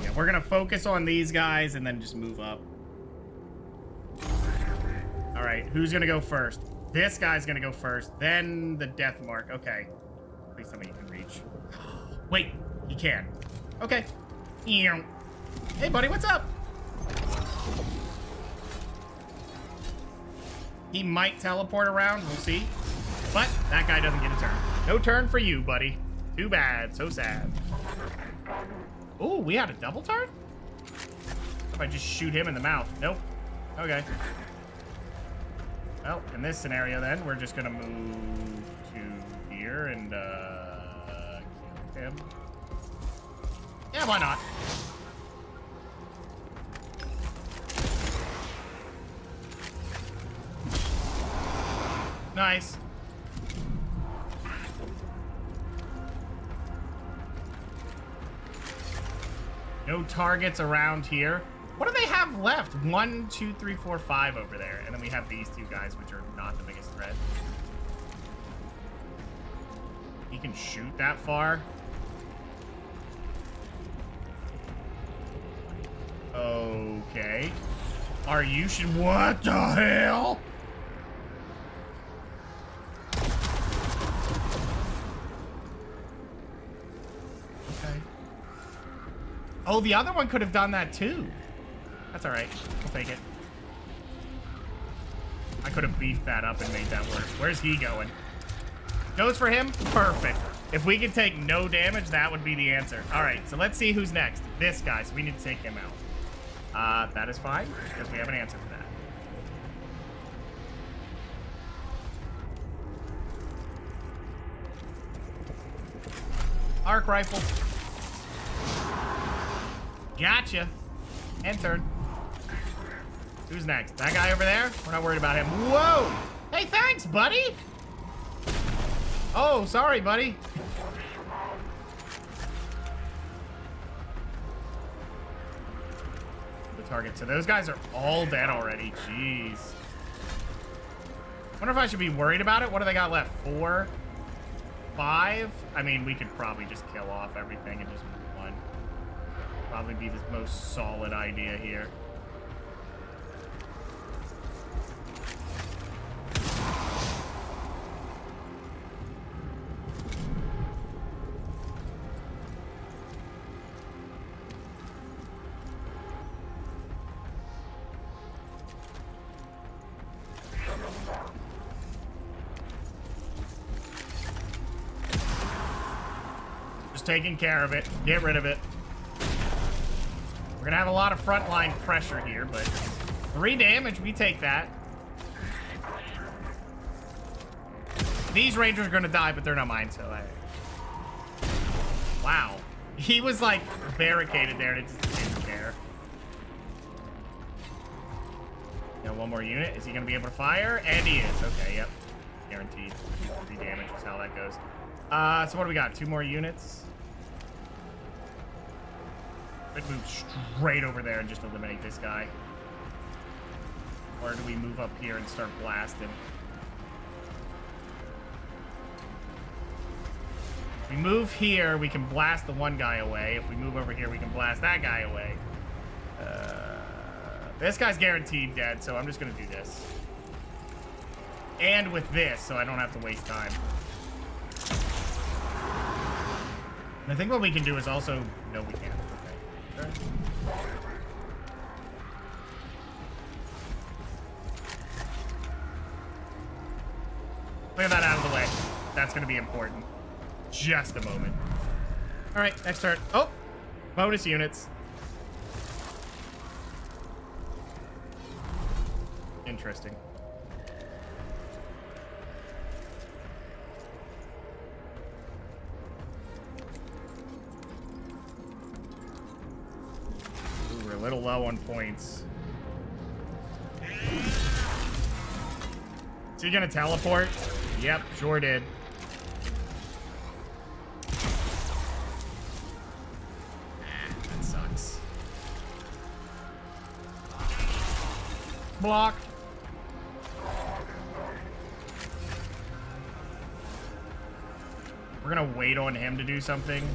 Yeah, we're gonna focus on these guys and then just move up. All right, who's gonna go first? This guy's gonna go first, then the death mark. Okay, at least somebody can reach. Wait, he can. Okay. Hey, buddy, what's up? He might teleport around, we'll see. But that guy doesn't get a turn. No turn for you, buddy. Too bad, so sad. Oh, we had a double turn? If I just shoot him in the mouth. Nope. Okay. Well, in this scenario then, we're just gonna move to here and kill him. Yeah, why not? No targets around here. What do they have left? 1, 2, 3, 4, 5 over there. And then we have these two guys, which are not the biggest threat. He can shoot that far. Okay. Are you what the hell? Okay. Oh, the other one could have done that too. That's all right. We'll take it. I could have beefed that up and made that worse. Where's he going? Goes for him? Perfect. If we could take no damage, that would be the answer. All right, so let's see who's next. This guy, so we need to take him out. That is fine, because we have an answer for that. Arc rifle. Gotcha. And turn. Who's next? That guy over there? We're not worried about him. Whoa! Hey, thanks, buddy! Oh, sorry, buddy. Target. So those guys are all dead already. Jeez. Wonder if I should be worried about it. What do they got left? 4? 5? I mean, we could probably just kill off everything and just move on. Probably be the most solid idea here. Taking care of it. Get rid of it. We're gonna have a lot of frontline pressure here, but 3 damage, we take that. These rangers are gonna die, but they're not mine, so wow. He was like barricaded there and it just didn't care. Got one more unit. Is he gonna be able to fire? And he is. Okay, yep. Guaranteed. 3 damage is how that goes. So what do we got? 2 more units. Let's move straight over there and just eliminate this guy. Or do we move up here and start blasting? If we move here, we can blast the one guy away. If we move over here, we can blast that guy away. This guy's guaranteed dead, so I'm just going to do this. And with this, so I don't have to waste time. And I think what we can do is also... No, we can't. Okay. Clear that out of the way. That's going to be important. Just a moment. All right, next turn. Oh, bonus units. Interesting. Ooh, we're a little low on points. Is he gonna teleport? Yep, sure did. That sucks. Block. We're gonna wait on him to do something.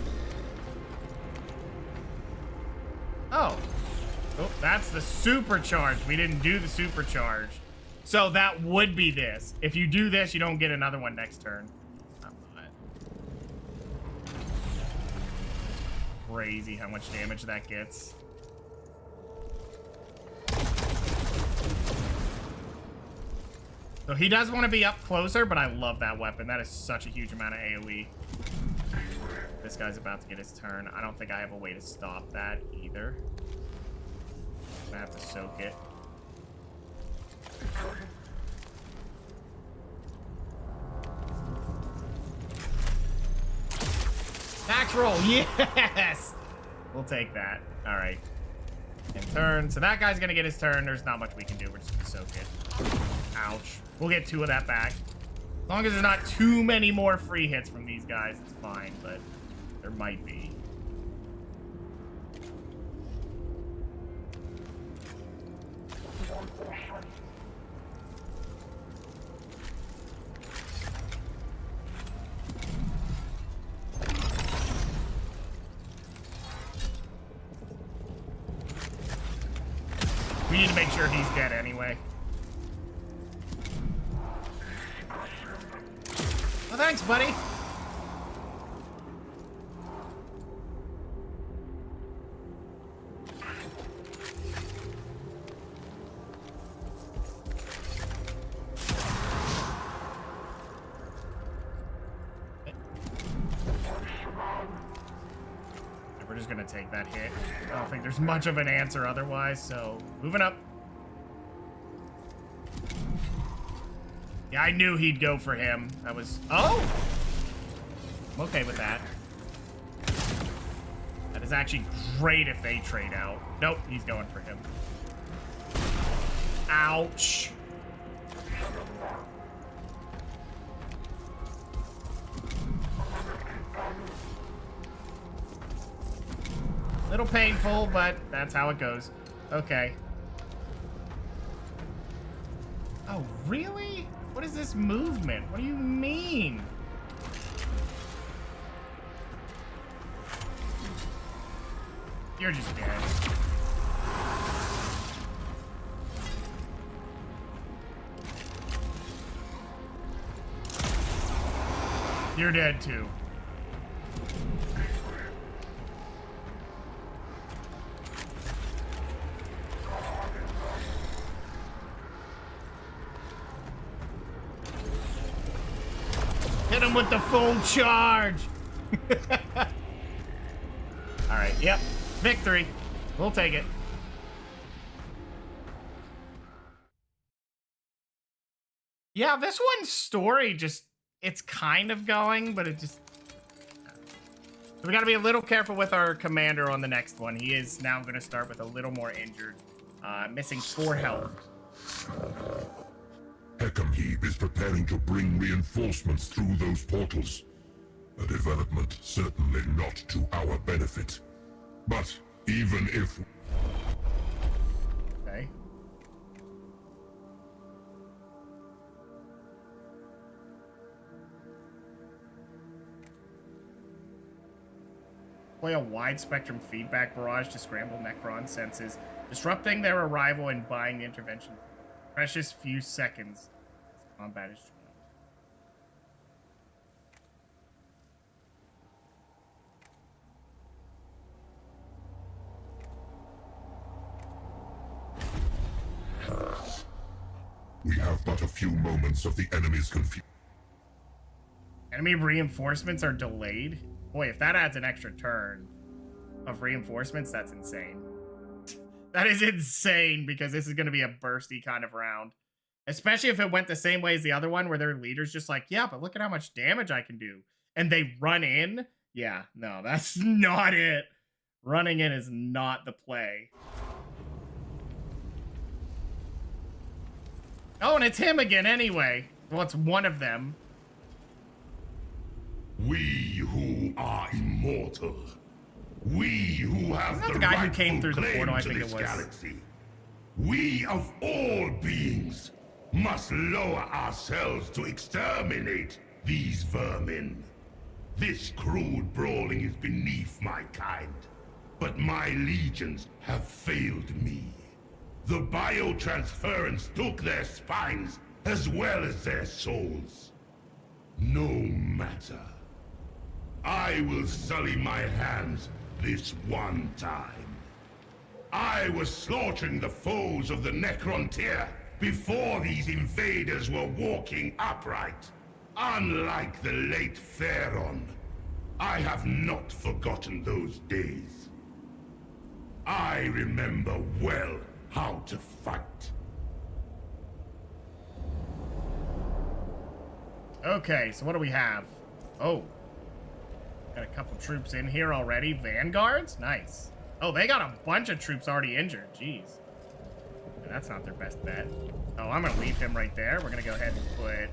Oh. Oh, that's the supercharged. We didn't do the supercharged. So that would be this. If you do this, you don't get another one next turn. I'm not. Crazy how much damage that gets. So he does want to be up closer, but I love that weapon. That is such a huge amount of AoE. This guy's about to get his turn. I don't think I have a way to stop that either. I'm gonna have to soak it. Max roll, yes! We'll take that. All right. And turn. So that guy's gonna get his turn. There's not much we can do. We're just gonna soak it. Ouch. We'll get 2 of that back. As long as there's not too many more free hits from these guys, it's fine, but there might be. need to make sure he's dead anyway. Oh, thanks, buddy. We're just gonna take that hit. I don't think there's much of an answer otherwise, so moving up. Yeah, I knew he'd go for him. That was... Oh! I'm okay with that. That is actually great if they trade out. Nope, he's going for him. Ouch. Little painful, but that's how it goes. Okay. Oh, really? What is this movement? What do you mean? You're just dead. You're dead too. Hit him with the full charge. All right, yep. Victory. We'll take it. Yeah, this one's story just, it's kind of going, but it just... We gotta be a little careful with our commander on the next one. He is now gonna start with a little more injured. Missing 4 health. Heckenheeb is preparing to bring reinforcements through those portals. A development certainly not to our benefit. But even if... Okay. Play a wide spectrum feedback barrage to scramble Necron senses, disrupting their arrival and buying the intervention. Precious few seconds. Combat is joined. We have but a few moments of the enemy's confusion. Enemy reinforcements are delayed? Boy, if that adds an extra turn of reinforcements, that's insane. That is insane, because this is going to be a bursty kind of round. Especially if it went the same way as the other one, where their leader's just like, yeah, but look at how much damage I can do. And they run in. Yeah, no, that's not it. Running in is not the play. Oh, and it's him again anyway. Well, it's one of them. We who are immortal. We who have Isn't that the guy who came through the portal, I think it was. Galaxy. We of all beings must lower ourselves to exterminate these vermin. This crude brawling is beneath my kind, but my legions have failed me. The biotransference took their spines as well as their souls. No matter. I will sully my hands this one time. I was slaughtering the foes of the Necron tier before these invaders were walking upright. Unlike the late Theron, I have not forgotten those days. I remember well how to fight. Okay, so what do we have? Oh. Got a couple troops in here already. Vanguards? Nice. Oh, they got a bunch of troops already injured. Jeez. That's not their best bet. Oh, I'm going to leave him right there. We're going to go ahead and put...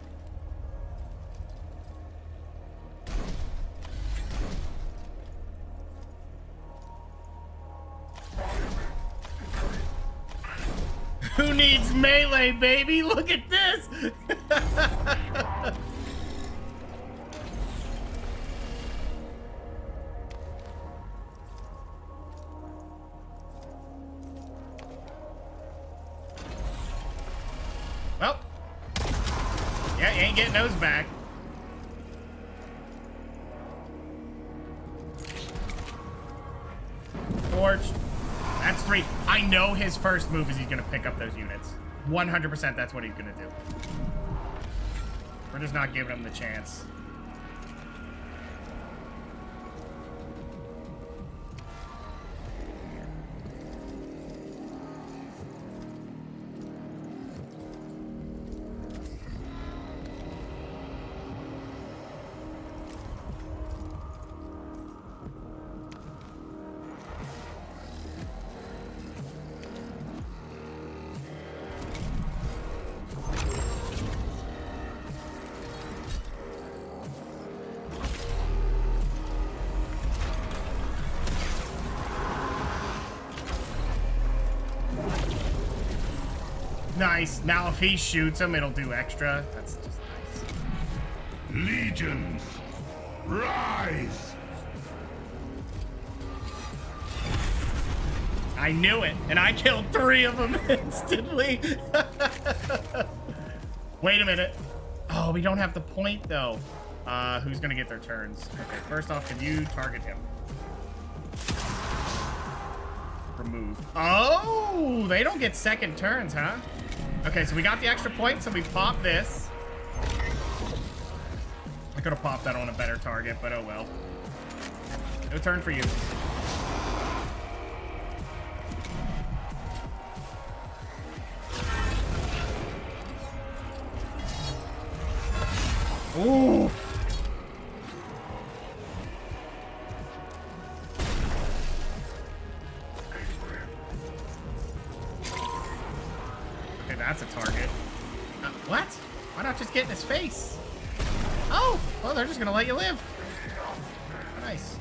Who needs melee, baby? Look at this! back. Torch. That's 3. I know his first move is he's going to pick up those units. 100% that's what he's going to do. We're just not giving him the chance. Nice. Now if he shoots him, it'll do extra. That's just nice. Legions, rise! I knew it, and I killed 3 of them instantly. Wait a minute. Oh, we don't have the point, though. Who's gonna get their turns? Okay, first off, can you target him? Remove. Oh, they don't get second turns, huh? Okay, so we got the extra point, so we pop this. I could have popped that on a better target, but oh well. No turn for you. Ooh. Okay, that's a target. What? Why not just get in his face? Oh, well, they're just gonna let you live. Nice.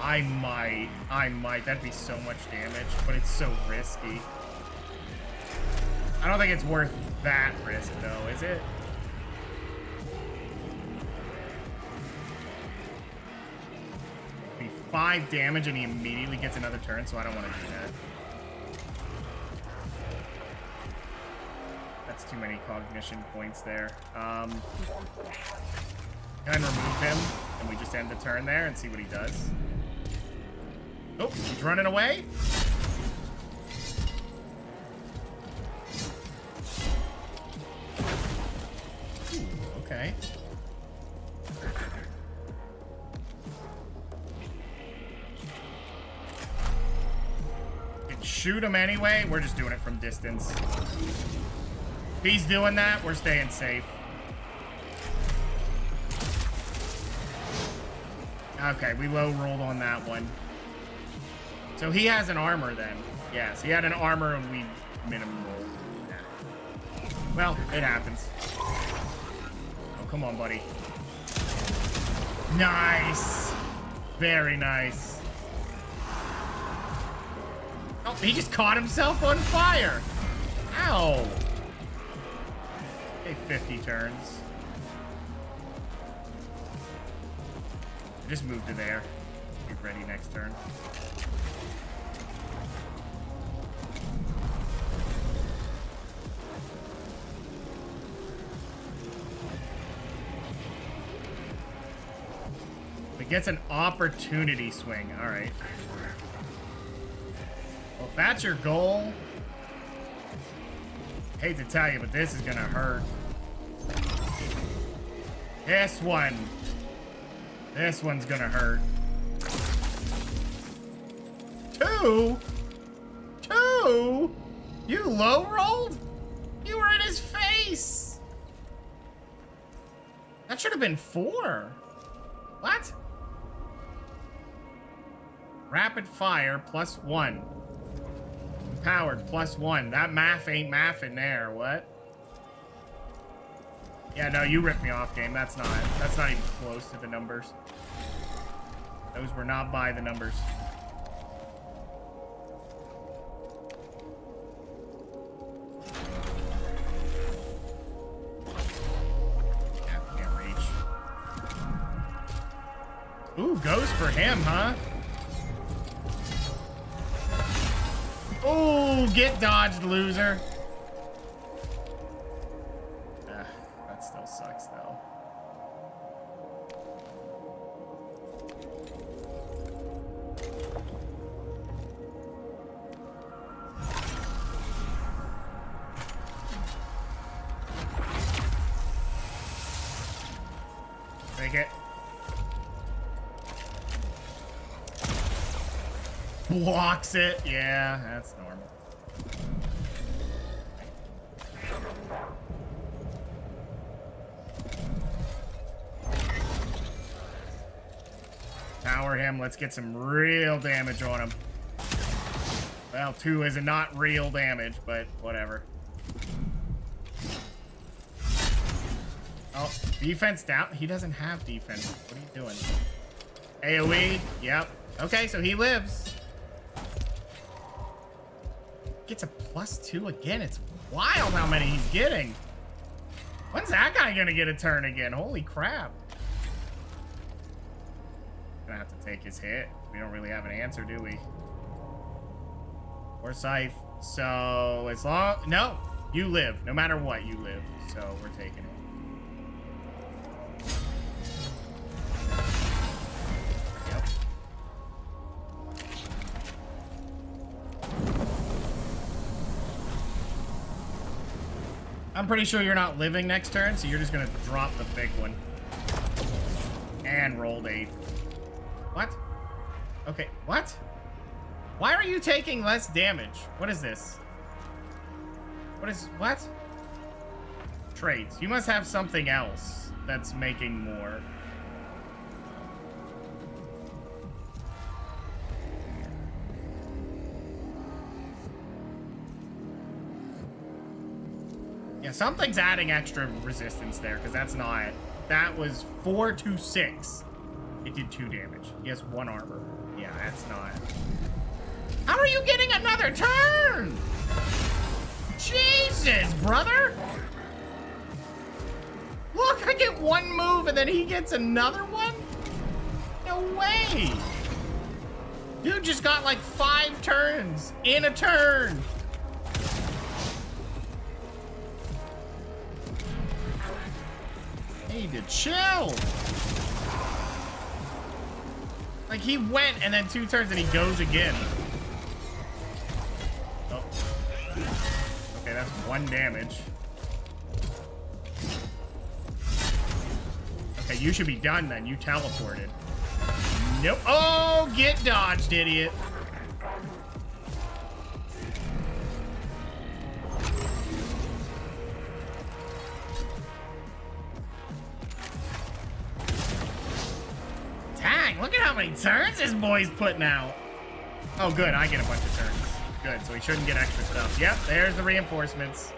I might. That'd be so much damage, but it's so risky. I don't think it's worth that risk, though, is it? Be 5 damage and he immediately gets another turn, so I don't want to do that. That's too many cognition points there. Go ahead and remove him, and we just end the turn there and see what he does. Oh, he's running away. Ooh, okay. Can shoot him anyway. We're just doing it from distance. If he's doing that, we're staying safe. Okay, we low rolled on that one. So he has an armor then. Yes, he had an armor and we minimum rolled. Yeah. Well, it happens. Oh, come on, buddy. Nice. Very nice. Oh, he just caught himself on fire. Ow. Okay, 50 turns. Just move to there. Be ready next turn. It gets an opportunity swing. All right. Well, if that's your goal, hate to tell you, but this is gonna hurt. This one's gonna hurt. 2? 2? You low rolled? You were in his face. That should have been 4. What? Rapid fire +1. Empowered +1. That math ain't mathing there. What? Yeah, no, you ripped me off, game. That's not even close to the numbers. Those were not by the numbers. Yeah, can't reach. Ooh, goes for him, huh? Ooh, get dodged, loser. sucks, though. Take it. Blocks it. Yeah, that's normal. Power him. Let's get some real damage on him. Well, 2 is not real damage, but whatever. Oh, defense down. He doesn't have defense. What are you doing? AoE. Yep. Okay, so he lives. Gets a +2 again. It's wild how many he's getting. When's that guy gonna get a turn again? Holy crap. Gonna have to take his hit. We don't really have an answer, do we? Or Scythe. So as long... No, you live. No matter what, you live. So we're taking it. Yep. I'm pretty sure you're not living next turn, so you're just gonna drop the big one. And rolled 8. What? Okay, what? Why are you taking less damage? What is this? What? Traits. You must have something else that's making more. Yeah, something's adding extra resistance there, because that's not... That was 4 to 6. It did 2 damage. He has 1 armor. Yeah, that's not... How are you getting another turn? Jesus, brother! Look, I get 1 move and then he gets another one? No way! Dude just got like 5 turns in a turn. Hey, to chill. Like he went and then 2 turns and he goes again. Oh. Okay, that's 1 damage. Okay, you should be done then. You teleported. Nope. Oh, get dodged, idiot. Dang, look at how many turns this boy's putting out. Oh, good. I get a bunch of turns. Good, so he shouldn't get extra stuff. Yep, there's the reinforcements.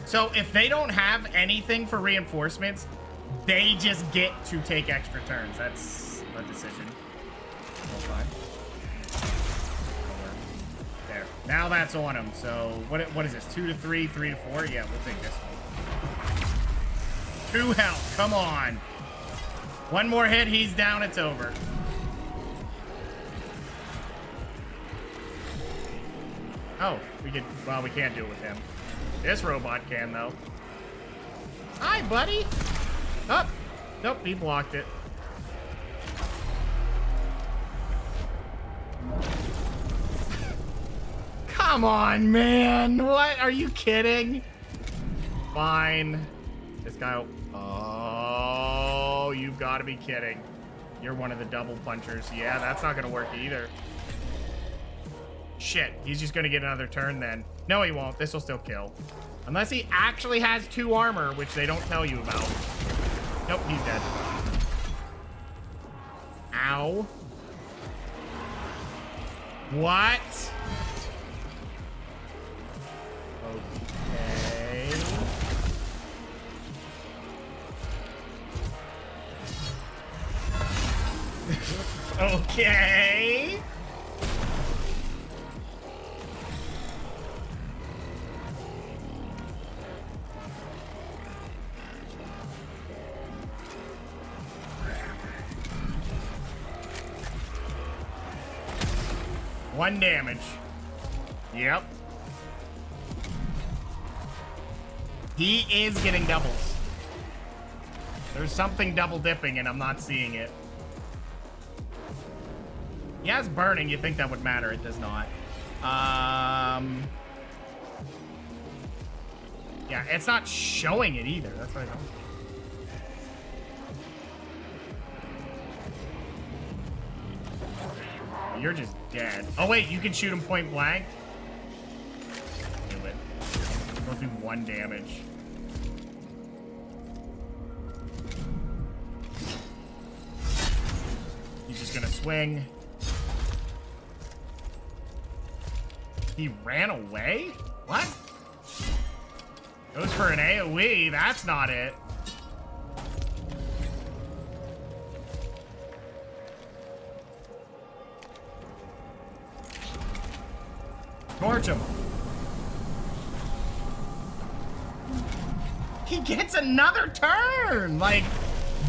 So if they don't have anything for reinforcements, they just get to take extra turns. That's a decision. Fine. There. Now that's on him. So what is this? 2 to 3, 3 to 4? Yeah, we'll take this one. 2 health. Come on. 1 more hit. He's down. It's over. Oh, we could. Well, we can't do it with him. This robot can, though. Hi, buddy. Oh, nope, he blocked it. Come on, man. What? Are you kidding? Fine. This guy... Oh, you've got to be kidding. You're one of the double punchers. Yeah, that's not going to work either. Shit, he's just going to get another turn then. No, he won't. This will still kill. Unless he actually has 2 armor, which they don't tell you about. Nope, he's dead. Ow. What? Okay. Okay. 1 damage. Yep. He is getting doubles. There's something double dipping and I'm not seeing it. He has burning. You'd think that would matter. It does not. Yeah, it's not showing it either. That's what I don't. You're just dead. Oh, wait, you can shoot him point blank? Do it. Go do 1 damage. He's just gonna swing. He ran away? What? Goes for an AoE. That's not it. Torch him. He gets another turn. Like,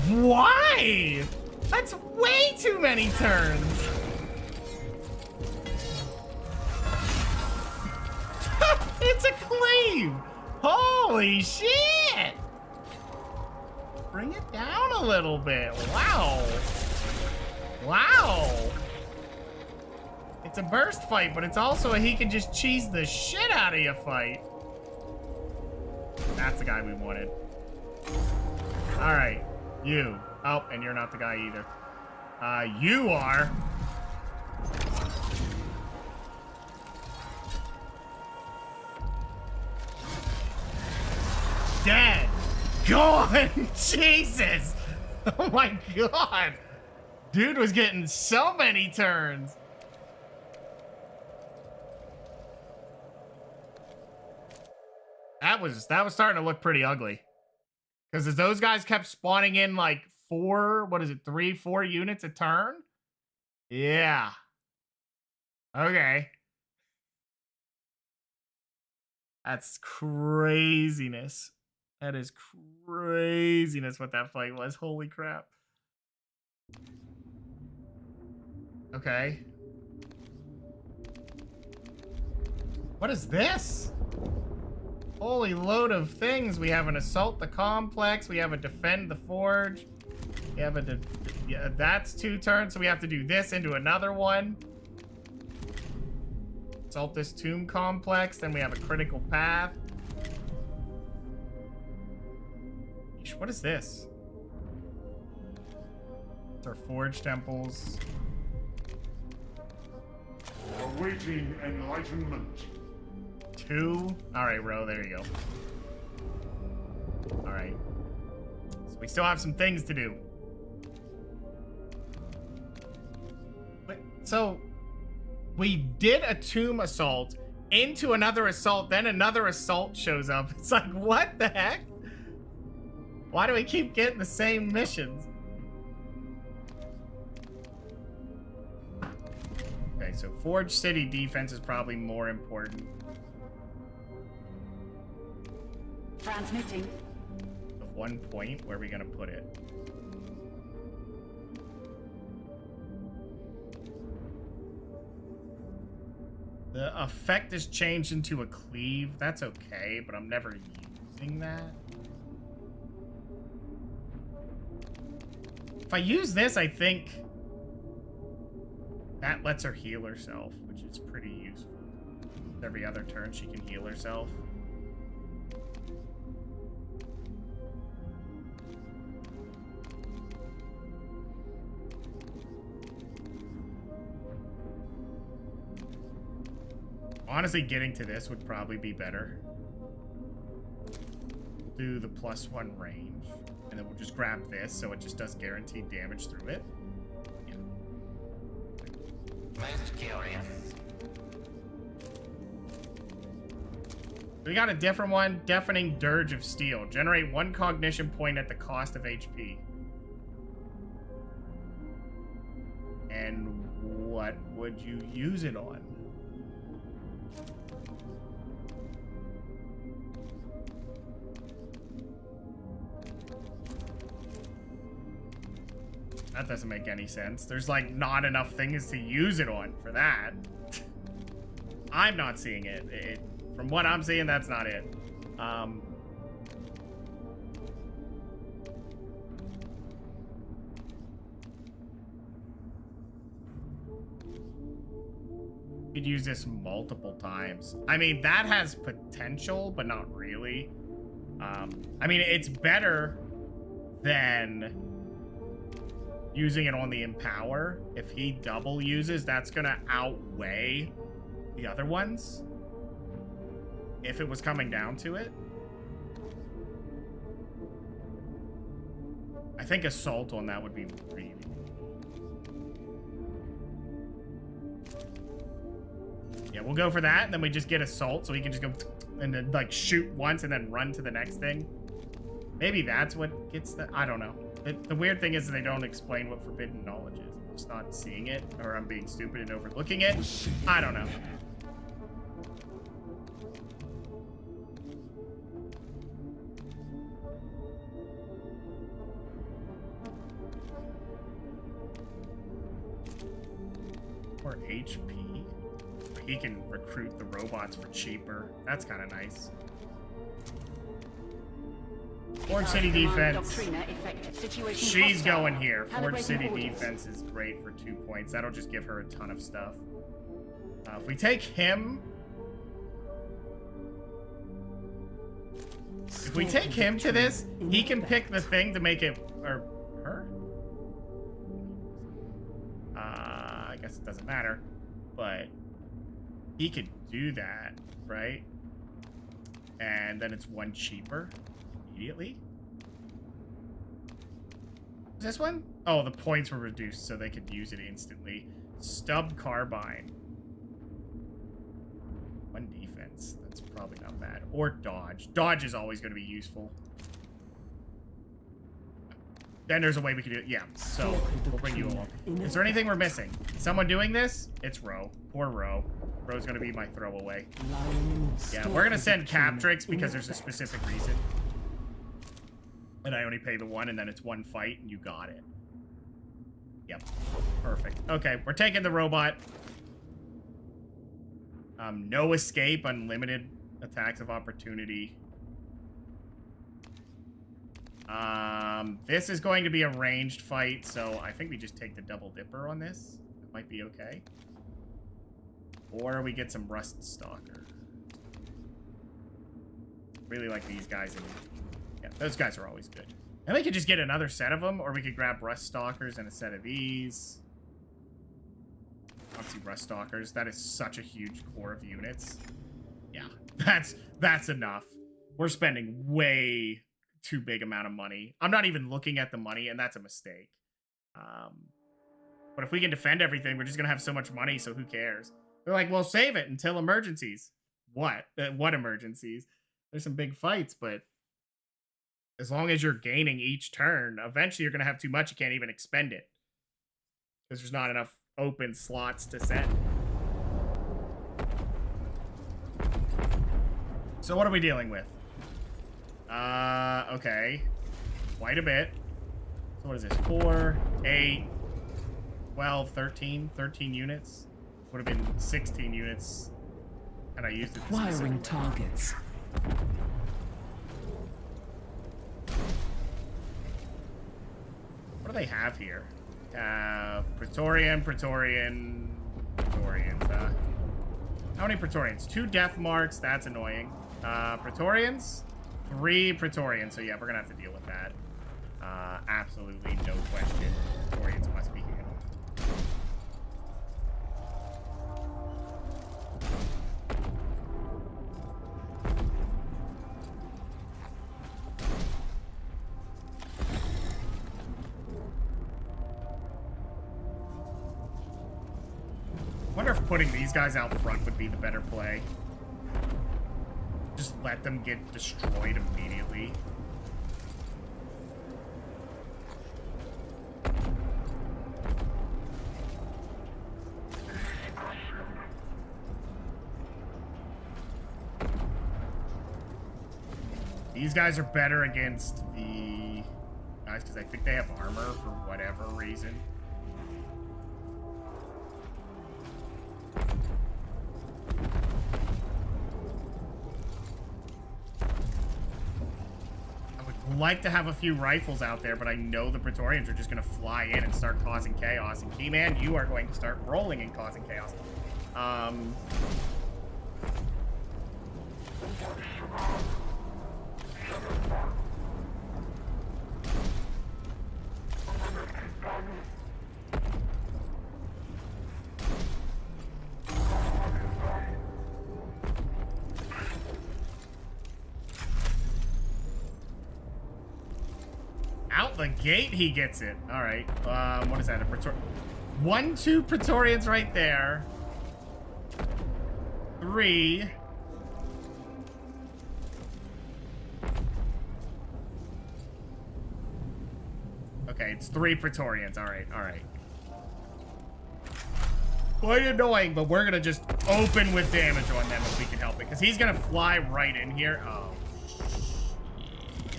why? That's way too many turns. It's a cleave. Holy shit. Bring it down a little bit. Wow. Wow. It's a burst fight, but it's also a he can just cheese the shit out of you fight. That's the guy we wanted. All right, you. Oh, and you're not the guy either. You are. Dead. Gone. Jesus. Oh my God. Dude was getting so many turns. That was starting to look pretty ugly. Because as those guys kept spawning in like 4 units a turn? Yeah. Okay. That's craziness. That is craziness what that fight was. Holy crap. Okay. What is this? Holy load of things. We have an assault the complex. We have a defend the forge. We have a... yeah, that's 2 turns, so we have to do this into another one. Assault this tomb complex. Then we have a critical path. What is this? It's our forge temples. Awaiting enlightenment. 2. All right, Ro, there you go. All right. So we still have some things to do. But, so we did a tomb assault into another assault, then another assault shows up. It's like, what the heck? Why do we keep getting the same missions? Okay, so Forge City defense is probably more important. Transmitting. Of 1 point, where are we gonna put it? The effect is changed into a cleave. That's okay, but I'm never using that. If I use this, I think that lets her heal herself, which is pretty useful. Every other turn, she can heal herself. Honestly, getting to this would probably be better. We'll do the +1 range, and then we'll just grab this so it just does guaranteed damage through it. Yeah. Most curious. We got a different one. Deafening Dirge of Steel. Generate 1 cognition point at the cost of HP. And what would you use it on? That doesn't make any sense. There's like not enough things to use it on for that. I'm not seeing it. From what I'm seeing, that's not it. Could use this multiple times. I mean, that has potential, but not really. I mean, it's better than using it on the Empower. If he double uses, that's gonna outweigh the other ones. If it was coming down to it. I think Assault on that would be really good. Yeah, we'll go for that, and then we just get Assault, so he can just go and then, like, shoot once and then run to the next thing. Maybe that's what gets the... I don't know. The weird thing is they don't explain what Forbidden Knowledge is. I'm just not seeing it, or I'm being stupid and overlooking it. I don't know. Or HP. He can recruit the robots for cheaper. That's kind of nice. Forge City defense. She's going here. Forge City defense is great for 2 points. That'll just give her a ton of stuff. If we take him... If we take him to this, he can pick the thing to make it... Or her? I guess it doesn't matter. But... he could do that, right? And then it's 1 cheaper immediately. Is this one? Oh, the points were reduced so they could use it instantly. Stub Carbine. 1 defense. That's probably not bad. Or Dodge. Dodge is always going to be useful. Then there's a way we can do it. Yeah, so we'll bring you along. Is there anything we're missing? Someone doing this? It's Ro. Poor Ro. Ro's gonna be my throwaway. Yeah, we're gonna send Captrix because there's a specific reason. And I only pay the 1, and then it's 1 fight, and you got it. Yep. Perfect. Okay, we're taking the robot. No escape, unlimited attacks of opportunity. This is going to be a ranged fight, so I think we just take the double dipper on this. That might be okay. Or we get some Rust Stalker. Really like these guys. Yeah, those guys are always good. And we could just get another set of them, or we could grab Rust Stalkers and a set of these. Obviously, Rust Stalkers. That is such a huge core of units. Yeah, that's enough. We're spending way too big amount of money. I'm not even looking at the money, and that's a mistake. But if we can defend everything, we're just gonna have so much money, so who cares? They're like, well, save it until emergencies. What? What emergencies? There's some big fights, but as long as you're gaining each turn, eventually you're gonna have too much, you can't even expend it. Because there's not enough open slots to send. So what are we dealing with? Okay. Quite a bit. So what is this? 4, 8, 12, 13? 13 units? Would have been 16 units. And I used it. Wiring targets. What do they have here? Praetorians. How many Praetorians? 2 death marks. That's annoying. Praetorians? 3 Praetorians. So yeah, we're gonna have to deal with that. Absolutely no question. Praetorians must be handled. I wonder if putting these guys out front would be the better play. Just let them get destroyed immediately. These guys are better against the guys guys because I think they have armor for whatever reason. I would like to have a few rifles out there, but I know the Praetorians are just going to fly in and start causing chaos. And Keyman, you are going to start rolling and causing chaos. Out the gate, he gets it. All right. What is that? A Praetorian? 1, 2 Praetorians right there. 3. Okay, it's 3 Praetorians. All right, all right. Quite annoying, but we're gonna just open with damage on them if we can help it, because he's gonna fly right in here. Oh,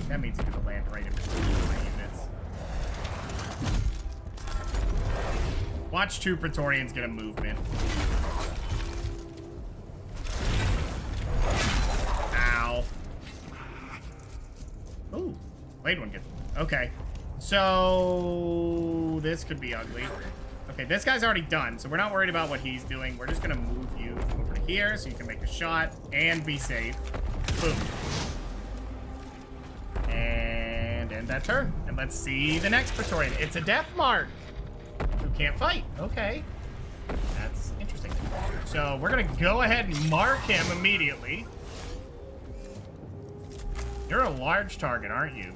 that means he's gonna land right in between my units. Watch 2 Praetorians get a movement. Ow. Ooh, blade one gets. Okay, so this could be ugly. Okay, this guy's already done, so we're not worried about what he's doing. We're just gonna move you over to here so you can make a shot and be safe. Boom. And end that turn. And let's see the next Praetorian. It's a death mark. Who can't fight. Okay. That's interesting. So we're gonna go ahead and mark him immediately. You're a large target, aren't you?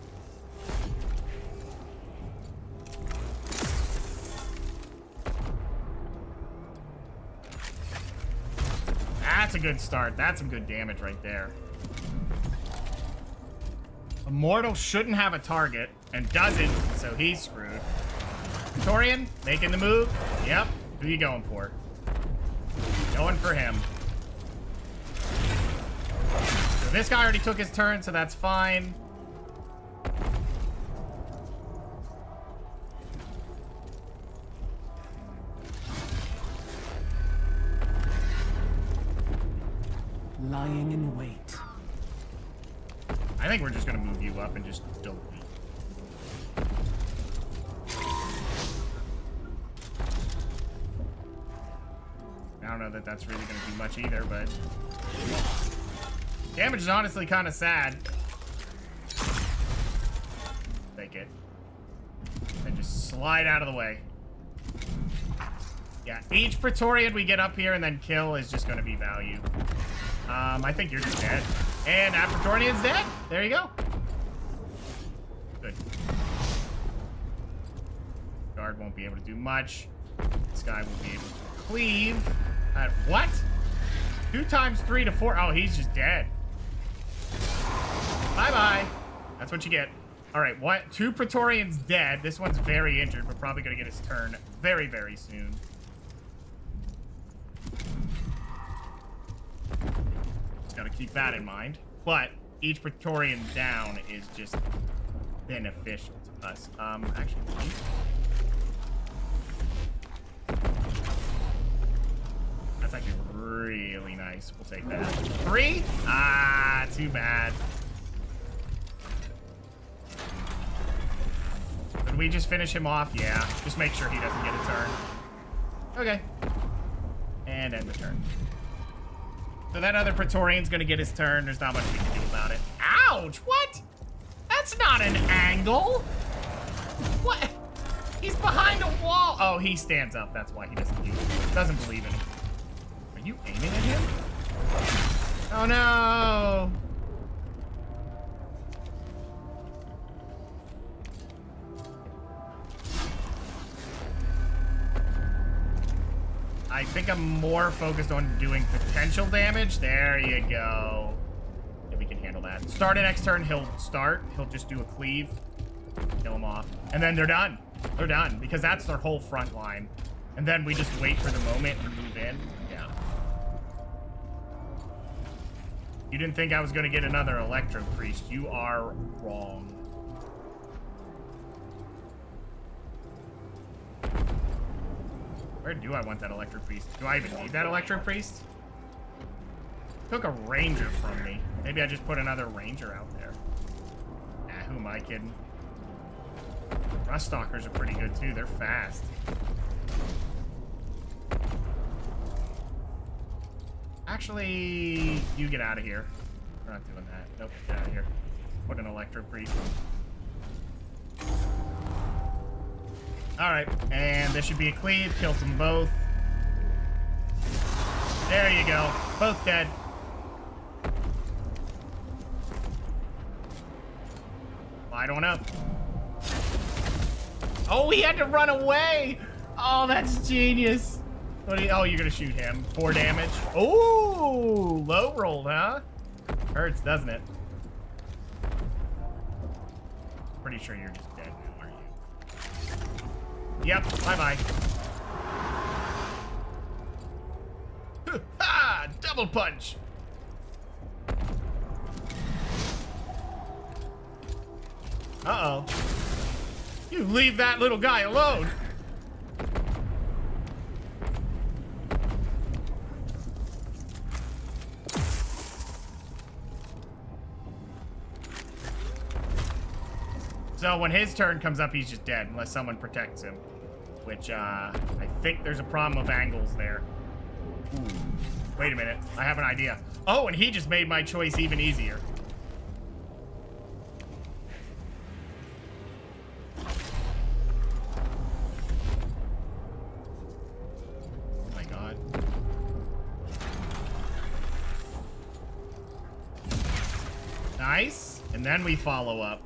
That's a good start. That's some good damage right there. Immortal shouldn't have a target and doesn't, so he's screwed. Praetorian, making the move. Yep. Who you going for? Going for him. So this guy already took his turn, so that's fine. Lying in wait. I think we're just gonna move you up and just delete. I don't know that that's really gonna do much either, but damage is honestly kind of sad. Take it. And just slide out of the way. Yeah, each Praetorian we get up here and then kill is just gonna be value. I think you're just dead. And that Praetorian's dead. There you go. Good. Guard won't be able to do much. This guy will be able to cleave. What? 2 times 3 to 4. Oh, he's just dead. Bye-bye. That's what you get. All right, what? 2 Praetorians dead. This one's very injured. We're probably going to get his turn very, very soon. Got to keep that in mind. But each Praetorian down is just beneficial to us. Actually, that's actually really nice. We'll take that. 3? Ah, too bad. Did we just finish him off? Yeah. Just make sure he doesn't get a turn. Okay. And end the turn. So that other Praetorian's gonna get his turn. There's not much we can do about it. Ouch! What? That's not an angle! What? He's behind a wall! Oh, he stands up. That's why he doesn't use it. Doesn't believe in it. Are you aiming at him? Oh no! I think I'm more focused on doing potential damage. There you go. Yeah, we can handle that. Start next turn, he'll start. He'll just do a cleave. Kill him off. And then they're done. They're done, because that's their whole front line. And then we just wait for the moment and move in. Yeah. You didn't think I was going to get another Electro Priest. You are wrong. Where do I want that electric priest? Do I even need that electric priest? Took a ranger from me. Maybe I just put another ranger out there. Nah, who am I kidding? Rust stalkers are pretty good too. They're fast. Actually, you get out of here. We're not doing that. Nope, get out of here. Put an electric priest. Alright, and this should be a cleave. Kills them both. There you go. Both dead. Light on up. Oh, he had to run away! Oh, that's genius. What do you, oh, you're gonna shoot him. 4 damage. Ooh, low rolled, huh? Hurts, doesn't it? Pretty sure you're just dead now, aren't you? Yep, bye-bye. Ha! Double punch! Uh-oh. You leave that little guy alone! So when his turn comes up, he's just dead, unless someone protects him. Which, I think there's a problem of angles there. Ooh. Wait a minute, I have an idea. Oh, and he just made my choice even easier. Oh my god. Nice, and then we follow up.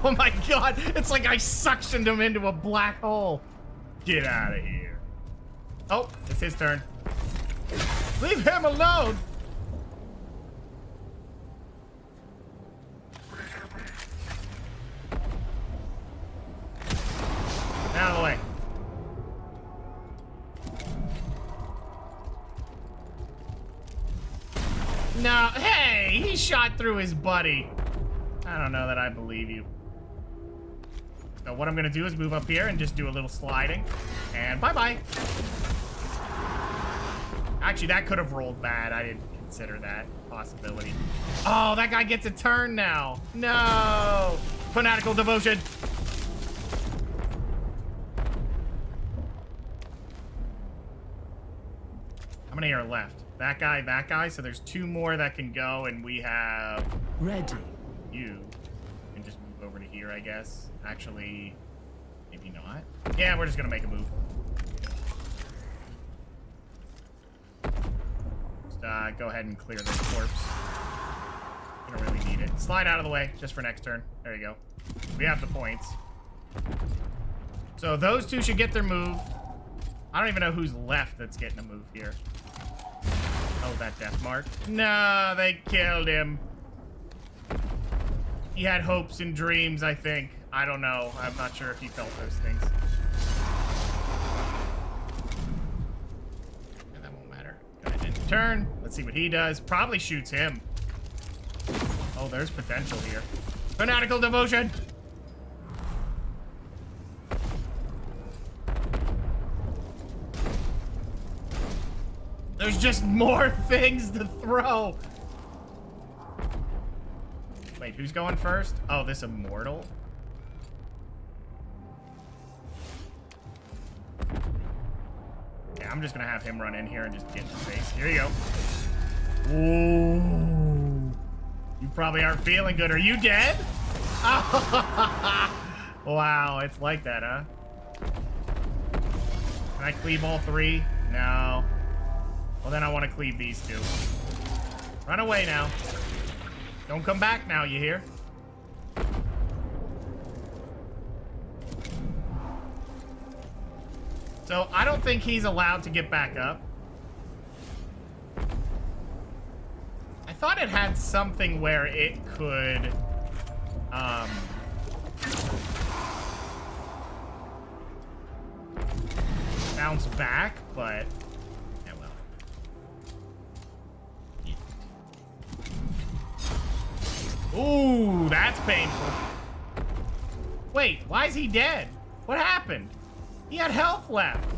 Oh my god, it's like I suctioned him into a black hole. Get out of here. Oh, it's his turn. Leave him alone. Out of the way. No, hey, he shot through his buddy. I don't know that I believe you. So what I'm gonna do is move up here and just do a little sliding. And bye-bye. Actually, that could have rolled bad. I didn't consider that possibility. Oh, that guy gets a turn now. No! Fanatical devotion. How many are left? That guy. So there's 2 more that can go, and we have... Ready. You can just move over to here, I guess. Actually, maybe not. Yeah, we're just gonna make a move. Just go ahead and clear this corpse. You don't really need it. Slide out of the way, just for next turn. There you go. We have the points. So those 2 should get their move. I don't even know who's left that's getting a move here. Oh, that death mark. No, they killed him. He had hopes and dreams, I think. I don't know. I'm not sure if he felt those things. And that won't matter. Go ahead and turn. Let's see what he does. Probably shoots him. Oh, there's potential here. Fanatical devotion! There's just more things to throw. Wait, who's going first? Oh, this immortal? Yeah, I'm just gonna have him run in here and just get in his face. Here you go. Ooh. You probably aren't feeling good. Are you dead? Wow, it's like that, huh? Can I cleave all 3? No. Well, then I want to cleave these 2. Run away now. Don't come back now, you hear? So, I don't think he's allowed to get back up. I thought it had something where it could, bounce back, but... yeah, well. Yeah. Ooh, that's painful. Wait, why is he dead? What happened? He had health left.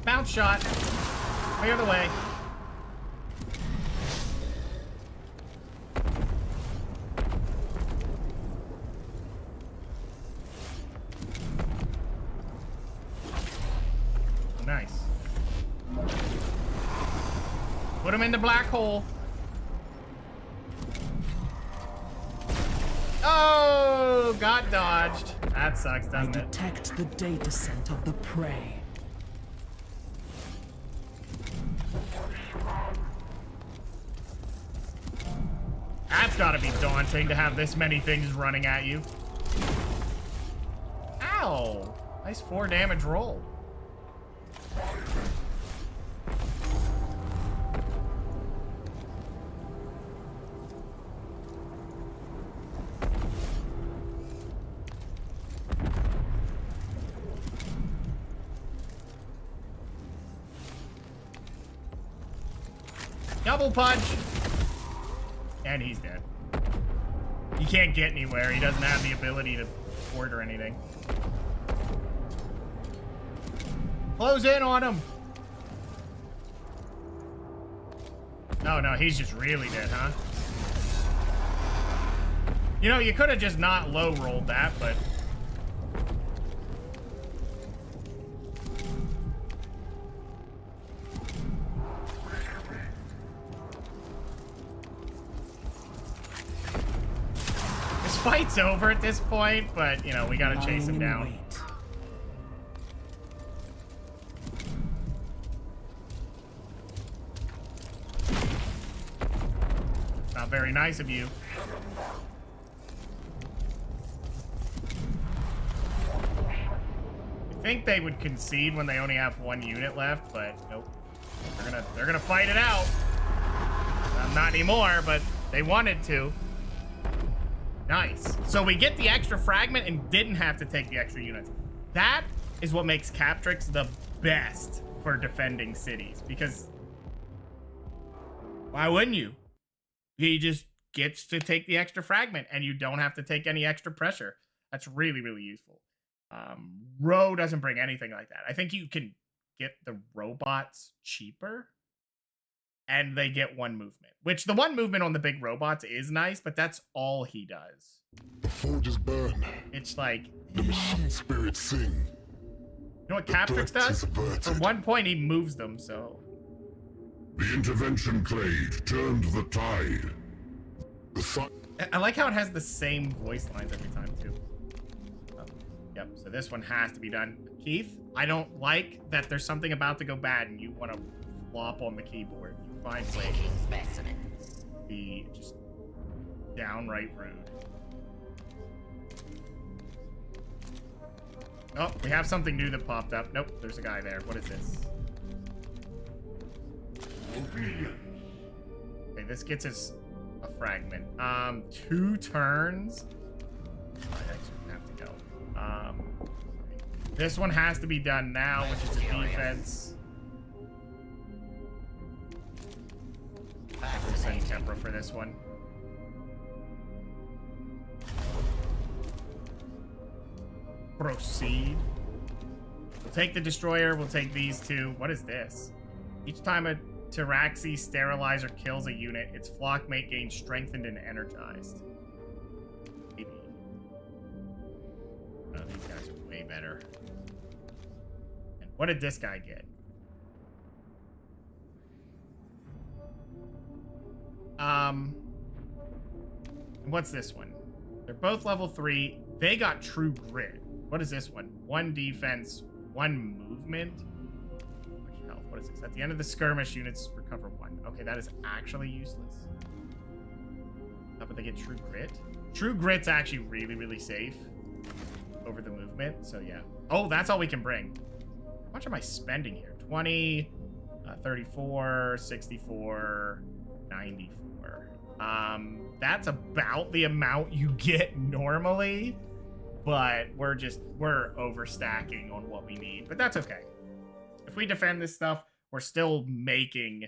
Bounce shot. Clear the way. Nice. Put him in the black hole. Oh, got dodged. That sucks, doesn't it? Detect the data scent of the prey. That's gotta be daunting to have this many things running at you. Ow! Nice 4 damage roll. Double punch! And he's dead. He can't get anywhere. He doesn't have the ability to port or anything. Close in on him! Oh no, he's just really dead, huh? You know, you could have just not low rolled that, but... This fight's over at this point, but, you know, we gotta chase him down. Not very nice of you. I think they would concede when they only have 1 unit left, but nope. They're gonna fight it out. Not anymore, but they wanted to. Nice. So we get the extra fragment and didn't have to take the extra units. That is what makes Captrix the best for defending cities, because why wouldn't you? He just gets to take the extra fragment and you don't have to take any extra pressure. That's really, really useful. Row doesn't bring anything like that. I think you can get the robots cheaper and they get 1 movement, which the 1 movement on the big robots is nice, but that's all he does. The forges burn. It's like... The machine spirits sing. You know what Captrix does? For 1 point, he moves them, so... The intervention clade turned the tide. The sun... I like how it has the same voice lines every time, too. Yep, so this one has to be done. Keith, I don't like that there's something about to go bad and you want to flop on the keyboard. You find ways to be just downright rude. Oh, we have something new that popped up. Nope, there's a guy there. What is this? Okay, this gets us a fragment. 2 turns. I actually have to go. This one has to be done now, which is a defense. We'll send Tempra for this one. Proceed. We'll take the destroyer. We'll take these 2. What is this? Each time a Taraxi sterilizer kills a unit, its flockmate gains strengthened and energized. Maybe. Oh, these guys are way better. And what did this guy get? What's this one? They're both level 3. They got true grit. What is this one? 1 defense, 1 movement. Health. What is this? At the end of the skirmish, units recover 1. Okay, that is actually useless. But they get true grit. True grit's actually really, really safe over the movement. So yeah. Oh, that's all we can bring. How much am I spending here? 20, 34, 64, 94. That's about the amount you get normally, but we're overstacking on what we need. But that's okay. If we defend this stuff, we're still making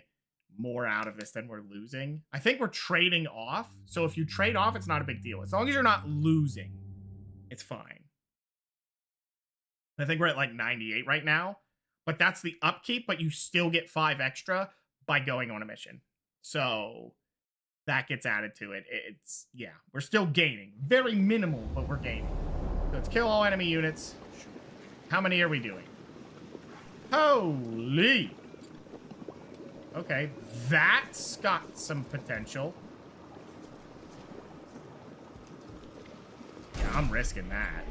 more out of this than we're losing. I think we're trading off. So if you trade off, it's not a big deal. As long as you're not losing, it's fine. I think we're at like 98 right now, but that's the upkeep, but you still get 5 extra by going on a mission. So that gets added to it. It's, yeah, we're still gaining. Very minimal, but we're gaining. So let's kill all enemy units. How many are we doing? Holy! Okay, that's got some potential. Yeah, I'm risking that.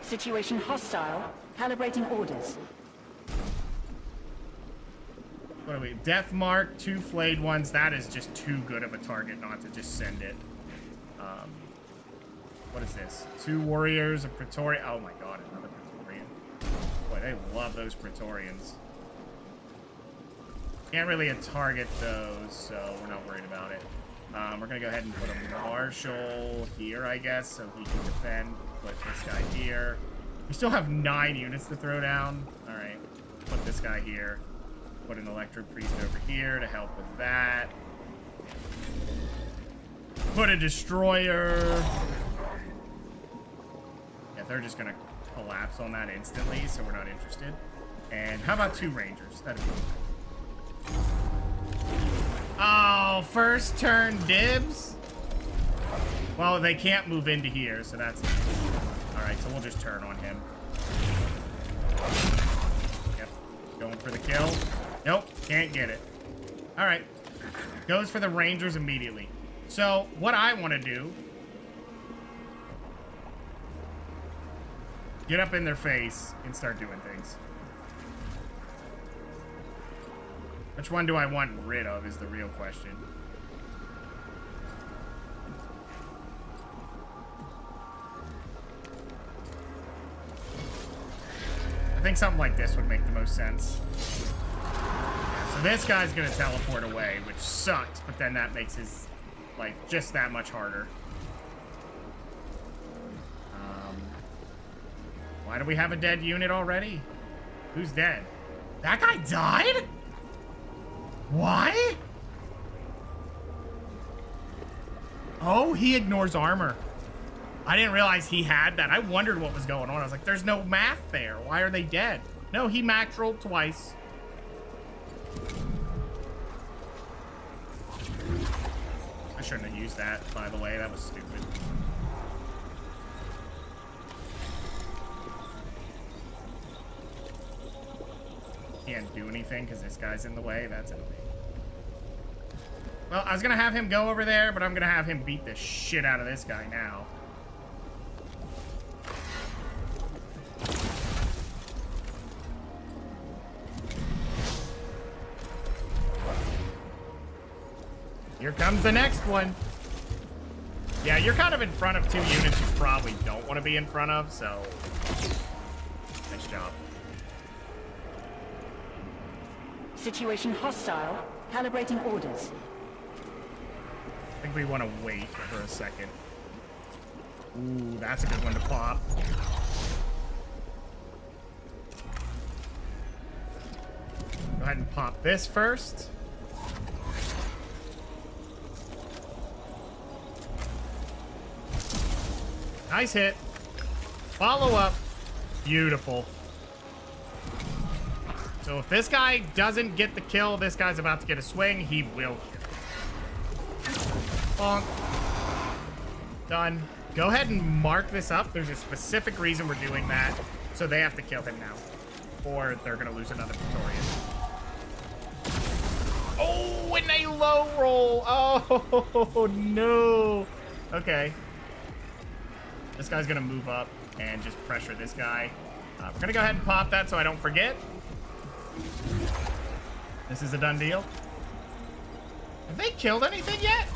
Situation hostile. Calibrating orders. What are we? Death Mark, 2 flayed ones. That is just too good of a target not to just send it. What is this? 2 warriors, a Praetorian. Oh my god, another Praetorian. Boy, they love those Praetorians. Can't really target those, so we're not worried about it. We're gonna go ahead and put a Marshal here, I guess, so he can defend. Put this guy here. We still have 9 units to throw down. All right, put this guy here. Put an Electro Priest over here to help with that. Put a Destroyer. Yeah, they're just gonna collapse on that instantly, so we're not interested. And how about 2 Rangers? That'd be good. Oh, first turn dibs? Well, they can't move into here, so that's nice. Alright, so we'll just turn on him. Yep, going for the kill. Nope, can't get it. Alright, goes for the Rangers immediately. So, what I want to do... get up in their face and start doing things. Which one do I want rid of is the real question. I think something like this would make the most sense. Yeah, so this guy's gonna teleport away, which sucks, but then that makes his life just that much harder. Why do we have a dead unit already? Who's dead? That guy died? Why? Oh, he ignores armor. I didn't realize he had that. I wondered what was going on. I was like, there's no math there. Why are they dead? No, he max rolled twice. I shouldn't have used that, by the way. That was stupid. Can't do anything because this guy's in the way. That's annoying. Well, I was gonna have him go over there, but I'm gonna have him beat the shit out of this guy now. Here comes the next one. Yeah, you're kind of in front of 2 units you probably don't want to be in front of, so nice job. Situation hostile. Calibrating orders. I think we want to wait for a second. Ooh, that's a good one to pop. Go ahead and pop this first. Nice hit. Follow up. Beautiful. So if this guy doesn't get the kill, this guy's about to get a swing. He will kill. Bonk. Done. Go ahead and mark this up. There's a specific reason we're doing that. So they have to kill him now. Or they're going to lose another Praetorian. Oh, and a low roll. Oh, no. Okay. This guy's going to move up and just pressure this guy. We're going to go ahead and pop that so I don't forget. This is a done deal. Have they killed anything yet?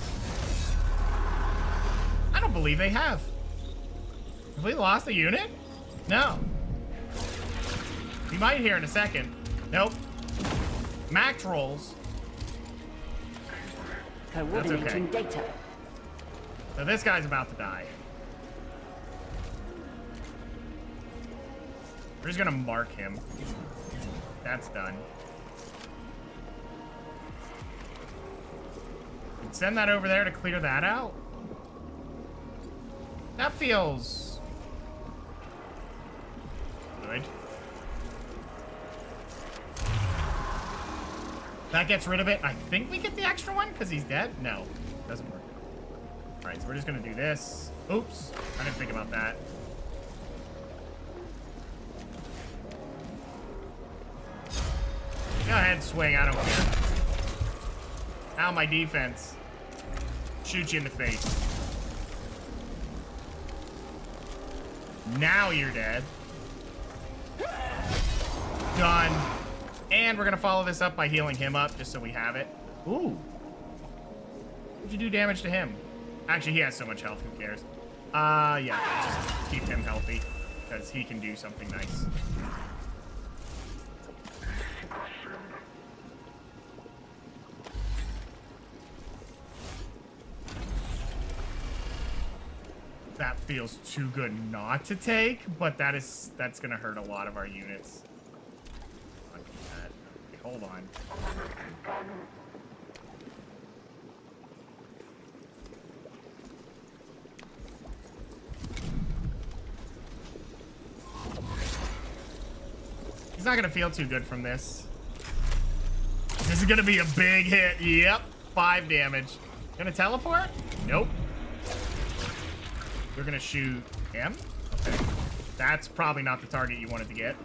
I don't believe they have. Have we lost a unit? No. We might here in a second. Nope. Max rolls. Coordinating data. So this guy's about to die. We're just gonna mark him. That's done. send that over there to clear that out. That feels good. That gets rid of it. I think we get the extra one because he's dead. No, doesn't work. All right, so we're just gonna do this. Oops, I didn't think about that. Go ahead, swing. I don't care. Ow, my defense. Shoot you in the face. Now you're dead. Done. And we're gonna follow this up by healing him up, just so we have it. Ooh. Did you do damage to him? Actually, he has so much health, who cares? Yeah, just keep him healthy, because he can do something nice. That feels too good not to take, but that's gonna hurt a lot of our units. Okay, hold on. He's not gonna feel too good from this. This is gonna be a big hit. Yep, 5 damage. Gonna teleport? Nope. We're gonna shoot him. Okay. That's probably not the target you wanted to get.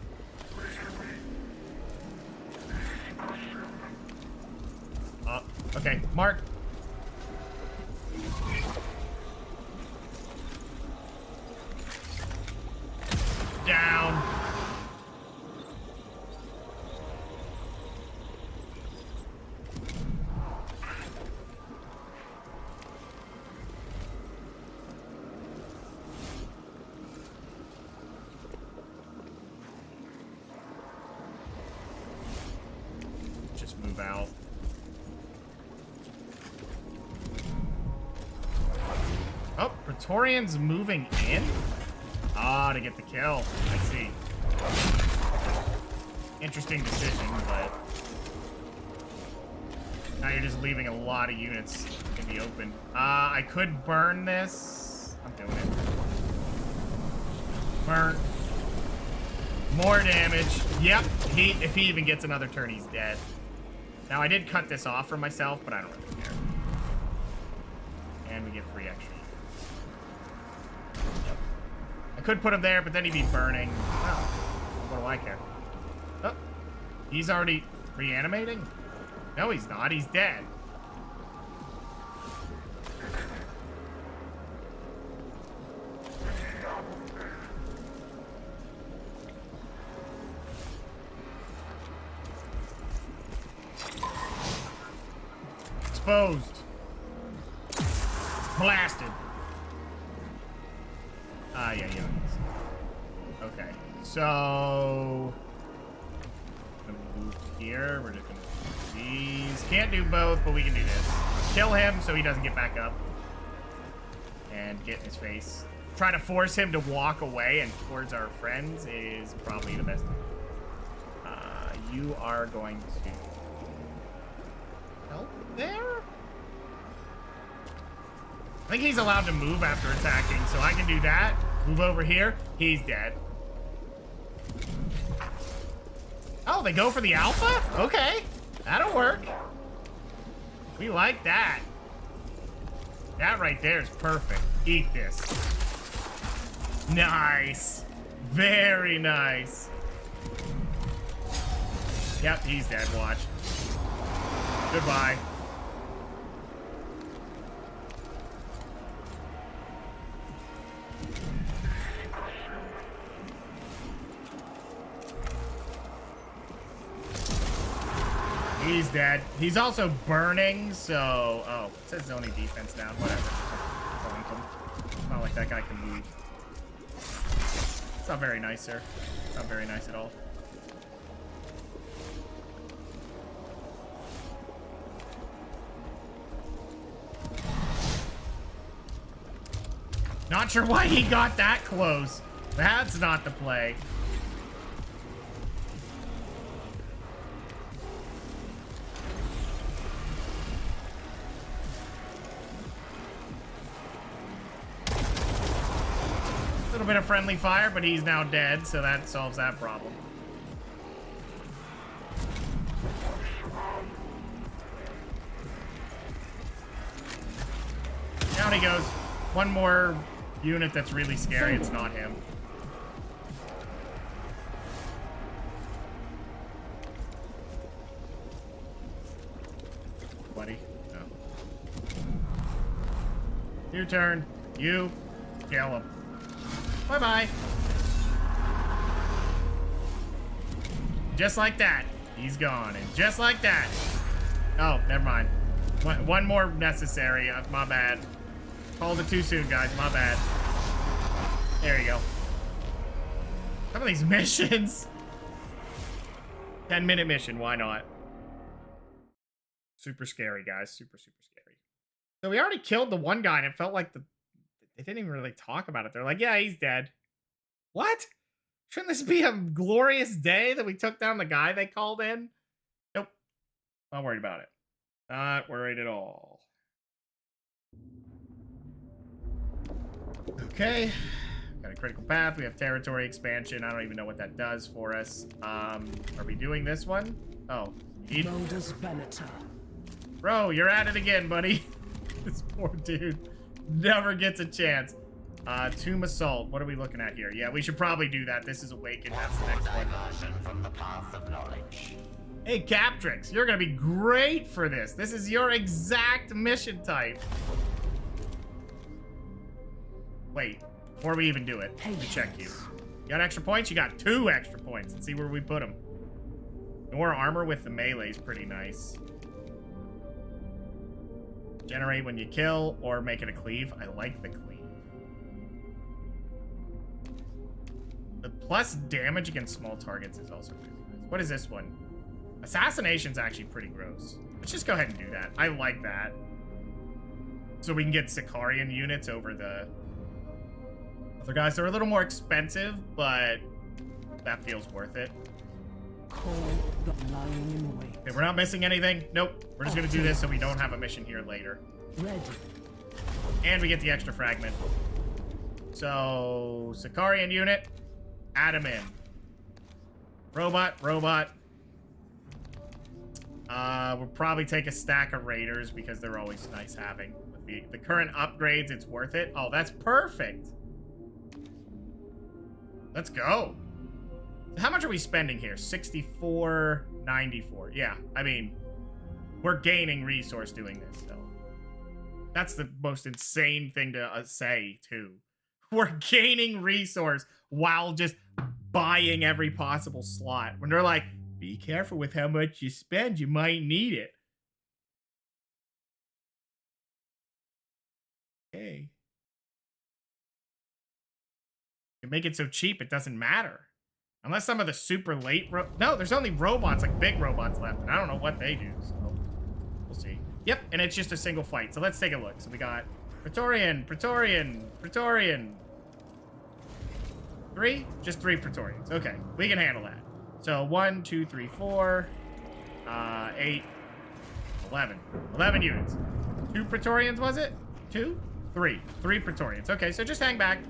Okay, mark. Down. Just move out. Oh, Praetorian's moving in? Ah, to get the kill. I see. Interesting decision, but now you're just leaving a lot of units in the open. I could burn this. I'm doing it. Burn. More damage. Yep, if he even gets another turn, he's dead. Now, I did cut this off for myself, but I don't really care. And we get free extra. Yep. I could put him there, but then he'd be burning. Oh, what do I care? Oh, he's already reanimating? No, he's not. He's dead. Exposed. Blasted. Yeah. Okay, so gonna move here. We're just gonna do these. Can't do both, but we can do this. Kill him so he doesn't get back up. And get in his face. Try to force him to walk away and towards our friends is probably the best. You are going to help there? I think he's allowed to move after attacking, so I can do that. Move over here. He's dead. Oh, they go for the alpha? Okay. That'll work. We like that. That right there is perfect. Eat this. Nice. Very nice. Yep, he's dead. Watch. Goodbye. He's dead. He's also burning, so... Oh, it says only defense down. Whatever. It's not like that guy can move. It's not very nice, sir. It's not very nice at all. Not sure why he got that close. That's not the play. little bit of friendly fire, but he's now dead, so that solves that problem. Down he goes. One more unit that's really scary. It's not him. Buddy. No. Your turn. You kill him. Bye-bye. Just like that. He's gone. And just like that. Oh, never mind. One more necessary. My bad. Called it too soon, guys. My bad. There you go. Some of these missions. 10-minute mission. Why not? Super scary, guys. Super, super scary. So we already killed the one guy, and it felt like they didn't even really talk about it. They're like, yeah, he's dead. What? Shouldn't this be a glorious day that we took down the guy they called in? Nope. Not worried about it. Not worried at all. Okay. Got a critical path. We have territory expansion. I don't even know what that does for us. Are we doing this one? Oh. Modus Venator. Bro, you're at it again, buddy. This poor dude never gets a chance. Tomb Assault. What are we looking at here? Yeah, we should probably do that. This is Awakened. That's the next one. Diversion from the path of knowledge. Hey, Captrix, you're gonna be great for this. This is your exact mission type. Wait, before we even do it, let me check you. You got extra points? You got 2 extra points. Let's see where we put them. More armor with the melee is pretty nice. Generate when you kill, or make it a cleave. I like the cleave. The plus damage against small targets is also really nice. What is this one? Assassination's actually pretty gross. Let's just go ahead and do that. I like that. So we can get Sicarian units over the other guys. They're a little more expensive, but that feels worth it. Call the lying in wait. Okay, we're not missing anything. Nope. We're just gonna do this so we don't have a mission here later. Ready. And we get the extra fragment. So, Sicarian unit, add him in. Robot. We'll probably take a stack of raiders because they're always nice having. With the current upgrades, it's worth it. Oh, that's perfect. Let's go. So how much are we spending here? 64.94. Yeah, I mean, we're gaining resource doing this, though. That's the most insane thing to say, too. We're gaining resource while just buying every possible slot. When they're like, be careful with how much you spend. You might need it. Okay. You make it so cheap, it doesn't matter. Unless some of the super late... No, there's only robots, like big robots left. And I don't know what they do, so... We'll see. Yep, and it's just a single fight. So let's take a look. So we got Praetorian. 3? Just 3 Praetorians. Okay, we can handle that. So 1, 2, 3, 4, 8, 11. 11 units. 2 Praetorians, was it? 2? 3. 3 Praetorians. Okay, so just hang back.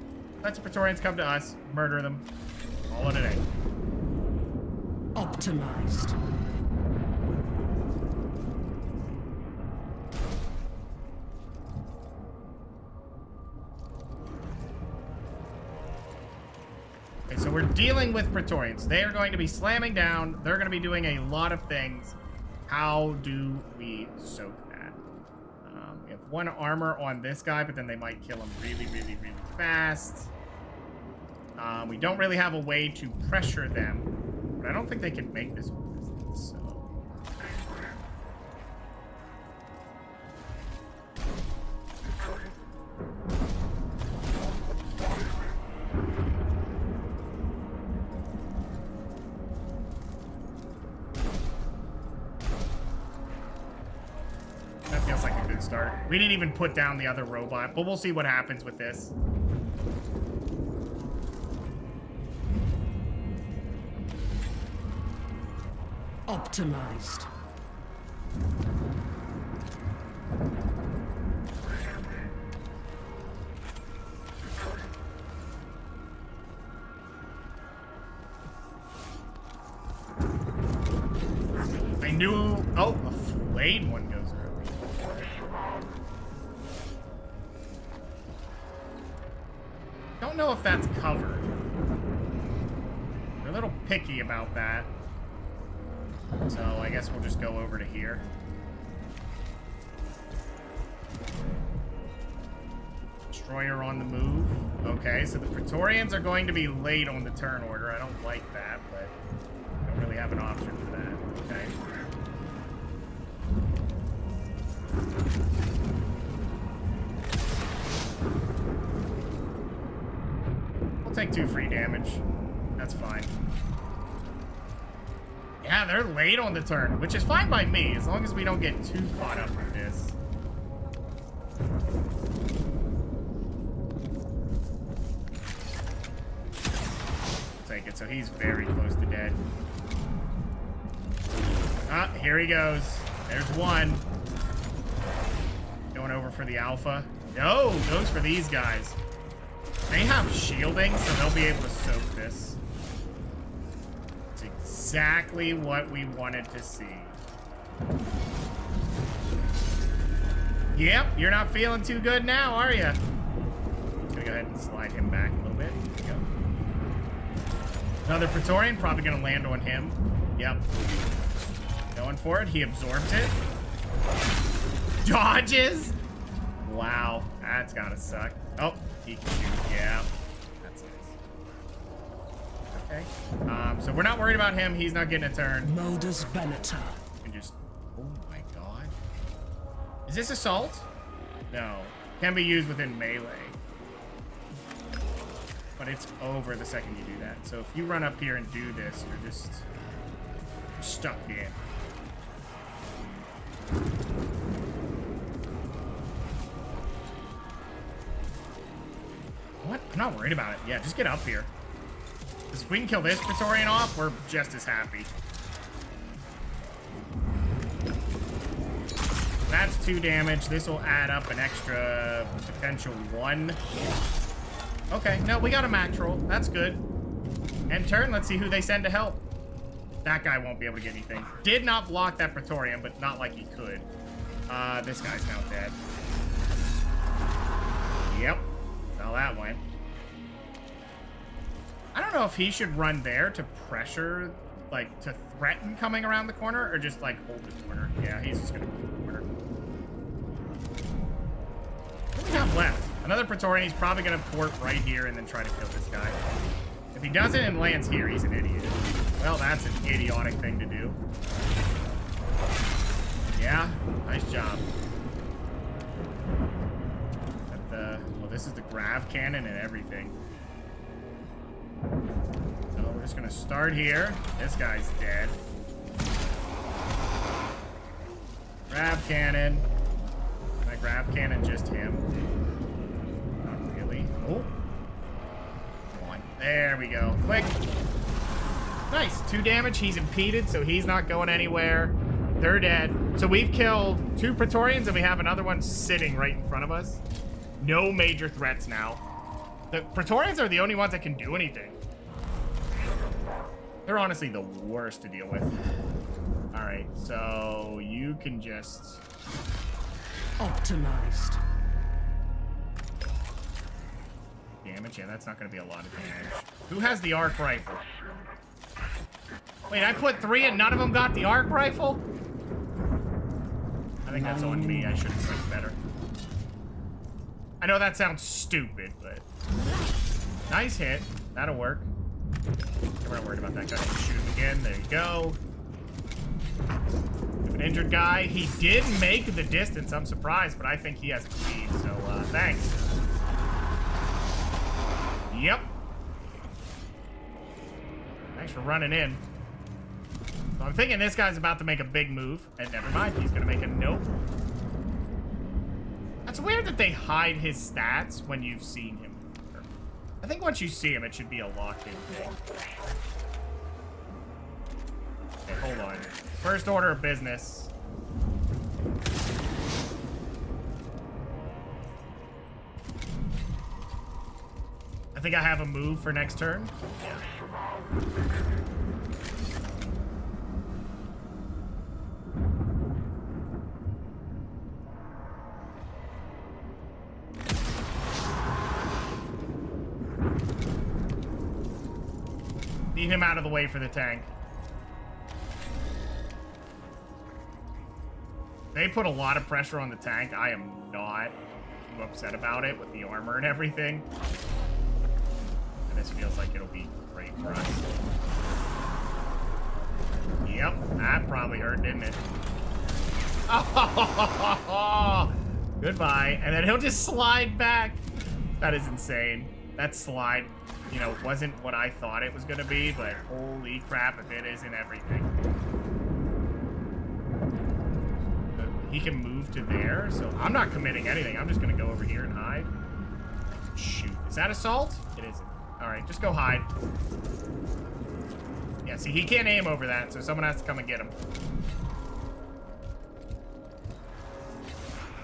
Let the Praetorians come to us. Murder them. All in a day. Optimized. Okay, so we're dealing with Praetorians. They are going to be slamming down. They're going to be doing a lot of things. How do we soak that? We have 1 armor on this guy, but then they might kill him really, really, really fast. We don't really have a way to pressure them, but I don't think they can make this whole distance, so... That feels like a good start. We didn't even put down the other robot, but we'll see what happens with this. Optimized. new... Oh, a flayed one goes early. Don't know if that's covered. They're a little picky about that. So I guess we'll just go over to here. Destroyer on the move. Okay, so the Praetorians are going to be late on the turn order. I don't like that, but I don't really have an option for that. Okay. We'll take 2 free damage. That's fine. Yeah, they're late on the turn, which is fine by me, as long as we don't get too caught up with this. Take it, so he's very close to dead. Ah, here he goes. There's one. Going over for the alpha. No, goes for these guys. They have shielding, so they'll be able to soak this. It's exactly what we wanted to see. Yep, you're not feeling too good now, are you? Just gonna go ahead and slide him back a little bit. There we go. Another Praetorian, probably gonna land on him. Yep. Going for it, he absorbs it. Dodges! Wow, that's gotta suck. Oh, he can shoot, yeah. That's nice. Okay, so we're not worried about him, he's not getting a turn. Modus Venator. We can just, oh my god. Is this assault? No, can be used within melee. But it's over the second you do that. So if you run up here and do this, you're just stuck in. What? I'm not worried about it. Yeah, just get up here. Because if we can kill this Praetorian off, we're just as happy. That's 2 damage. This will add up an extra potential 1. Okay, no, we got a max roll. That's good. End turn, let's see who they send to help. That guy won't be able to get anything. Did not block that Praetorian, but not like he could. This guy's now dead. Yep. That's how that went. I don't know if he should run there to pressure, like, to threaten coming around the corner, or just, like, hold the corner. Yeah, he's just gonna hold the corner. What do we have left? Another Praetorian. He's probably gonna port right here and then try to kill this guy. If he does it and lands here, he's an idiot. Well, that's an idiotic thing to do. Yeah, nice job. Well, this is the grav cannon and everything. So we're just gonna start here. This guy's dead. Grav cannon. My grav cannon just him. Not really. Oh. Come on. There we go. Click. Nice. 2 damage. He's impeded, so he's not going anywhere. They're dead. So we've killed 2 Praetorians, and we have another one sitting right in front of us. No major threats now. The Praetorians are the only ones that can do anything. They're honestly the worst to deal with. All right, so you can just... Optimized. Damage? Yeah, that's not going to be a lot of damage. Who has the arc rifle? Wait, I put 3 and none of them got the arc rifle? I think that's on me. I should have clicked better. I know that sounds stupid, but... Nice hit. That'll work. We're not worried about that guy. Shoot him again. There you go. We have an injured guy. He did make the distance. I'm surprised, but I think he has speed, so thanks. Yep. Thanks for running in. So I'm thinking this guy's about to make a big move, and never mind, he's gonna make a nope. That's weird that they hide his stats when you've seen him. I think once you see him, it should be a locked-in thing. Okay, hold on. First order of business. I think I have a move for next turn. Yeah. Get him out of the way for the tank. They put a lot of pressure on the tank. I am not too upset about it with the armor and everything. And this feels like it'll be great for us. Yep, that probably hurt, didn't it? Oh, goodbye. And then he'll just slide back. That is insane. That slide, you know, wasn't what I thought it was going to be, but holy crap if it isn't everything. He can move to there, so I'm not committing anything. I'm just going to go over here and hide. Shoot. Is that assault? It isn't. All right, just go hide. Yeah, see, he can't aim over that, so someone has to come and get him.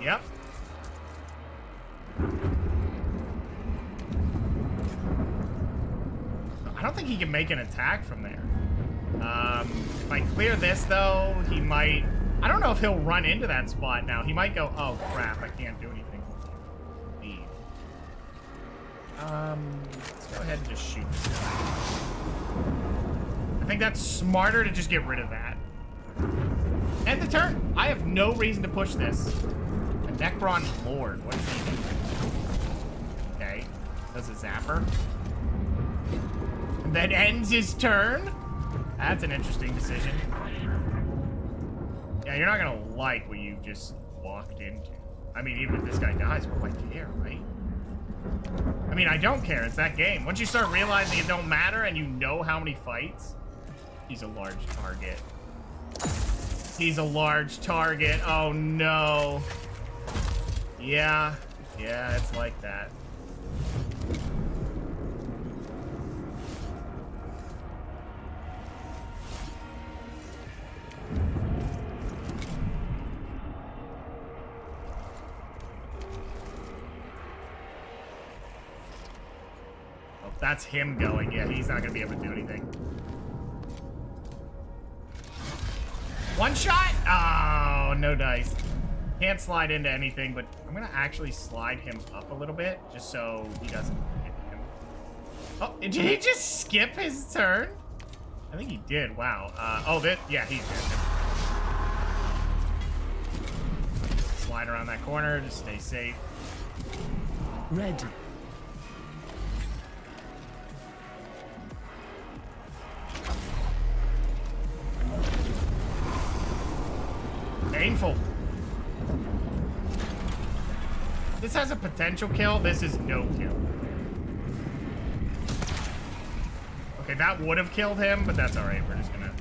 Yep. I don't think he can make an attack from there. If I clear this, though, he might... I don't know if he'll run into that spot now. He might go, oh, crap, I can't do anything. Leave. Let's go ahead and just shoot this guy. I think that's smarter to just get rid of that. End the turn. I have no reason to push this. A Necron Lord. What does he do? Okay. Does a zapper. And then ends his turn. That's an interesting decision. Yeah, you're not gonna like what you just walked into. I mean, even if this guy dies, what do I care, right? I mean, I don't care. It's that game. Once you start realizing it don't matter and you know how many fights, he's a large target. He's a large target. Oh, no. Yeah. Yeah, it's like that. That's him going. Yeah, he's not gonna be able to do anything. One shot? Oh, no dice. Can't slide into anything, but I'm gonna actually slide him up a little bit just so he doesn't hit him. Oh, did he just skip his turn? I think he did. Wow. Yeah, he did. Slide around that corner. Just stay safe. Ready. Painful. This has a potential kill. This is no kill. Okay, that would have killed him, but that's all right. We're just gonna...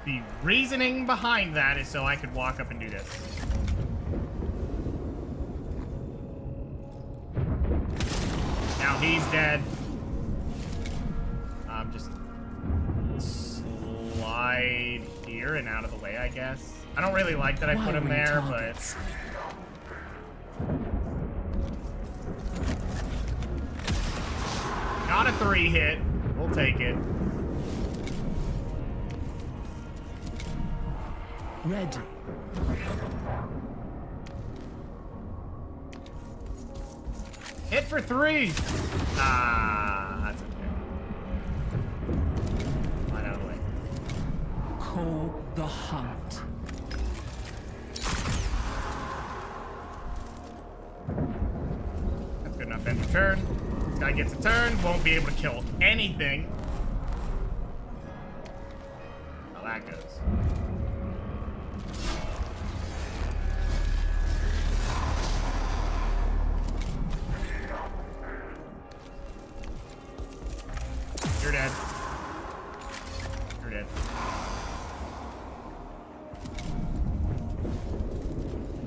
The reasoning behind that is so I could walk up and do this. Now he's dead. Just slide here and out of the way, I guess. I don't really like that I put him there, but... Not a 3-hit. We'll take it. Ready. Hit for 3. Ah, that's okay. Slide out of the way. Call the hunt. That's good enough end of turn. This guy gets a turn, won't be able to kill anything. How that goes. You're dead. You're dead.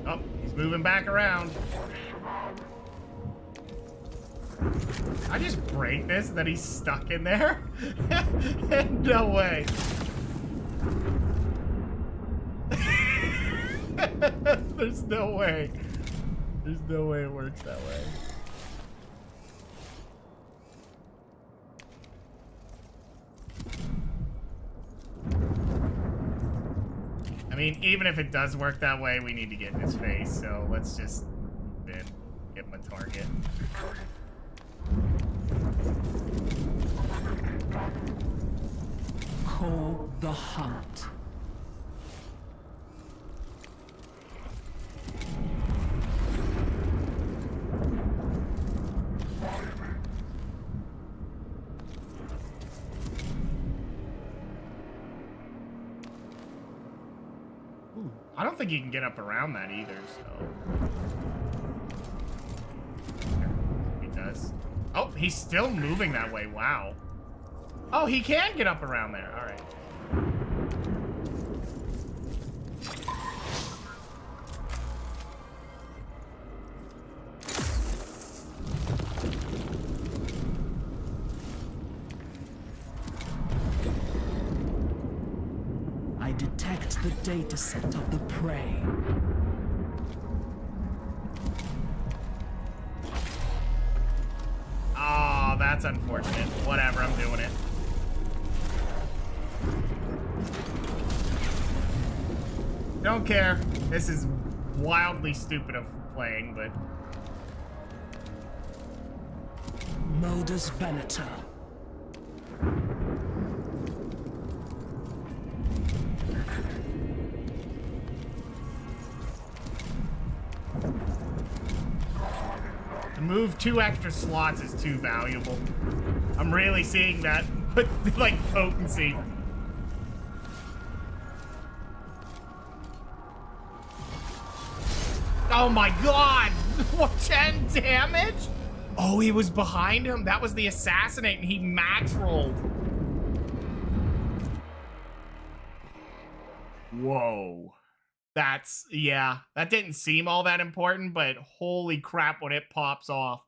Oh, he's moving back around. I just break this and then he's stuck in there? No way. There's no way. There's no way it works that way. I mean, even if it does work that way, we need to get in his face, so let's just then give him a target. Call the hunt. I don't think you can get up around that either, so... He does. Oh, he's still moving that way, wow. Oh, he can get up around there, alright. I detect the dataset of the prey. Oh, that's unfortunate. Whatever, I'm doing it. Don't care. This is wildly stupid of playing, but... Modus Venator. To move 2 extra slots is too valuable. I'm really seeing that with, like, potency. Oh my god! What, 10 damage? Oh, he was behind him? That was the assassinate and he max rolled. Whoa. That's, yeah, that didn't seem all that important, but holy crap when it pops off.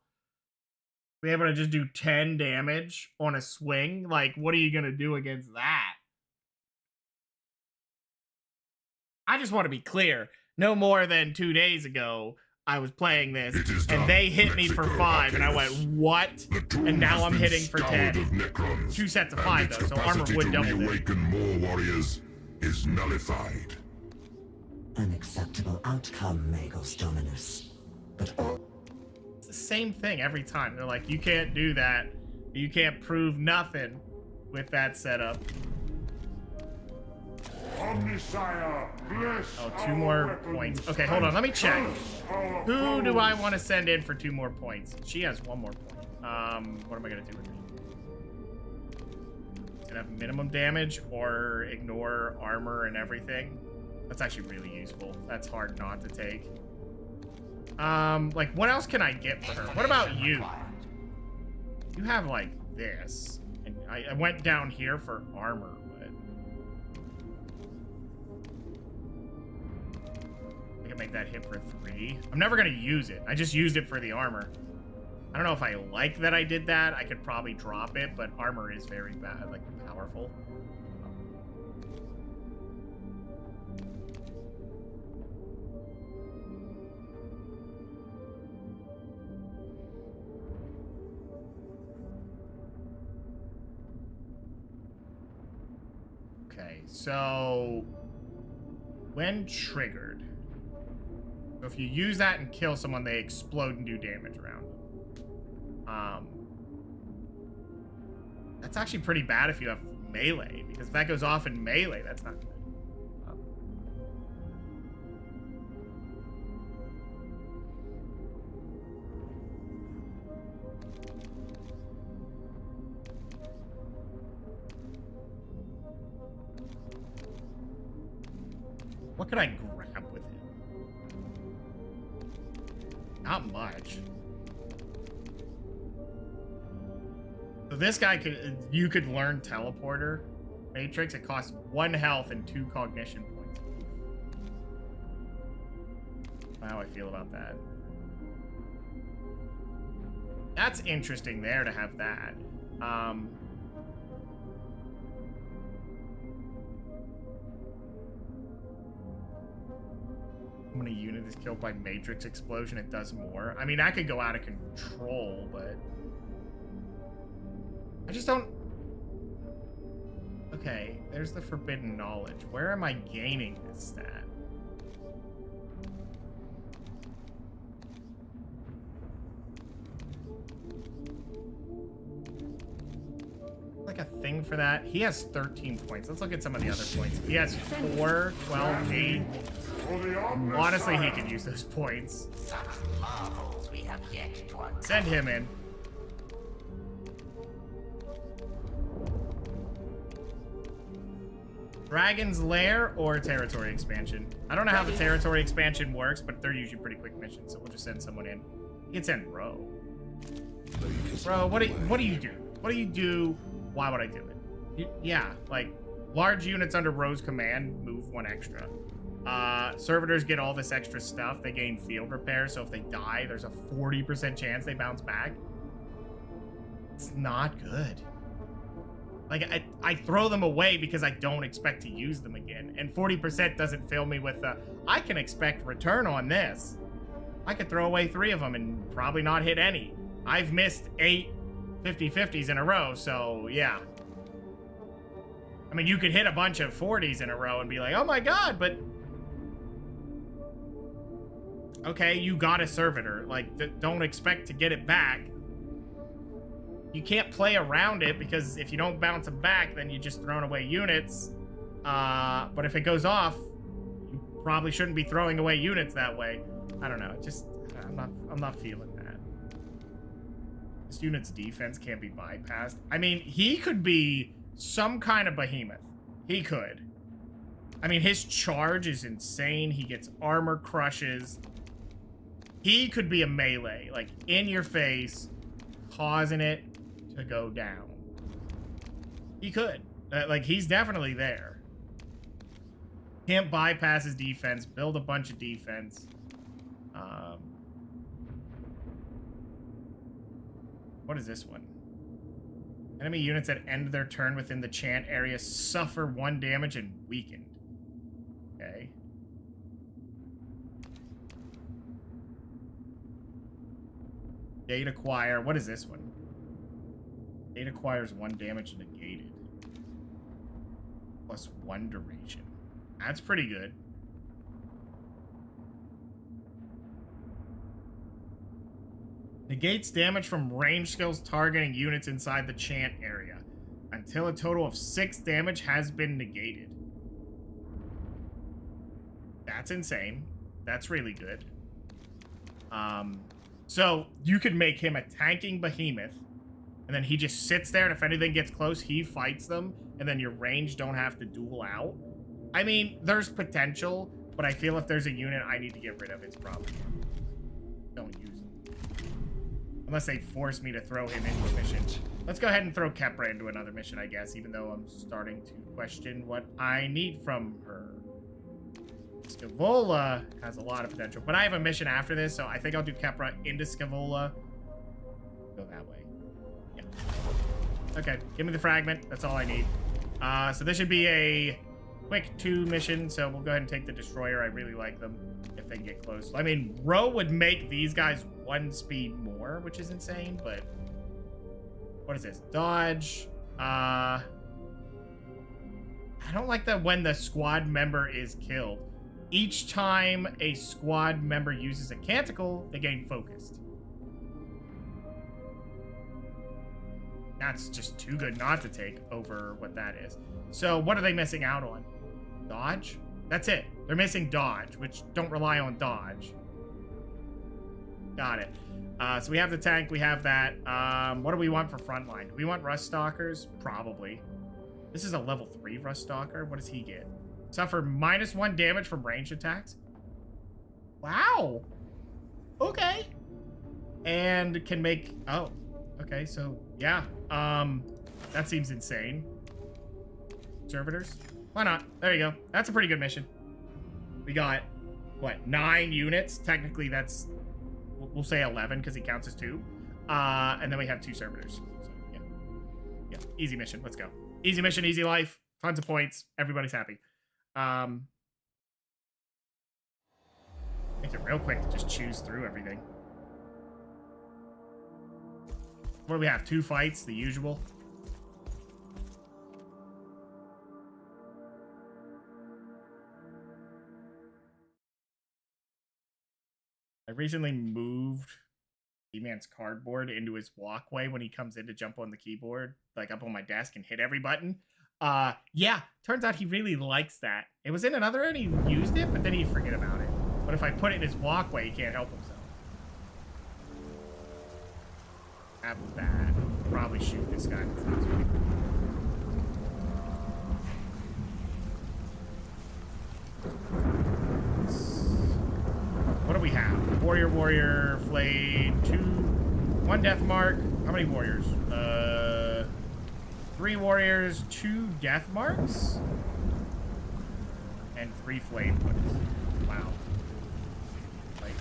Be able to just do 10 damage on a swing? Like, what are you gonna do against that? I just want to be clear. No more than 2 days ago, I was playing this, and they hit me for 5, and I went, what? And now I'm hitting for 10. 2 sets of 5, though, so armor would double it. Reawaken more warriors is nullified. An acceptable outcome, Magos Dominus. But It's the same thing every time. They're like, you can't do that. You can't prove nothing with that setup. Omnisire, bless Oh, 2 more points. Okay, hold on. Let me check. Who do I want to send in for 2 more points? She has 1 more point. What am I going to do with her? Gonna have minimum damage or ignore armor and everything. That's actually really useful. That's hard not to take. Like, what else can I get for her? What about you? You have, like, this. And I went down here for armor, but... I can make that hit for 3. I'm never gonna use it. I just used it for the armor. I don't know if I like that I did that. I could probably drop it, but armor is very bad, like, powerful. Okay, so when triggered, so if you use that and kill someone, they explode and do damage around them. That's actually pretty bad if you have melee, because if that goes off in melee, that's not good. What could I grab with it? Not much. So this guy you could learn teleporter matrix. It costs 1 health and 2 cognition points. How I feel about that. That's interesting there to have that. How many units is killed by matrix explosion? It does more. I mean, I could go out of control, but I just don't... Okay, there's the forbidden knowledge. Where am I gaining this stat? anything for that? He has 13 points. Let's look at some of the other points. He has 4, 12, 8. Honestly, he could use those points. Such marvels we have yet to uncover. Send him in. Dragon's Lair or territory expansion? I don't know how the territory expansion works, but they're usually pretty quick missions, so we'll just send someone in. You can send Ro. Bro, what do you do? What do you do? Why would I do it? Yeah, like, large units under Ro's command move 1 extra. Servitors get all this extra stuff. They gain field repair, so if they die, there's a 40% chance they bounce back. It's not good. Like, I throw them away because I don't expect to use them again. And 40% doesn't fill me with I can expect return on this. I could throw away 3 of them and probably not hit any. I've missed 8 50-50s in a row, so yeah. I mean, you could hit a bunch of 40s in a row and be like, oh my god, but... Okay, you got a servitor. Like, don't expect to get it back. You can't play around it, because if you don't bounce them back, then you're just throwing away units. But if it goes off, you probably shouldn't be throwing away units that way. I don't know. Just, I'm not feeling that. This unit's defense can't be bypassed. I mean, he could be some kind of behemoth. He could. I mean, his charge is insane. He gets armor crushes. He could be a melee, like, in your face, causing it to go down. He could. Like, he's definitely there. Can't bypass his defense, build a bunch of defense. What is this one? Enemy units that end their turn within the chant area suffer 1 damage and weakened. Okay. Gate acquire. What is this one? Gate acquires 1 damage negated. Plus 1 duration. That's pretty good. Negates damage from range skills targeting units inside the chant area until a total of 6 damage has been negated. That's insane. That's really good. So you could make him a tanking behemoth, and then he just sits there, and if anything gets close, he fights them, and then your range don't have to duel out. I mean, there's potential, but I feel if there's a unit I need to get rid of, it's probably don't use him. Unless they force me to throw him into a mission. Let's go ahead and throw Kepra into another mission, I guess, even though I'm starting to question what I need from her. Scavola has a lot of potential, but I have a mission after this, so I think I'll do Kepra into Scavola. Go that way. Yeah. Okay, give me the fragment. That's all I need. So this should be a quick 2 mission, so we'll go ahead and take the destroyer. I really like them if they can get close. I mean, Ro would make these guys 1 speed more, which is insane, but what is this? Dodge. I don't like that when the squad member is killed. Each time a squad member uses a canticle, they gain focused. That's just too good not to take over what that is. So what are they missing out on? Dodge? That's it. They're missing dodge, which don't rely on dodge. Got it. So we have the tank, we have that. What do we want for frontline? Do we want Rust Stalkers? Probably. This is a level 3 Rust Stalker. What does he get? Suffer -1 damage from ranged attacks. Wow. Okay. And can make... Oh. Okay, so, yeah. That seems insane. Servitors? Why not? There you go. That's a pretty good mission. We got, what, 9 units? Technically, that's... We'll say 11, because he counts as 2. And then we have 2 servitors. So, yeah. Yeah, easy mission. Let's go. Easy mission, easy life. Tons of points. Everybody's happy. Make it real quick to just choose through everything. What do we have? 2 fights, the usual. I recently moved E-Man's cardboard into his walkway when he comes in to jump on the keyboard, like up on my desk and hit every button. Yeah, turns out he really likes that. It was in another and he used it, but then he'd forget about it. But if I put it in his walkway, he can't help himself. Have that. Probably shoot this guy. What do we have? Warrior, flayed, 1 death mark. How many warriors? 3 warriors, 2 death marks, and 3 flame points. Wow. Like,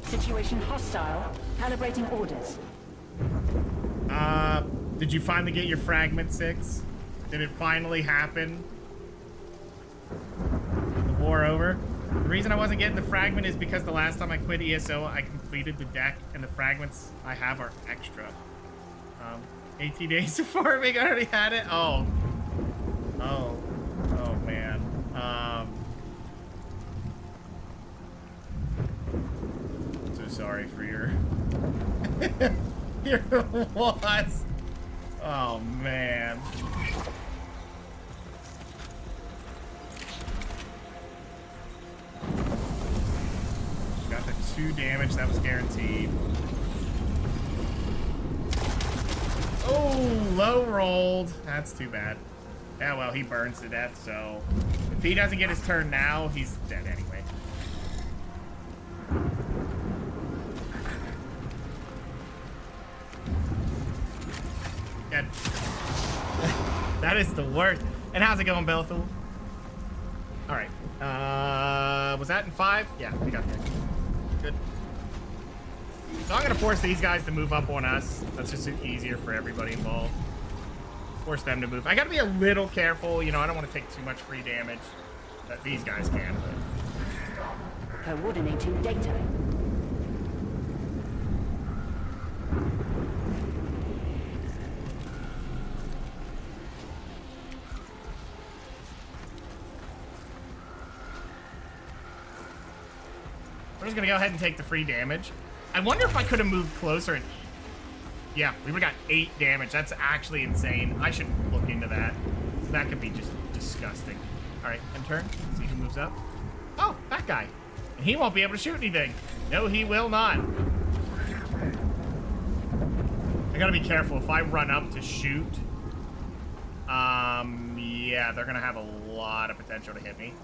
Situation hostile. Calibrating orders. did you finally get your fragment 6? Did it finally happen? The war over? The reason I wasn't getting the fragment is because the last time I quit ESO, I completed the deck, and the fragments I have are extra. 18 days of farming, I already had it? Oh, man. So sorry for your your loss. Oh man. Got the 2 damage, that was guaranteed. Oh, low rolled. That's too bad. Yeah, well, he burns to death, so if he doesn't get his turn now, he's dead anyway. Good. That is the worst. And how's it going, Belthul? Alright. Was that in 5? Yeah, we got that. Good. So I'm gonna force these guys to move up on us. That's just easier for everybody involved. Force them to move. I gotta be a little careful, you know, I don't want to take too much free damage. That these guys can, but... Coordinating data. We're just gonna go ahead and take the free damage. I wonder if I could have moved closer and... Yeah, we would've got 8 damage. That's actually insane. I should look into that. That could be just disgusting. Alright, end turn. See who moves up. Oh, that guy. And he won't be able to shoot anything. No, he will not. I gotta be careful. If I run up to shoot... yeah, they're gonna have a lot of potential to hit me.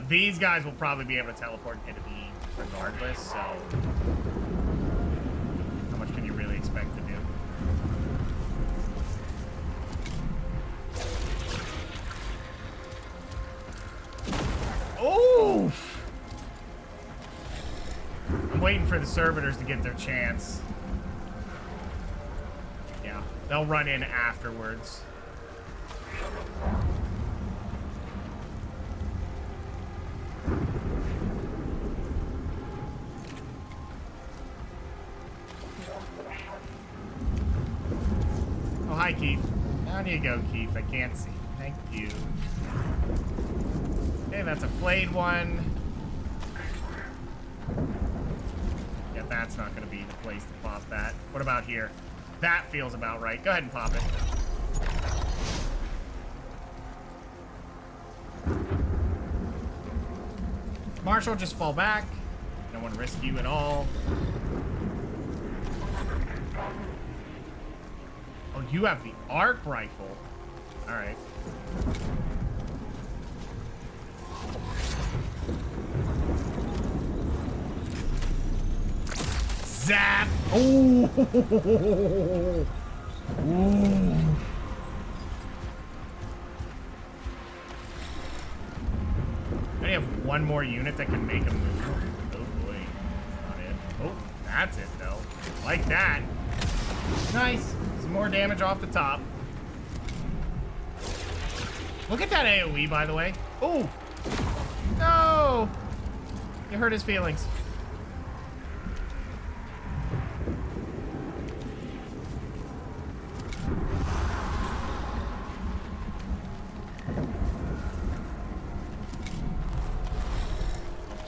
These guys will probably be able to teleport and hit me regardless, so... How much can you really expect to do? Oh! I'm waiting for the servitors to get their chance. Yeah, they'll run in afterwards. Oh, hi, Keith. Down you go, Keith. I can't see. Thank you. Okay, that's a flayed one. Yeah, that's not going to be the place to pop that. What about here? That feels about right. Go ahead and pop it. Marshall, just fall back. No one risk you at all. Oh, you have the arc rifle. All right. Zap! Oh! Ooh. I only have one more unit that can make a move. Oh boy, that's not it. Oh, that's it though. Like that. Nice. Some more damage off the top. Look at that AoE, by the way. Oh! No! You hurt his feelings.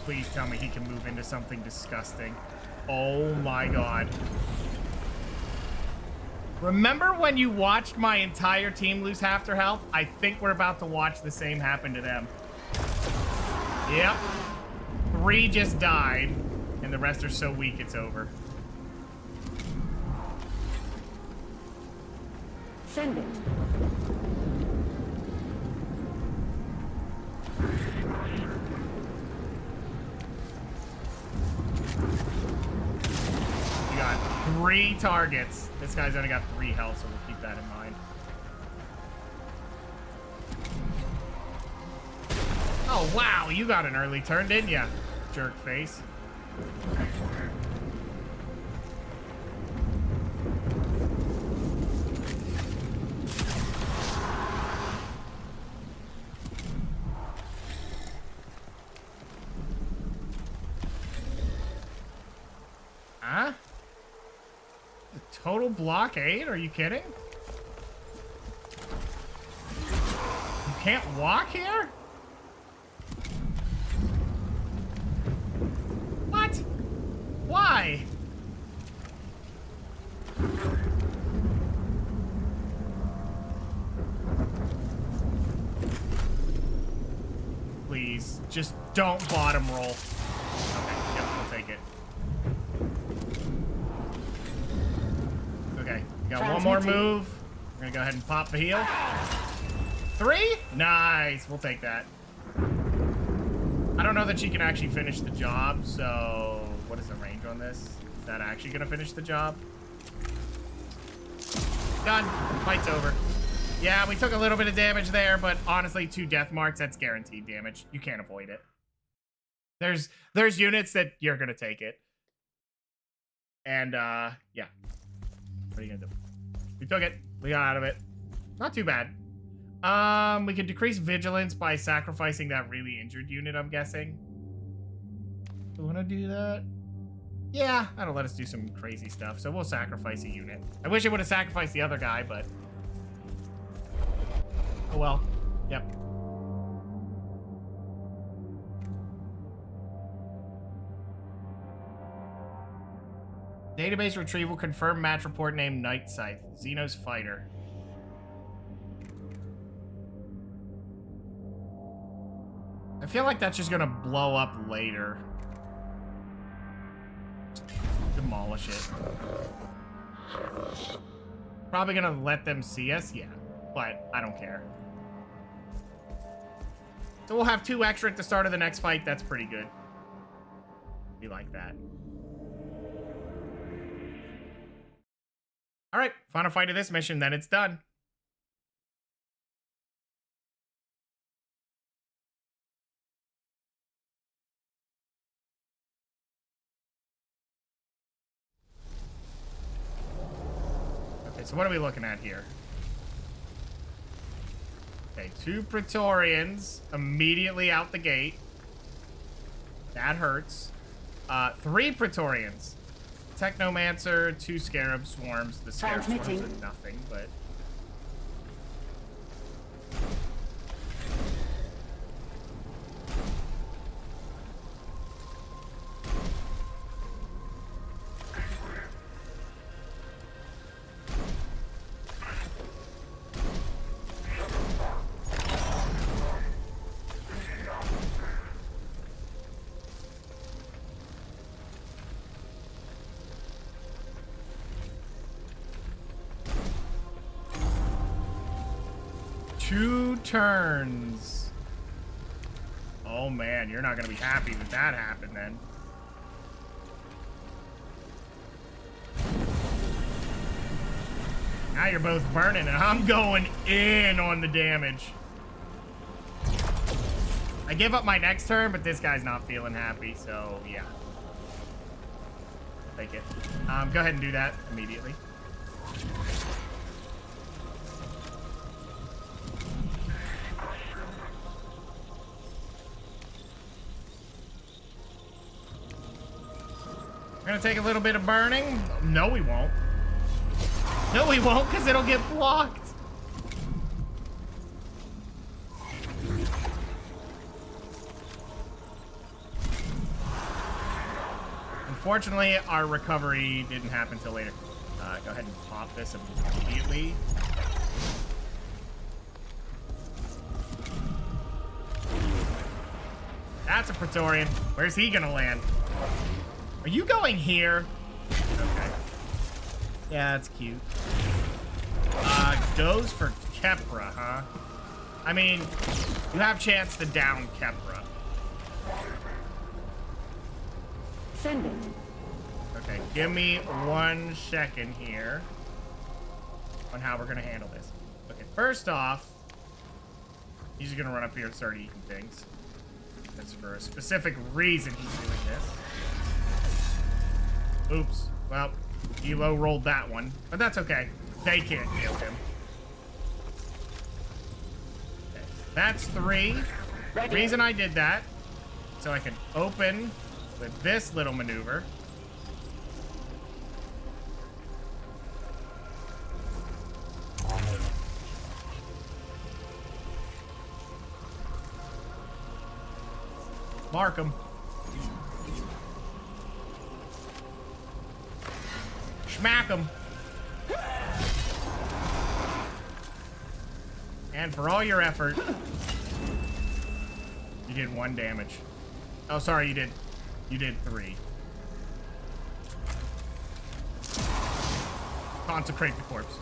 Please tell me he can move into something disgusting. Oh my god. Remember when you watched my entire team lose half their health? I think we're about to watch the same happen to them. Yep. 3 just died, and the rest are so weak it's over. Send it. You got 3 targets. This guy's only got 3 health, so we'll keep that in mind. Oh, wow. You got an early turn, didn't you? Jerk face. Huh? The total blockade? Are you kidding? You can't walk here? What? Why? Please, just don't bottom roll. Okay, yep, we'll take it. Okay, we got one more move. We're gonna go ahead and pop the heal. 3? Nice, we'll take that. I don't know that she can actually finish the job, so what is the range on this? Is that actually gonna finish the job? Done. Fight's over. Yeah, we took a little bit of damage there, but honestly, 2 death marks, that's guaranteed damage. You can't avoid it. There's units that you're gonna take it. And yeah. What are you gonna do? We took it. We got out of it. Not too bad. We can decrease vigilance by sacrificing that really injured unit, I'm guessing. Do we want to do that? Yeah, that'll let us do some crazy stuff, so we'll sacrifice a unit. I wish it would have sacrificed the other guy, but... oh well. Yep. Database retrieval, confirmed match report named Night Scythe. Xenos fighter. I feel like that's just gonna blow up later. Just demolish it. Probably gonna let them see us, yeah. But I don't care. So we'll have 2 extra at the start of the next fight. That's pretty good. We like that. All right, final fight of this mission, then it's done. Okay, so what are we looking at here? Okay, 2 Praetorians immediately out the gate. That hurts. 3 Praetorians. Technomancer, 2 Scarab Swarms. The Scarab Swarms are nothing, but... Two turns. Oh man, you're not gonna be happy that that happened then. Now you're both burning and I'm going in on the damage. I give up my next turn, but this guy's not feeling happy, so yeah. Take it. Go ahead and do that immediately. We're gonna take a little bit of burning. No, we won't. No, we won't, because it'll get blocked. Unfortunately, our recovery didn't happen till later. Go ahead and pop this immediately. That's a Praetorian. Where's he gonna land? Are you going here? Okay. Yeah, that's cute. Goes for Kepra, huh? I mean, you have chance to down Kepra. Send it. Okay, give me 1 second here on how we're gonna handle this. Okay, first off, he's just gonna run up here and start eating things. That's for a specific reason he's doing this. Oops. Well, Elo rolled that one, but that's okay. They can't kill him. Okay, that's 3. Ready. Reason I did that, so I can open with this little maneuver. Mark him. Smack him. And for all your effort, you did 1 damage. Oh, sorry, you did 3. Consecrate the corpse.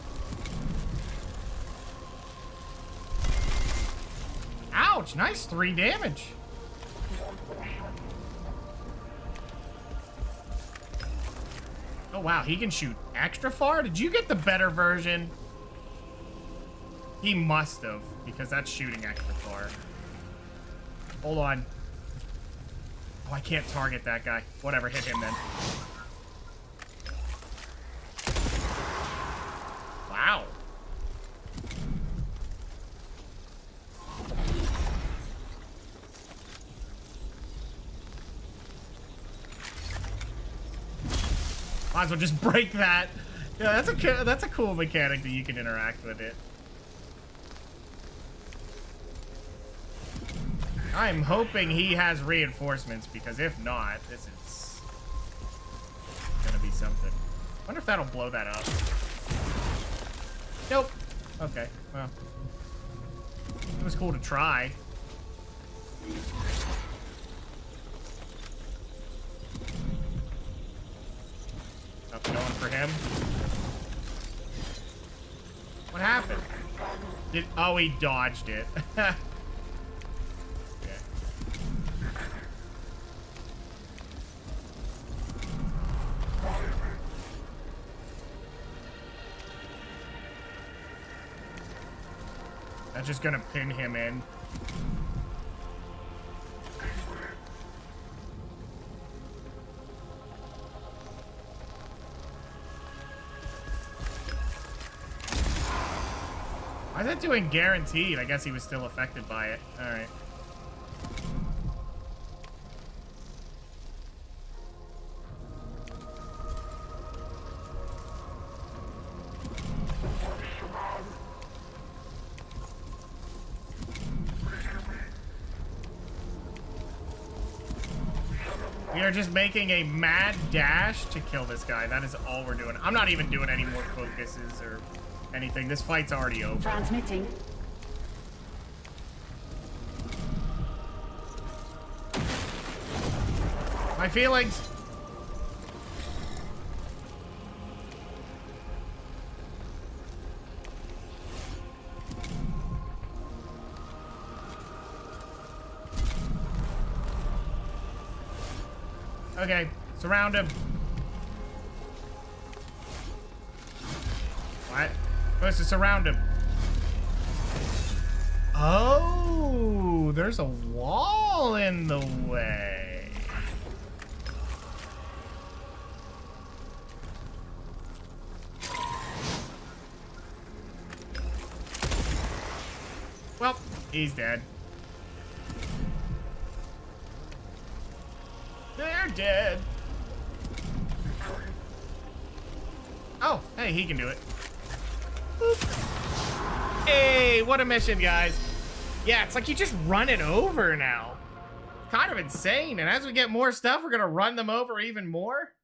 Ouch, nice 3 damage. Oh, wow, he can shoot extra far? Did you get the better version? He must have, because that's shooting extra far. Hold on. Oh, I can't target that guy. Whatever, hit him then. Wow. Might as well just break that. Yeah, that's a cool mechanic that you can interact with it. I'm hoping he has reinforcements, because if not, this is gonna be something. Wonder if that'll blow that up. Nope. Okay, well. It was cool to try. Up going for him. What happened? Oh, he dodged it. Okay. That's just gonna pin him in. Why is that doing guaranteed? I guess he was still affected by it. Alright. We are just making a mad dash to kill this guy. That is all we're doing. I'm not even doing any more focuses or anything. This fight's already over. Transmitting. My feelings. Okay, surround him. What? Supposed to surround him. Oh, there's a wall in the way. Well, he's dead. They're dead. Oh, hey, he can do it. Boop. Hey, what a mission, guys. Yeah, it's like you just run it over now. Kind of insane. And as we get more stuff, we're going to run them over even more.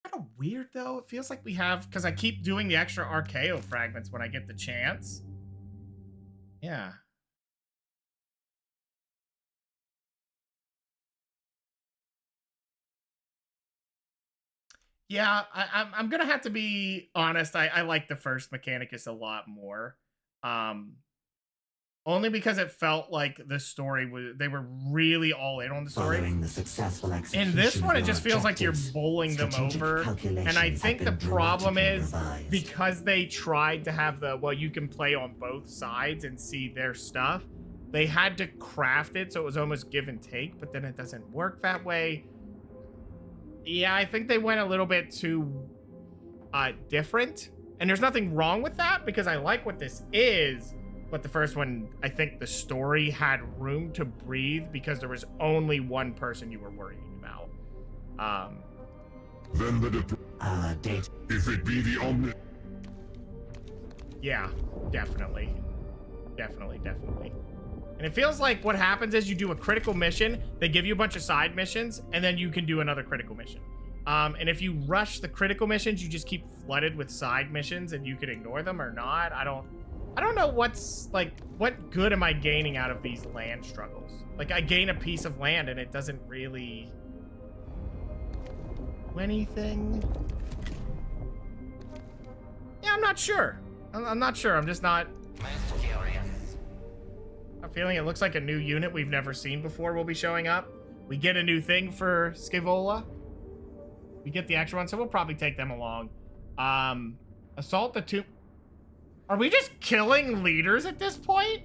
Kind of weird, though. It feels like we have, because I keep doing the extra Archaeo fragments when I get the chance. Yeah. Yeah, I'm gonna have to be honest. I like the first Mechanicus a lot more. Only because it felt like the story was, they were really all in on the story. Following the successful execution In this one, of it just your feels like you're objectives, bowling them strategic over. calculations And I have think the been problem dramatically is revised. because they tried to have the, well, you can play on both sides and see their stuff. They had to craft it so it was almost give and take, but then it doesn't work that way. Yeah, I think they went a little bit too different. And there's nothing wrong with that because I like what this is. But the first one, I think the story had room to breathe because there was only one person you were worrying about. Then the date. if it be the Omni. Yeah, definitely. Definitely. And it feels like what happens is you do a critical mission, they give you a bunch of side missions, and then you can do another critical mission. And if you rush the critical missions, you just keep flooded with side missions and you can ignore them or not. I don't know what's, like, what good am I gaining out of these land struggles? Like, I gain a piece of land and it doesn't really do anything. Yeah, I'm not sure. I'm not sure. I'm just not... Most curious. I'm feeling it looks like a new unit we've never seen before will be showing up. We get a new thing for Scaevola. We get the extra one, so we'll probably take them along. Assault the tomb. Are we just killing leaders at this point?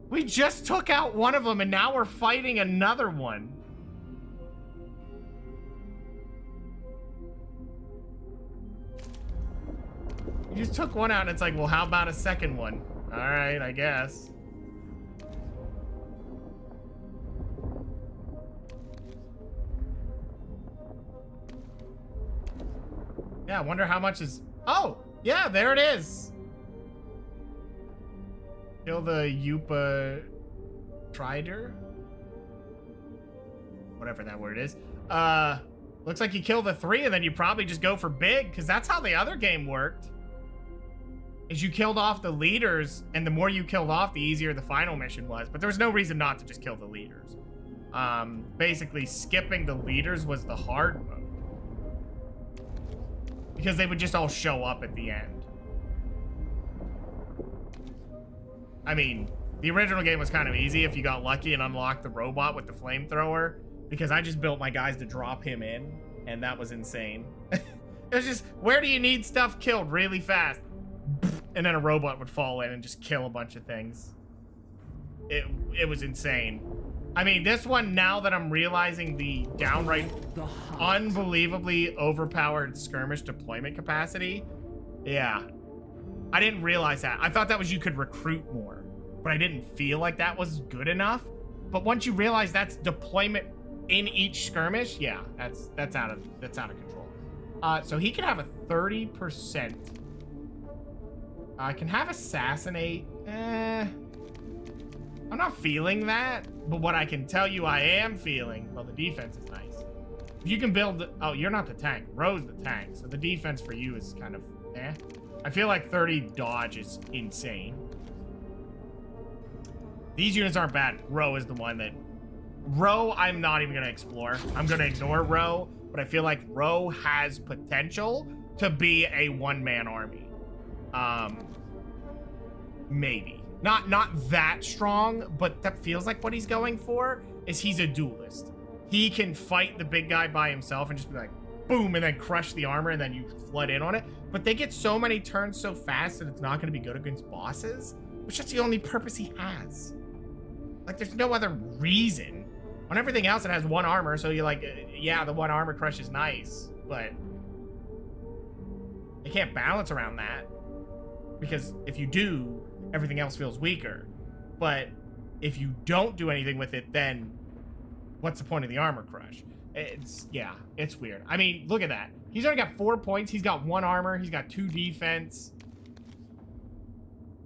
We just took out one of them and now we're fighting another one. You just took one out and it's like, well, how about a second one? All right, I guess. Yeah, I wonder how much is... Oh, yeah, there it is. Kill the Yupa Trider. Whatever that word is. Looks like you kill the 3 and then you probably just go for big, because that's how the other game worked. Is you killed off the leaders, and the more you killed off, the easier the final mission was. But there was no reason not to just kill the leaders. Basically, skipping the leaders was the hard mode. Because they would just all show up at the end. I mean, the original game was kind of easy if you got lucky and unlocked the robot with the flamethrower. Because I just built my guys to drop him in, and that was insane. It was just, where do you need stuff killed really fast? And then a robot would fall in and just kill a bunch of things. It was insane. I mean, this one, now that I'm realizing the downright unbelievably overpowered skirmish deployment capacity, yeah. I didn't realize that. I thought that was you could recruit more, but I didn't feel like that was good enough. But once you realize that's deployment in each skirmish, yeah, that's out of control. So he can have a 30%. I can have assassinate. I'm not feeling that, but what I can tell you I am feeling, well, the defense is nice. If you can build, oh, you're not the tank. Ro's the tank, so the defense for you is kind of, eh. I feel like 30 dodge is insane. These units aren't bad. Ro is the one that, Ro, I'm not even gonna explore. I'm gonna ignore Ro, but I feel like Ro has potential to be a one-man army. Maybe. Not that strong, but that feels like what he's going for is he's a duelist. He can fight the big guy by himself and just be like, boom, and then crush the armor and then you flood in on it. But they get so many turns so fast that it's not going to be good against bosses, which that's the only purpose he has. Like, there's no other reason. On everything else, it has one armor, so you're like, yeah, the one armor crush is nice, but You can't balance around that. Because if you do, everything else feels weaker. But if you don't do anything with it, then what's the point of the armor crush? Yeah, it's weird. I mean, look at that. He's already got 4 points. He's got 1 armor. He's got 2 defense.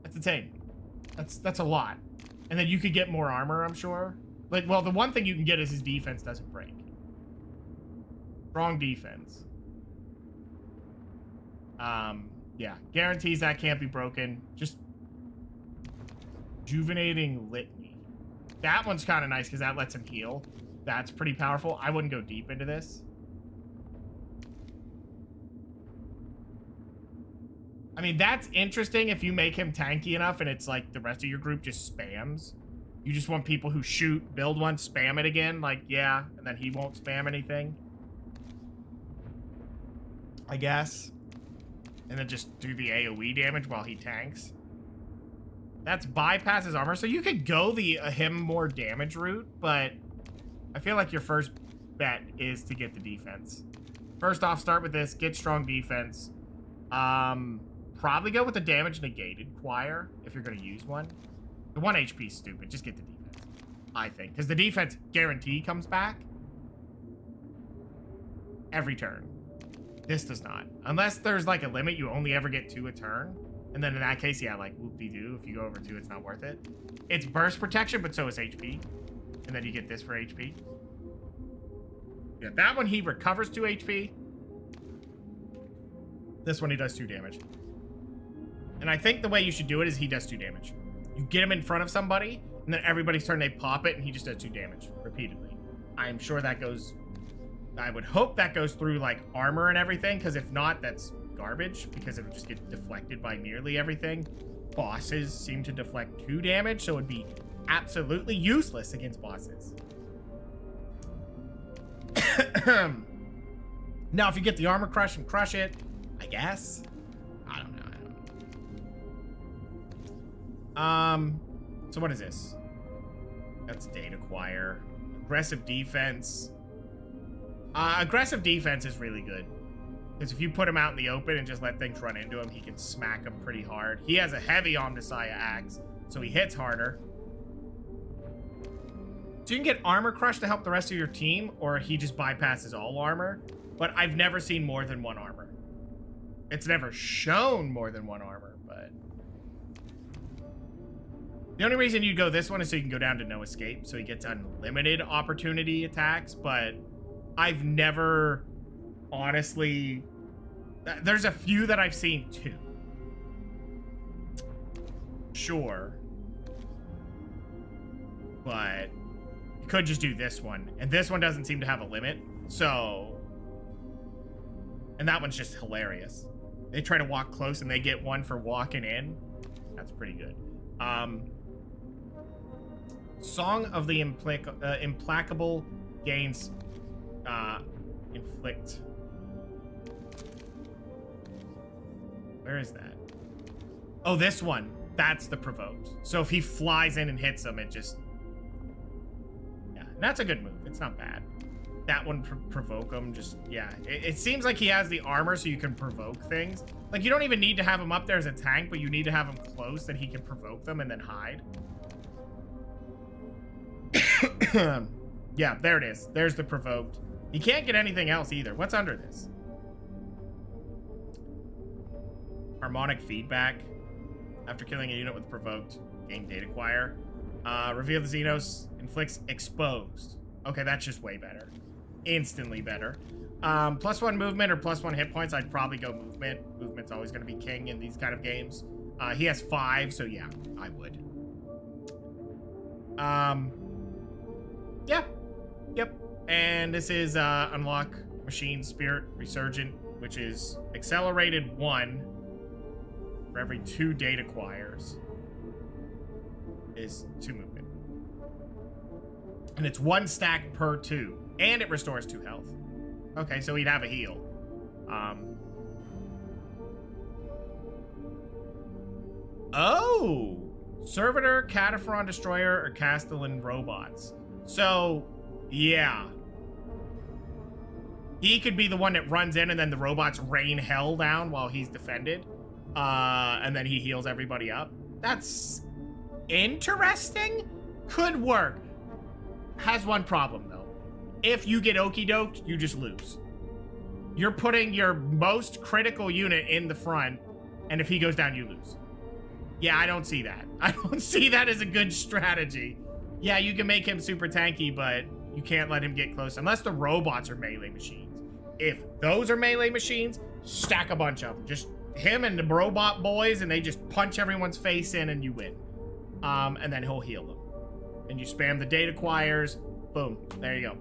That's insane. That's a lot. And then you could get more armor, I'm sure. Like, well, the one thing you can get is his defense doesn't break. Strong defense. Yeah, guarantees that can't be broken. Just rejuvenating litany. That one's kind of nice because that lets him heal. That's pretty powerful. I wouldn't go deep into this. I mean, that's interesting if you make him tanky enough and it's like the rest of your group just spams. You just want people who shoot, build one, spam it again. Like, yeah, and then he won't spam anything. I guess. And then just do the AoE damage while he tanks. That's bypass his armor. So you could go the him more damage route, but I feel like your first bet is to get the defense. First off, start with this. Get strong defense. Probably go with the damage negated choir if you're going to use one. The 1 HP is stupid. Just get the defense, I think. Because the defense guarantee comes back every turn. This does not. Unless there's like a limit, you only ever get 2 a turn. And then in that case, yeah, like whoop-de-doo. If you go over 2, it's not worth it. It's burst protection, but so is HP. And then you get this for HP. Yeah, that one he recovers 2 HP. This one he does 2 damage. And I think the way you should do it is he does 2 damage. You get him in front of somebody, and then everybody's turn they pop it, and he just does 2 damage repeatedly. I'm sure that goes... I would hope that goes through, like, armor and everything, because if not, that's garbage, because it would just get deflected by nearly everything. Bosses seem to deflect 2 damage, so it would be absolutely useless against bosses. Now, if you get the armor crush and crush it, I guess. I don't know. So what is this? That's data choir. Aggressive defense. Aggressive defense is really good. Because if you put him out in the open and just let things run into him, he can smack them pretty hard. He has a heavy Omnissiah axe, so he hits harder. So you can get armor crush to help the rest of your team, or he just bypasses all armor. But I've never seen more than 1 armor. It's never shown more than 1 armor, but... The only reason you go this one is so you can go down to no escape, so he gets unlimited opportunity attacks, but I've never, honestly... There's a few that I've seen 2. Sure. But you could just do this one, and this one doesn't seem to have a limit, so... And that one's just hilarious. They try to walk close and they get 1 for walking in. That's pretty good. Song of the Implacable gains inflict. Where is that? Oh, this one. That's the provoked. So if he flies in and hits them, it just... Yeah, that's a good move. It's not bad. That one provoke him, just, yeah. It seems like he has the armor so you can provoke things. Like, you don't even need to have him up there as a tank, but you need to have him close that he can provoke them and then hide. Yeah, there it is. There's the provoked. He can't get anything else either. What's under this? Harmonic feedback. After killing a unit with provoked, gain data choir. Reveal the Xenos, inflicts exposed. Okay, that's just way better. Instantly better. +1 movement or +1 hit points, I'd probably go movement. Movement's always going to be king in these kind of games. He has 5, so yeah, I would. Yeah. Yep. And this is unlock Machine Spirit Resurgent, which is accelerated 1 for every 2 data choirs. Is 2 movement. And it's 1 stack per 2. And it restores 2 health. Okay, so he'd have a heal. Oh! Servitor, Cataphron Destroyer, or Castellan Robots. So, yeah. He could be the one that runs in and then the robots rain hell down while he's defended. And then he heals everybody up. That's interesting. Could work. Has one problem, though. If you get okey-doked, you just lose. You're putting your most critical unit in the front, and if he goes down, you lose. Yeah, I don't see that. I don't see that as a good strategy. Yeah, you can make him super tanky, but you can't let him get close unless the robots are melee machines. If those are melee machines, stack a bunch of them. Just him and the robot boys, and they just punch everyone's face in, and you win. And then he'll heal them. And you spam the data acquires. Boom. There you go.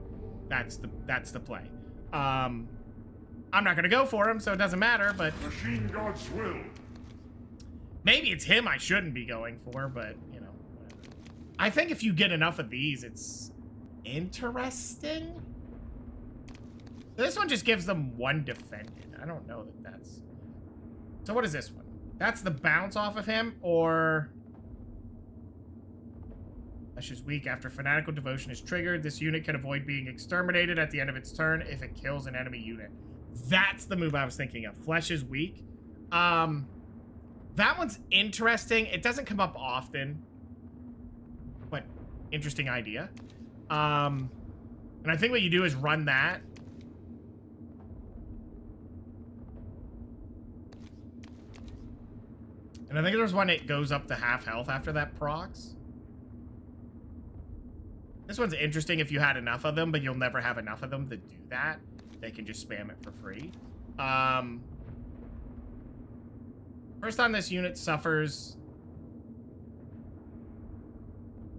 That's the play. I'm not gonna go for him, so it doesn't matter, but Machine God's will. maybe it's him I shouldn't be going for, but you know, whatever. I think if you get enough of these, it's interesting. This one just gives them one defended. I don't know that that's... So what is this one? That's the bounce off of him, or... Flesh is weak. After Fanatical Devotion is triggered, this unit can avoid being exterminated at the end of its turn if it kills an enemy unit. That's the move I was thinking of. Flesh is weak. That one's interesting. It doesn't come up often, but interesting idea. And I think what you do is run that. And I think there's one that goes up to half health after that procs. This one's interesting if you had enough of them, but you'll never have enough of them to do that. They can just spam it for free. First time this unit suffers...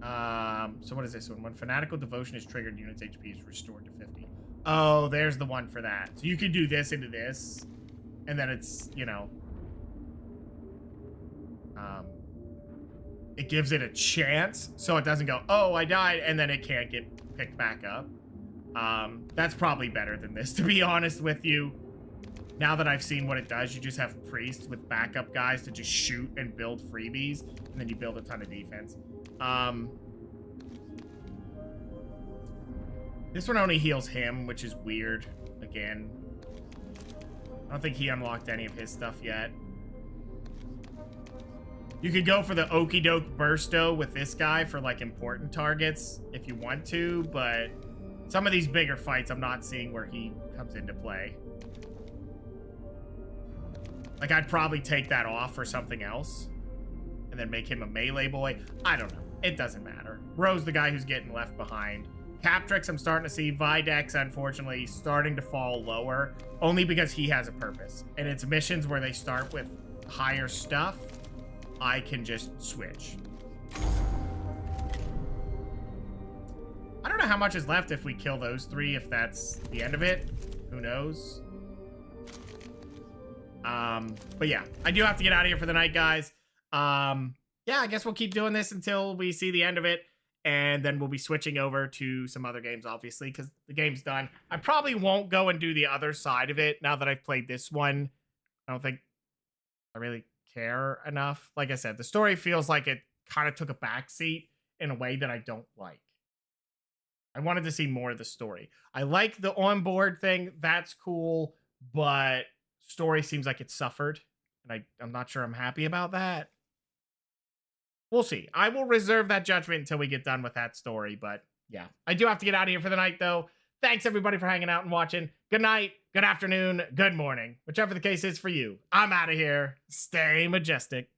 so what is this one? When Fanatical Devotion is triggered, unit's HP is restored to 50. Oh, there's the one for that. So you could do this into this, and then it's, you know... it gives it a chance, so it doesn't go, oh, I died, and then it can't get picked back up. That's probably better than this, to be honest with you. Now that I've seen what it does, you just have priests with backup guys to just shoot and build freebies, and then you build a ton of defense. This one only heals him, which is weird. Again, I don't think he unlocked any of his stuff yet. You could go for the Okie Doke Bursto with this guy for, like, important targets if you want to, but some of these bigger fights, I'm not seeing where he comes into play. Like, I'd probably take that off for something else and then make him a melee boy. I don't know. It doesn't matter. Ro's the guy who's getting left behind. Captrix, I'm starting to see. Videx, unfortunately, starting to fall lower, only because he has a purpose. And it's missions where they start with higher stuff. I can just switch. I don't know how much is left if we kill those three, if that's the end of it. Who knows? But yeah, I do have to get out of here for the night, guys. Yeah, I guess we'll keep doing this until we see the end of it. And then we'll be switching over to some other games, obviously, because the game's done. I probably won't go and do the other side of it now that I've played this one. I don't think I really care enough. Like I said, the story feels like it kind of took a backseat in a way that I don't like. I wanted to see more of the story. I like the onboard thing. That's cool. But story seems like it suffered. And I'm not sure I'm happy about that. We'll see. I will reserve that judgment until we get done with that story. But yeah, I do have to get out of here for the night, though. Thanks, everybody, for hanging out and watching. Good night, good afternoon, good morning. Whichever the case is for you. I'm out of here. Stay majestic.